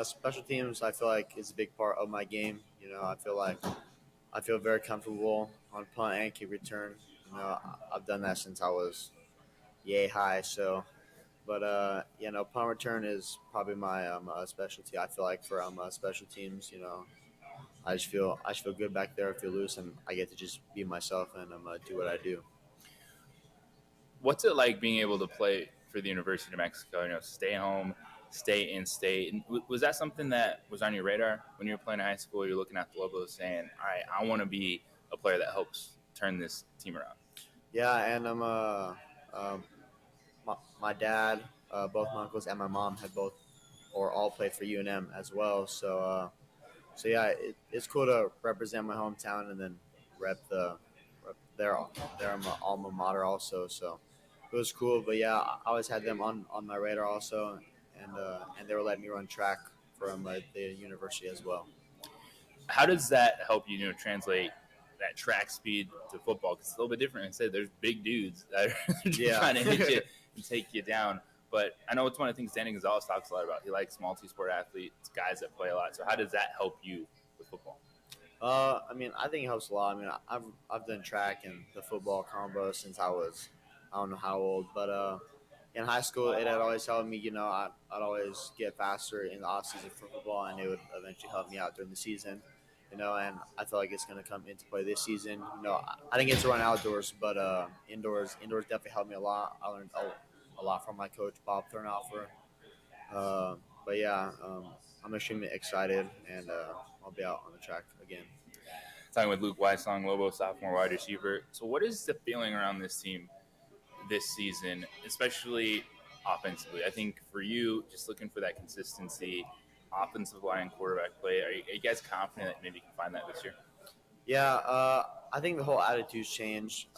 Special teams, I feel like is a big part of my game. I feel very comfortable on punt and kick return. I've done that since I was yay high. So, but punt return is probably my specialty. I feel like for special teams, I just feel good back there. I feel loose, and I get to just be myself and do what I do. What's it like being able to play for the University of New Mexico? Stay home, stay in state. And was that something that was on your radar when you were playing in high school? You're looking at the Lobos saying, all right, I want to be a player that helps turn this team around. Yeah, and my dad both my uncles and my mom had both or all played for UNM as well. So yeah, it's cool to represent my hometown and then rep their alma mater also. So it was cool. But yeah, I always had them on my radar also, and they were letting me run track from the university as well. How does that help you, translate that track speed to football? Because it's a little bit different. I said there's big dudes that are trying to hit you and take you down. But I know it's one of the things Danny Gonzalez talks a lot about. He likes multi-sport athletes, guys that play a lot. So how does that help you with football? I mean, I think it helps a lot. I mean, I've done track and the football combo since I was, I don't know how old, but in high school, it had always helped me. I'd always get faster in the off season for football, and it would eventually help me out during the season. And I feel like it's going to come into play this season. I didn't get to run outdoors, but indoors definitely helped me a lot. I learned a lot from my coach, Bob Thurnhofer. But yeah, I'm extremely excited, and I'll be out on the track again. Talking with Luke Weissong, Lobo sophomore wide receiver. So what is the feeling around this team this season, especially offensively? I think for you, just looking for that consistency, offensive line, quarterback play, are you guys confident that maybe you can find that this year? Yeah, I think the whole attitude's changed.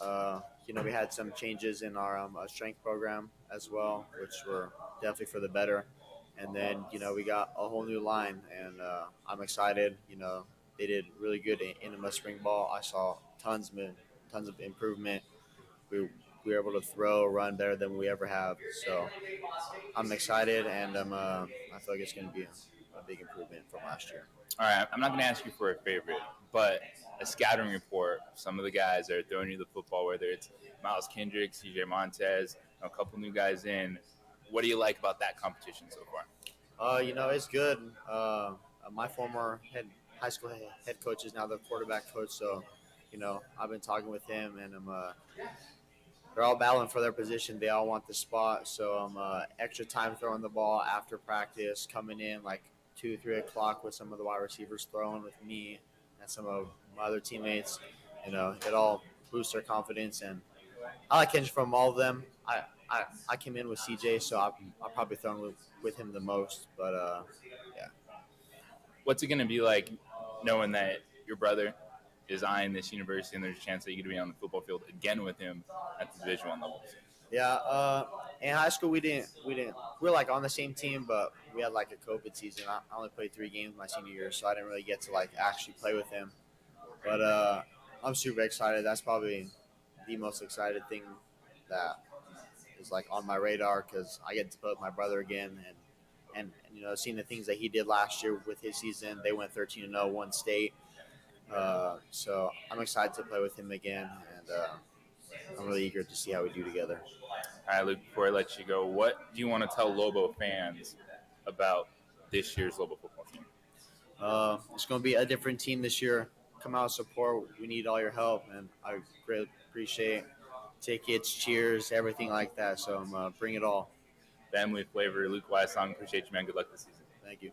We had some changes in our strength program as well, which were definitely for the better. And then, we got a whole new line, and I'm excited. They did really good in the spring ball. I saw tons of improvement. We were able to throw, run better than we ever have. So I'm excited, and I feel like it's going to be a big improvement from last year. All right, I'm not going to ask you for a favorite, but a scouting report, some of the guys that are throwing you the football, whether it's Miles Kendrick, CJ Montez, a couple new guys in. What do you like about that competition so far? It's good. My former high school head coach is now the quarterback coach, so, I've been talking with him, and they're all battling for their position. They all want the spot, so extra time throwing the ball after practice, coming in like 2-3 o'clock with some of the wide receivers throwing with me and some of my other teammates. It all boosts their confidence, and I like Kendrick from all of them. I came in with CJ, so I'll probably throw with him the most, but yeah. What's it going to be like knowing that your brother is eyeing this university and there's a chance that you get to be on the football field again with him at the Division I level? Yeah, in high school we were like on the same team, but we had like a COVID season. I only played 3 games my senior year, so I didn't really get to like actually play with him. But I'm super excited. That's probably the most excited thing that is like on my radar, because I get to play with my brother again, and seeing the things that he did last year with his season. They went 13-0, won state. So I'm excited to play with him again, and I'm really eager to see how we do together. All right, Luke, before I let you go, what do you want to tell Lobo fans about this year's Lobo football team? It's going to be a different team this year. Come out, support. We need all your help, and I greatly appreciate tickets, cheers, everything like that. So bring it all. Family flavor, Luke Weissong. Appreciate you, man. Good luck this season. Thank you.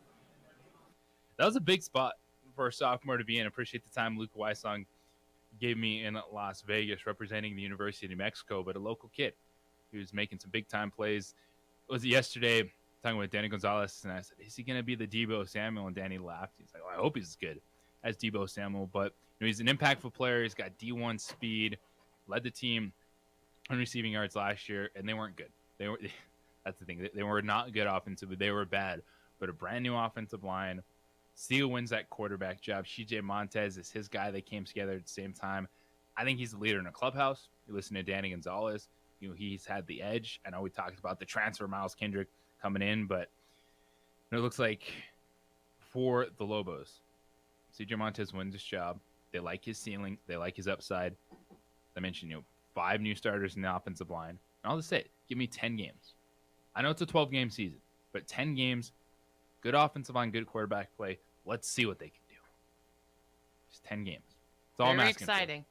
That was a big spot for a sophomore to be in. Appreciate the time Luke Weissong gave me in Las Vegas representing the University of New Mexico, but a local kid who's making some big-time plays. Was it yesterday talking with Danny Gonzalez, and I said, is he going to be the Deebo Samuel? And Danny laughed. He's like, I hope he's as good as Deebo Samuel, but he's an impactful player. He's got D1 speed, led the team in receiving yards last year, and they weren't good. That's the thing. They were not good offensively. They were bad, but a brand-new offensive line. Steele wins that quarterback job. CJ Montez is his guy. They came together at the same time. I think he's the leader in a clubhouse. You listen to Danny Gonzalez, he's had the edge. I know we talked about the transfer, Miles Kendrick coming in, but it looks like for the Lobos, CJ Montez wins this job. They like his ceiling. They like his upside. I mentioned, 5 new starters in the offensive line. And I'll just say it, give me 10 games. I know it's a 12-game season, but 10 games, good offensive line, good quarterback play. Let's see what they can do. Just 10 games. That's all I'm asking for. Very exciting.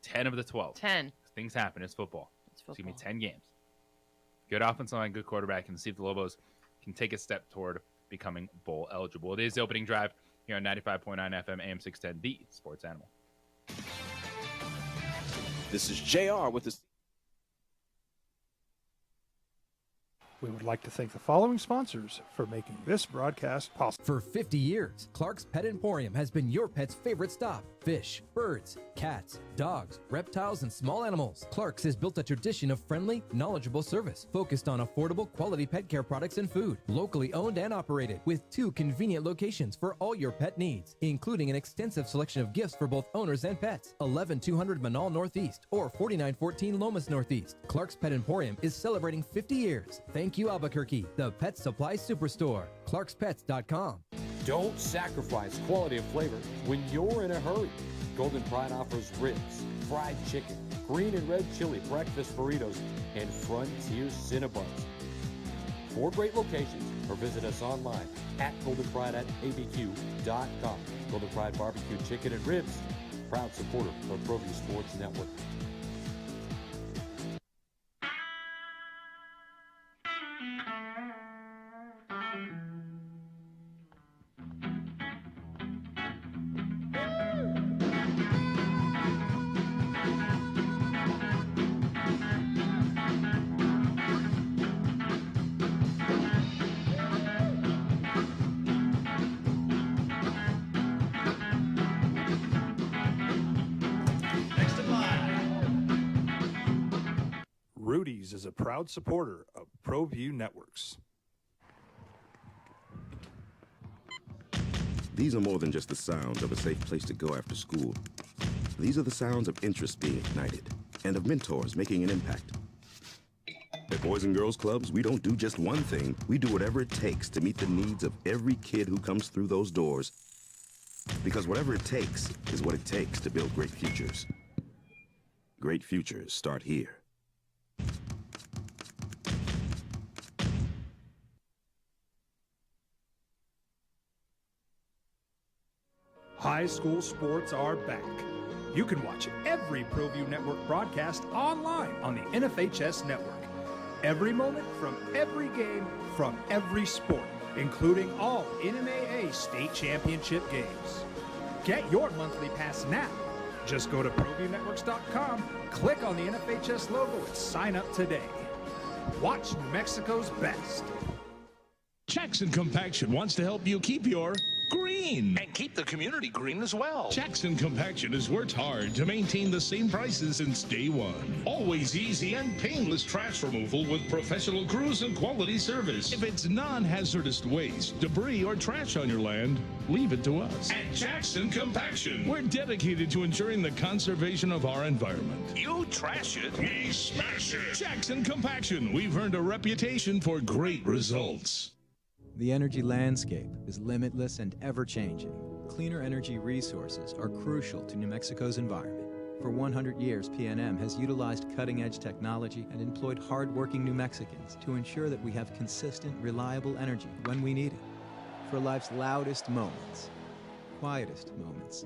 10 of the 12. 10. Things happen. It's football. Just give me 10 games. Good offensive line, good quarterback, and see if the Lobos can take a step toward becoming bowl eligible. It is the opening drive here on 95.9 FM, AM 610, the Sports Animal. This is JR with the... We would like to thank the following sponsors for making this broadcast possible. For 50 years, Clark's Pet Emporium has been your pet's favorite stop. Fish, birds, cats, dogs, reptiles, and small animals. Clark's has built a tradition of friendly, knowledgeable service focused on affordable, quality pet care products and food. Locally owned and operated with 2 convenient locations for all your pet needs, including an extensive selection of gifts for both owners and pets. 11200 Manal Northeast or 4914 Lomas Northeast. Clark's Pet Emporium is celebrating 50 years. Thank you, Albuquerque, the Pet Supply Superstore. ClarksPets.com. Don't sacrifice quality and flavor when you're in a hurry. Golden Pride offers ribs, fried chicken, green and red chili breakfast burritos, and Frontier Cinnabons. 4 great locations, or visit us online at goldenpride@abq.com. Golden Pride Barbecue Chicken and Ribs, proud supporter of ProView Sports Network. Rudy's is a proud supporter of ProView Networks. These are more than just the sounds of a safe place to go after school. These are the sounds of interest being ignited and of mentors making an impact. At Boys and Girls Clubs, we don't do just one thing. We do whatever it takes to meet the needs of every kid who comes through those doors. Because whatever it takes is what it takes to build great futures. Great futures start here. High school sports are back. You can watch every ProView Network broadcast online on the NFHS network. Every moment from every game from every sport, including all NMAA state championship games. Get your monthly pass now. Just go to ProViewNetworks.com, click on the NFHS logo, and sign up today. Watch New Mexico's best. Jackson Compaction wants to help you keep your green. And keep the community green as well. Jackson Compaction has worked hard to maintain the same prices since day one. Always easy and painless trash removal with professional crews and quality service. If it's non-hazardous waste, debris, or trash on your land, leave it to us. At Jackson Compaction, we're dedicated to ensuring the conservation of our environment. You trash it, we smash it. Jackson Compaction, we've earned a reputation for great results. The energy landscape is limitless and ever-changing. Cleaner energy resources are crucial to New Mexico's environment. For 100 years, PNM has utilized cutting-edge technology and employed hard-working New Mexicans to ensure that we have consistent, reliable energy when we need it. For life's loudest moments, quietest moments,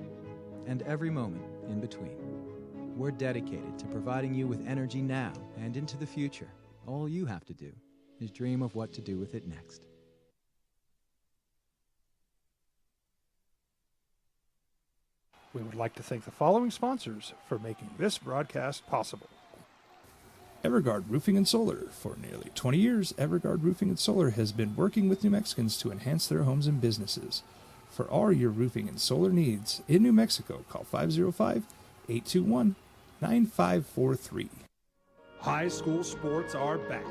and every moment in between. We're dedicated to providing you with energy now and into the future. All you have to do is dream of what to do with it next. We would like to thank the following sponsors for making this broadcast possible. Everguard Roofing and Solar. For nearly 20 years, Everguard Roofing and Solar has been working with New Mexicans to enhance their homes and businesses. For all your roofing and solar needs in New Mexico, call 505-821-9543. High school sports are back.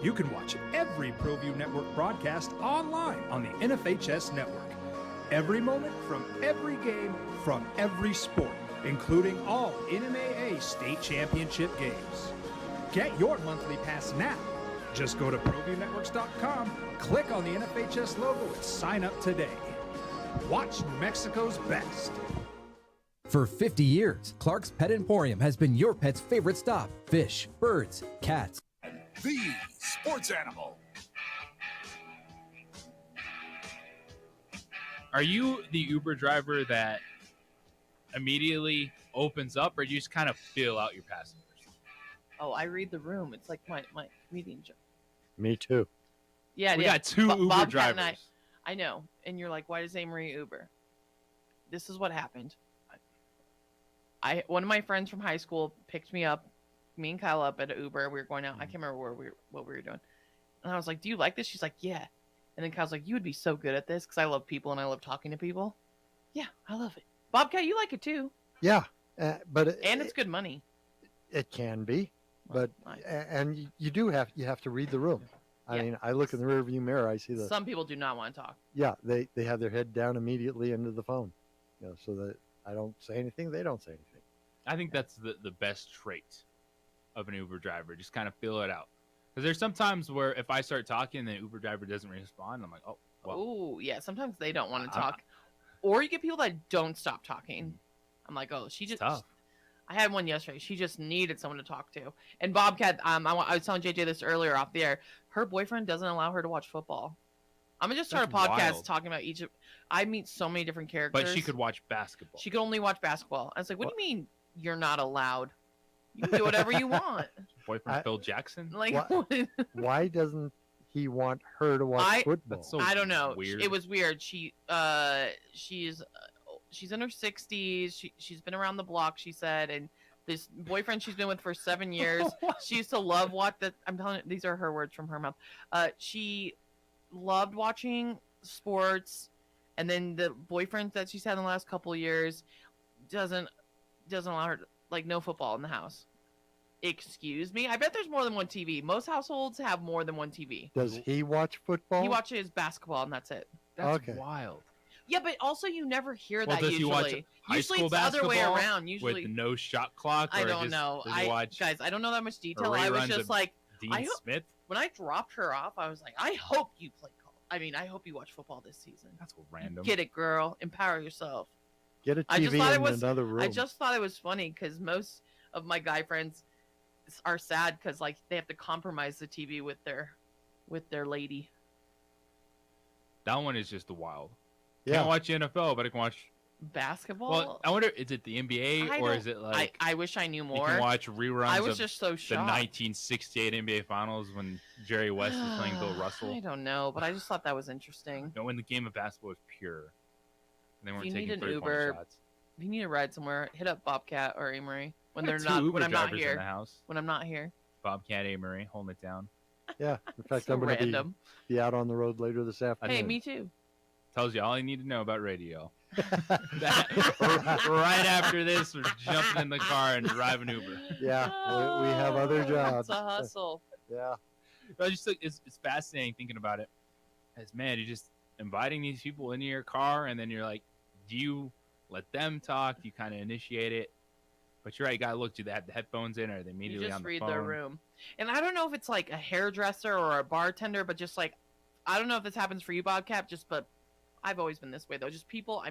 You can watch every ProView Network broadcast online on the NFHS network. Every moment from every game from every sport, including all NMAA state championship games. Get your monthly pass now. Just go to ProViewNetworks.com, click on the NFHS logo, and sign up today. Watch New Mexico's best. For 50 years, Clark's Pet Emporium has been your pet's favorite stop. Fish, birds, cats. The sports animal. Are you the Uber driver that immediately opens up, or do you just kind of feel out your passengers? Oh, I read the room. It's like my comedian joke. Me too. Yeah, We yeah. got two Uber Bobcat drivers. And I know. And you're like, why does Amory Uber? This is what happened. One of my friends from high school picked me up, me and Kyle up at an Uber. We were going out. I can't remember what we were doing. And I was like, do you like this? She's like, yeah. And then Kyle's like, you would be so good at this because I love people and I love talking to people. Yeah, I love it. Bobcat, you like it too. Yeah, but it's good money. It can be, but and you do have to read the room. I mean, I look in the rearview mirror. I see Some people do not want to talk. Yeah, they have their head down immediately into the phone, so that I don't say anything, they don't say anything. I think that's the best trait of an Uber driver. Just kind of feel it out. Because there's some times where if I start talking and the Uber driver doesn't respond, I'm like, oh, well. Oh, yeah. Sometimes they don't want to talk. Or you get people that don't stop talking. I'm like, oh, she just. Tough. I had one yesterday. She just needed someone to talk to. And Bobcat, I was telling JJ this earlier off the air. Her boyfriend doesn't allow her to watch football. I'm gonna just start a podcast talking about each of. I meet so many different characters. But she could watch basketball. She could only watch basketball. I was like, what do you mean you're not allowed? You can do whatever you want. Boyfriend Phil Jackson. Like, why doesn't he want her to watch football? That's so I don't know. weird. It was weird. She's in her 60s. She's been around the block, she said, and this boyfriend she's been with for 7 years. She used to love I'm telling you, these are her words from her mouth. She loved watching sports, and then the boyfriend that she's had in the last couple of years doesn't allow her no football in the house. Excuse me? I bet there's more than one TV. Most households have more than one TV. Does he watch football? He watches basketball, and that's it. That's wild. Yeah, but also you never hear Well, that does usually. he watch high Usually school it's the other way basketball around. Usually with no shot clock. I or don't just, know. does he watch Guys, I don't know that much detail. a I was rerun just of like, Dean Smith. When I dropped her off, I was like, I hope you play golf. I mean, I hope you watch football this season. That's random. Get it, girl. Empower yourself. Get a I just TV thought in it was, another room. I just thought it was funny because most of my guy friends are sad because they have to compromise the TV with their lady. That one is just wild. Yeah. Can't watch NFL, but I can watch basketball. Well, I wonder, is it the NBA or is it like? I wish I knew more. You can watch reruns. I was of just so the shocked. 1968 NBA Finals when Jerry West was playing Bill Russell. I don't know, but I just thought that was interesting. No, when the game of basketball was pure, and they weren't If you need taking an 3-point Uber, shots. if you need a ride somewhere, hit up Bobcat or Amory when I they're got not. two When Uber I'm not drivers in here. the house. When I'm not here. Bobcat Amory holding it down. Yeah, in fact, So I'm going to random. be out on the road later this afternoon. Hey, me too. Tells you all you need to know about radio. Right after this, we're jumping in the car and driving Uber. Yeah, we have other jobs. It's a hustle. Yeah. But it's fascinating thinking about it. As man, you're just inviting these people into your car, and then you're like, do you let them talk? Do you kind of initiate it? But you're right, you gotta look. Do they have the headphones in, or are they You immediately just on the read phone? their room. And I don't know if it's like a hairdresser or a bartender, but just like, I don't know if this happens for you, Bobcat, but I've always been this way, though. Just people,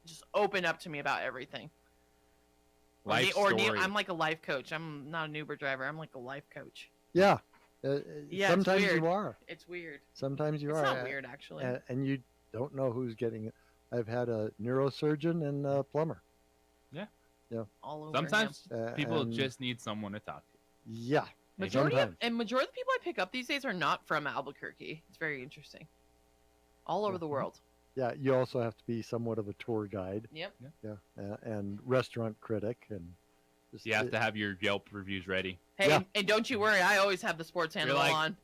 just open up to me about everything. Life or story. I'm like a life coach. I'm not an Uber driver. I'm like a life coach. Yeah. Yeah, sometimes it's weird. you are. It's weird. Sometimes you It's are. not weird, actually. And you don't know who's getting it. I've had a neurosurgeon and a plumber. Yeah. Yeah. All over Sometimes him. people and- just need someone to talk to. Yeah. Majority of sometimes. the people I pick up these days are not from Albuquerque. It's very interesting. All over the world. Yeah, you also have to be somewhat of a tour guide. Yep. Yeah, and restaurant critic, and just, You have to have your Yelp reviews ready. Hey, and don't you worry, I always have the sports animal like- on.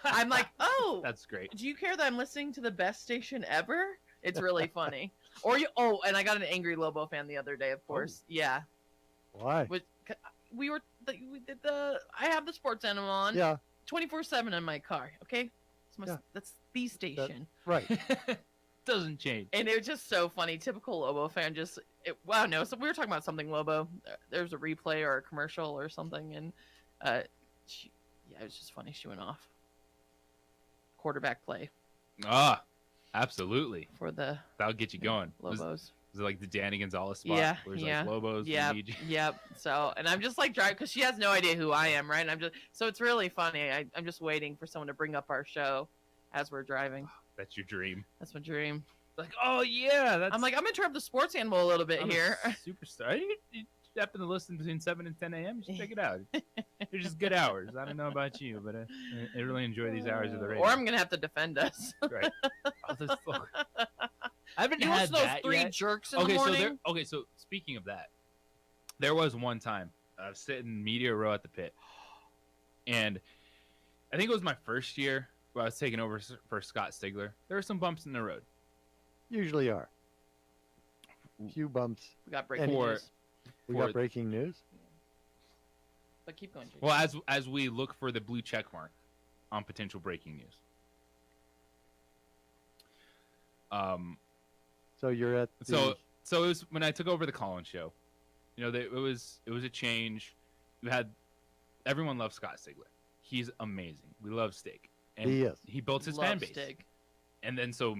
I'm like, oh, That's great. do you care that I'm listening to the best station ever? It's really funny. And I got an angry Lobo fan the other day, of course. Yeah. Why? I have the sports animal on. Yeah. 24/7 in my car. Okay, that's the station. Right. Doesn't change. And it was just so funny. Typical Lobo fan. So we were talking about something Lobo. There's a replay or a commercial or something, and it was just funny. She went off. Quarterback play Ah, absolutely. for the That'll get you going. Lobos. Was it like the Danny Gonzalez spot? Yeah, Where it's yeah, like Lobos, we yep, need you. yep. So, and I'm just like driving because she has no idea who I am, right? And so it's really funny. I'm just waiting for someone to bring up our show as we're driving. That's your dream. That's my dream. Like, oh yeah, that's. I'm like, I'm gonna turn up the sports animal a little bit I'm a here. superstar. You happen to listen between 7 and 10 a.m. You should check it out. They're just good hours. I don't know about you, but I really enjoy these hours of the radio. Or I'm gonna have to defend us. Right. I haven't You had listen to those that three yet. jerks in the morning? So speaking of that, there was one time I was sitting media row at the pit, and I think it was my first year where I was taking over for Scott Stigler. There were some bumps in the road. Usually are. Few bumps. We got breaking news. We got breaking news. But keep going, JJ. Well, as we look for the blue check mark on potential breaking news. So you're at so it was when I took over the Collins show. You know, it was a change. You had everyone loves Scott Stigler. He's amazing. We love Stig. And he is. He built his fan base. Stig. And then so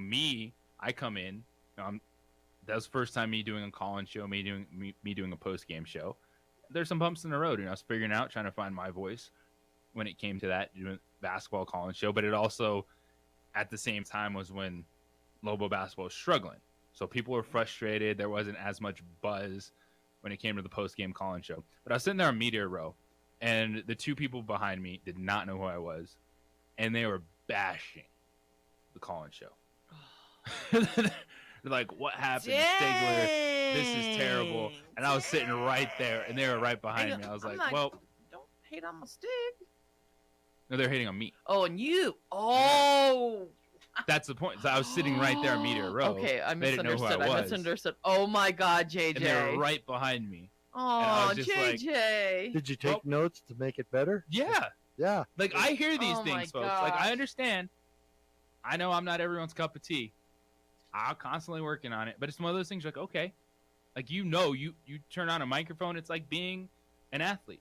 I come in. That was the first time me doing a Collins show, me doing a post game show. There's some bumps in the road, and I was figuring out, trying to find my voice when it came to that, doing basketball Collins show. But it also, at the same time, was when Lobo basketball was struggling. So people were frustrated. There wasn't as much buzz when it came to the post game Collins show. But I was sitting there on media row, and the two people behind me did not know who I was, and they were bashing the Collins show. They're like, what happened to Stigler? This is terrible. And I was sitting right there, and they were right behind me. I was like, well, don't hate on my Stig. No, they're hating on me. Oh, and you. Oh. That's the point. So I was sitting right there in media row. Okay, I They didn't know who misunderstood. I misunderstood. Oh my God, JJ. And they were right behind me. Oh, JJ. Did you take notes to make it better? Yeah. Yeah. Like, I hear these Oh things, my folks. Like, I gosh. understand. I know I'm not everyone's cup of tea. I'm constantly working on it. But it's one of those things like, okay. Like, you turn on a microphone, it's like being an athlete.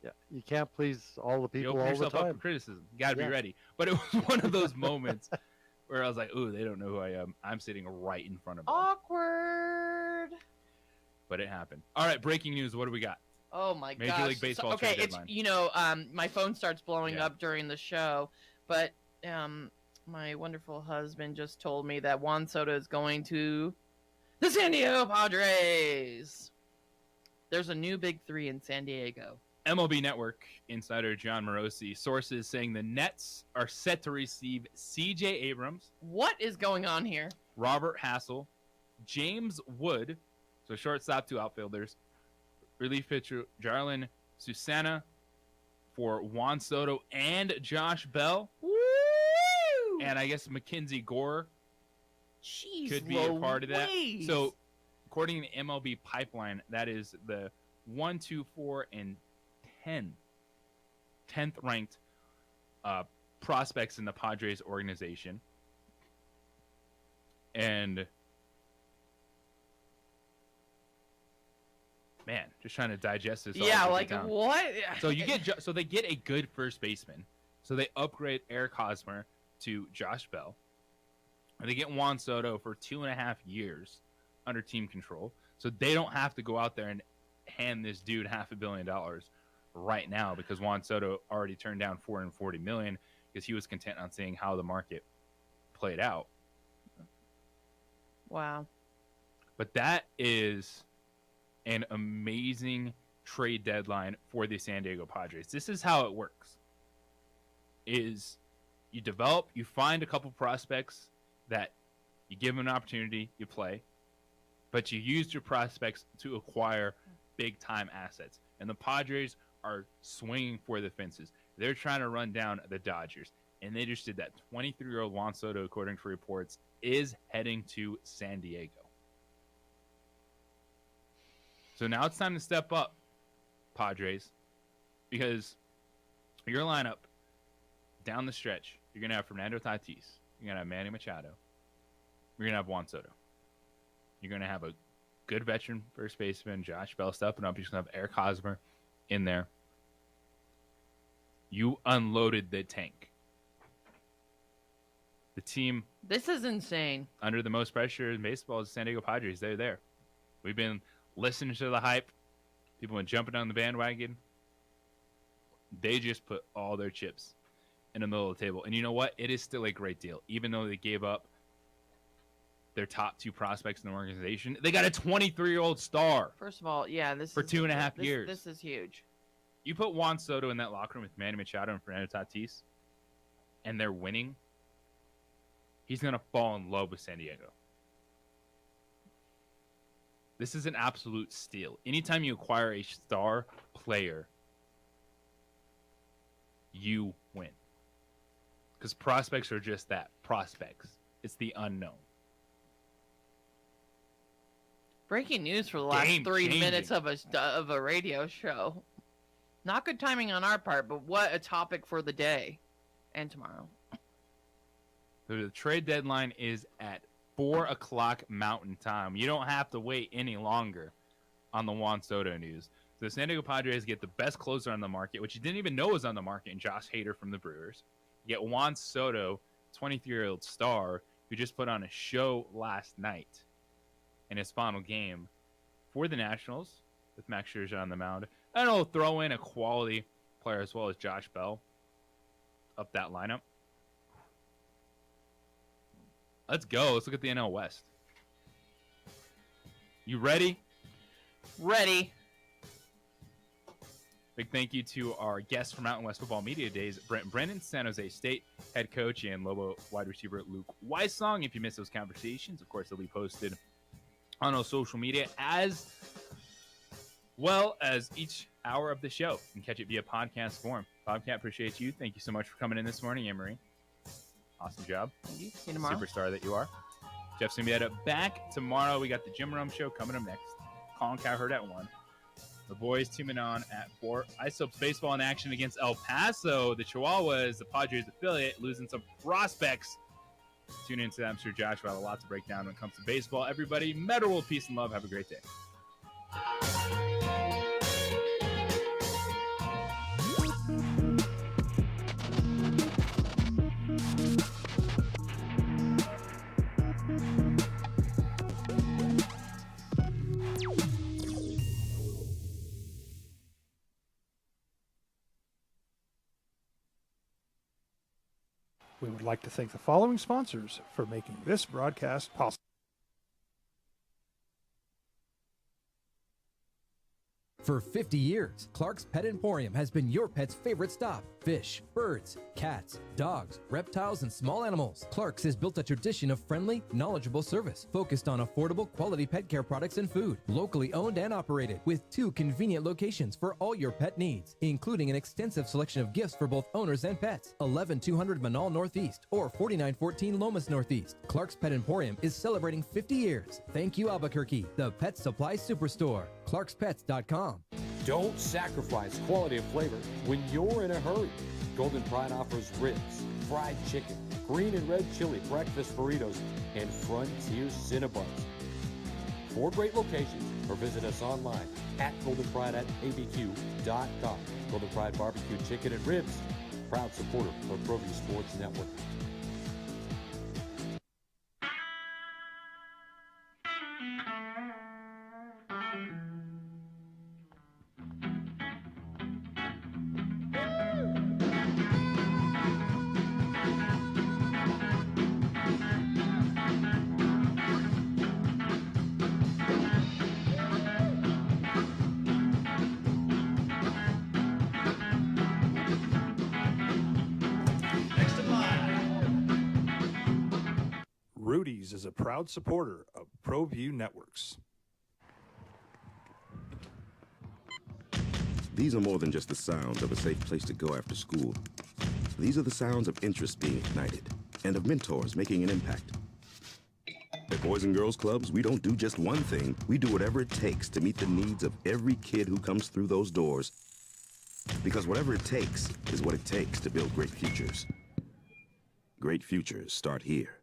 Yeah. You can't please all the You people open all the yourself up time. for criticism. You got to Yeah. be ready. But it was one of those moments where I was like, ooh, they don't know who I am. I'm sitting right in front of them. Awkward. But it happened. All right, breaking news. What do we got? Oh my Major gosh. League Baseball okay, trade it's deadline. my phone starts blowing Yeah. up during the show, but my wonderful husband just told me that Juan Soto is going to the San Diego Padres. There's a new big three in San Diego. MLB Network insider John Morosi, sources saying the Nets are set to receive C.J. Abrams. What is going on here? Robert Hassel, James Wood, so shortstop, two outfielders, relief pitcher Jarlin Susana for Juan Soto and Josh Bell. Woo! And I guess Mackenzie Gore Jeez could be a part of that. Louise. So, according to the MLB pipeline, that is the 1, 2, 4, and 10th ranked prospects in the Padres organization. And man, just trying to digest this. Yeah, all like down. what? So they get a good first baseman. So they upgrade Eric Hosmer to Josh Bell. And they get Juan Soto for 2.5 years under team control. So they don't have to go out there and hand this dude $500 million right now, because Juan Soto already turned down $440 million because he was content on seeing how the market played out. Wow. But that is an amazing trade deadline for the San Diego Padres. This is how it works. Is you develop, you find a couple prospects that you give them an opportunity, you play, but you use your prospects to acquire big-time assets. And the Padres are swinging for the fences. They're trying to run down the Dodgers. And they just did that. 23-year-old Juan Soto, according to reports, is heading to San Diego. So now it's time to step up, Padres, because your lineup down the stretch, you're going to have Fernando Tatis. You're going to have Manny Machado. You're going to have Juan Soto. You're going to have a good veteran first baseman, Josh Bell, stepping up. You're going to have Eric Hosmer in there. You unloaded the tank. The team This is insane. under the most pressure in baseball is the San Diego Padres. They're there. We've been listening to the hype. People have been jumping on the bandwagon. They just put all their chips in the middle of the table. And you know what? It is still a great deal. Even though they gave up their top two prospects in the organization, they got a 23-year-old star. First of all, yeah, this For is 2.5 this- years. This is huge. You put Juan Soto in that locker room with Manny Machado and Fernando Tatis, and they're winning, he's going to fall in love with San Diego. This is an absolute steal. Anytime you acquire a star player, you win. Because prospects are just that, prospects. It's the unknown. Breaking news for the last 3 Game-changing. minutes of a radio show. Not good timing on our part, but what a topic for the day and tomorrow. The trade deadline is at 4 o'clock Mountain Time. You don't have to wait any longer on the Juan Soto news. So the San Diego Padres get the best closer on the market, which you didn't even know was on the market, in Josh Hader from the Brewers. You get Juan Soto, 23-year-old star, who just put on a show last night in his final game for the Nationals with Max Scherzer on the mound. And he'll throw in a quality player as well as Josh Bell up that lineup. Let's go. Let's look at the NL West. You ready? Ready. Big thank you to our guests from Mountain West Football Media Days, Brent Brennan, San Jose State head coach, and Lobo wide receiver Luke Weissong. If you missed those conversations, of course, they'll be posted on our social media as well as each hour of the show. You can catch it via podcast form. Bobcat, appreciate you. Thank you so much for coming in this morning, Anne-Marie. Awesome job. Thank you. See you tomorrow. Superstar that you are. Jeff Symbieta back tomorrow. We got the Jim Rome Show coming up next. Colin Cowherd at 1. The boys teaming on at 4. Isopes baseball in action against El Paso. The Chihuahuas, the Padres affiliate, losing some prospects. Tune into that. I'm sure Josh will have a lot to break down when it comes to baseball. Everybody, Meta World, peace and love. Have a great day. We would like to thank the following sponsors for making this broadcast possible. For 50 years, Clark's Pet Emporium has been your pet's favorite stop. Fish, birds, cats, dogs, reptiles, and small animals. Clark's has built a tradition of friendly, knowledgeable service focused on affordable quality pet care products and food. Locally owned and operated with 2 convenient locations for all your pet needs, including an extensive selection of gifts for both owners and pets. 11200 Manal Northeast or 4914 Lomas Northeast. Clark's Pet Emporium is celebrating 50 years. Thank you, Albuquerque, the pet supply superstore. ClarksPets.com. Don't sacrifice quality and flavor when you're in a hurry. Golden Pride offers ribs, fried chicken, green and red chili breakfast burritos, and Frontier Cinnabons. 4 great locations, or visit us online at goldenpride@abq.com. Golden Pride Barbecue Chicken and Ribs, proud supporter of ProView Sports Network. Rudy's is a proud supporter of ProView Networks. These are more than just the sounds of a safe place to go after school. These are the sounds of interest being ignited and of mentors making an impact. At Boys and Girls Clubs, we don't do just one thing. We do whatever it takes to meet the needs of every kid who comes through those doors. Because whatever it takes is what it takes to build great futures. Great futures start here.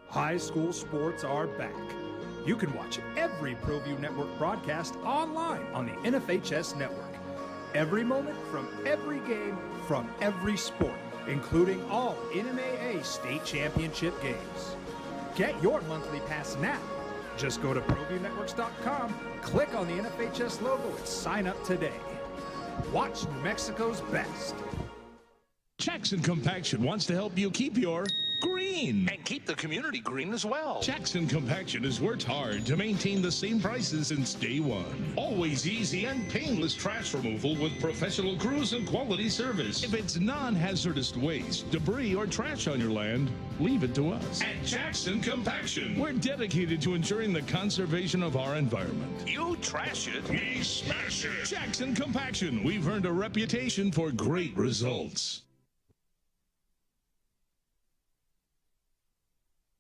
High school sports are back. You can watch every ProView Network broadcast online on the NFHS network. Every moment from every game from every sport, including all NMAA state championship games. Get your monthly pass now. Just go to ProViewNetworks.com, click on the NFHS logo, and sign up today. Watch New Mexico's best. Jackson Compaction wants to help you keep your green. And keep the community green as well. Jackson Compaction has worked hard to maintain the same prices since day one. Always easy and painless trash removal with professional crews and quality service. If it's non-hazardous waste, debris, or trash on your land, leave it to us. At Jackson Compaction, we're dedicated to ensuring the conservation of our environment. You trash it, we smash it. Jackson Compaction, we've earned a reputation for great results.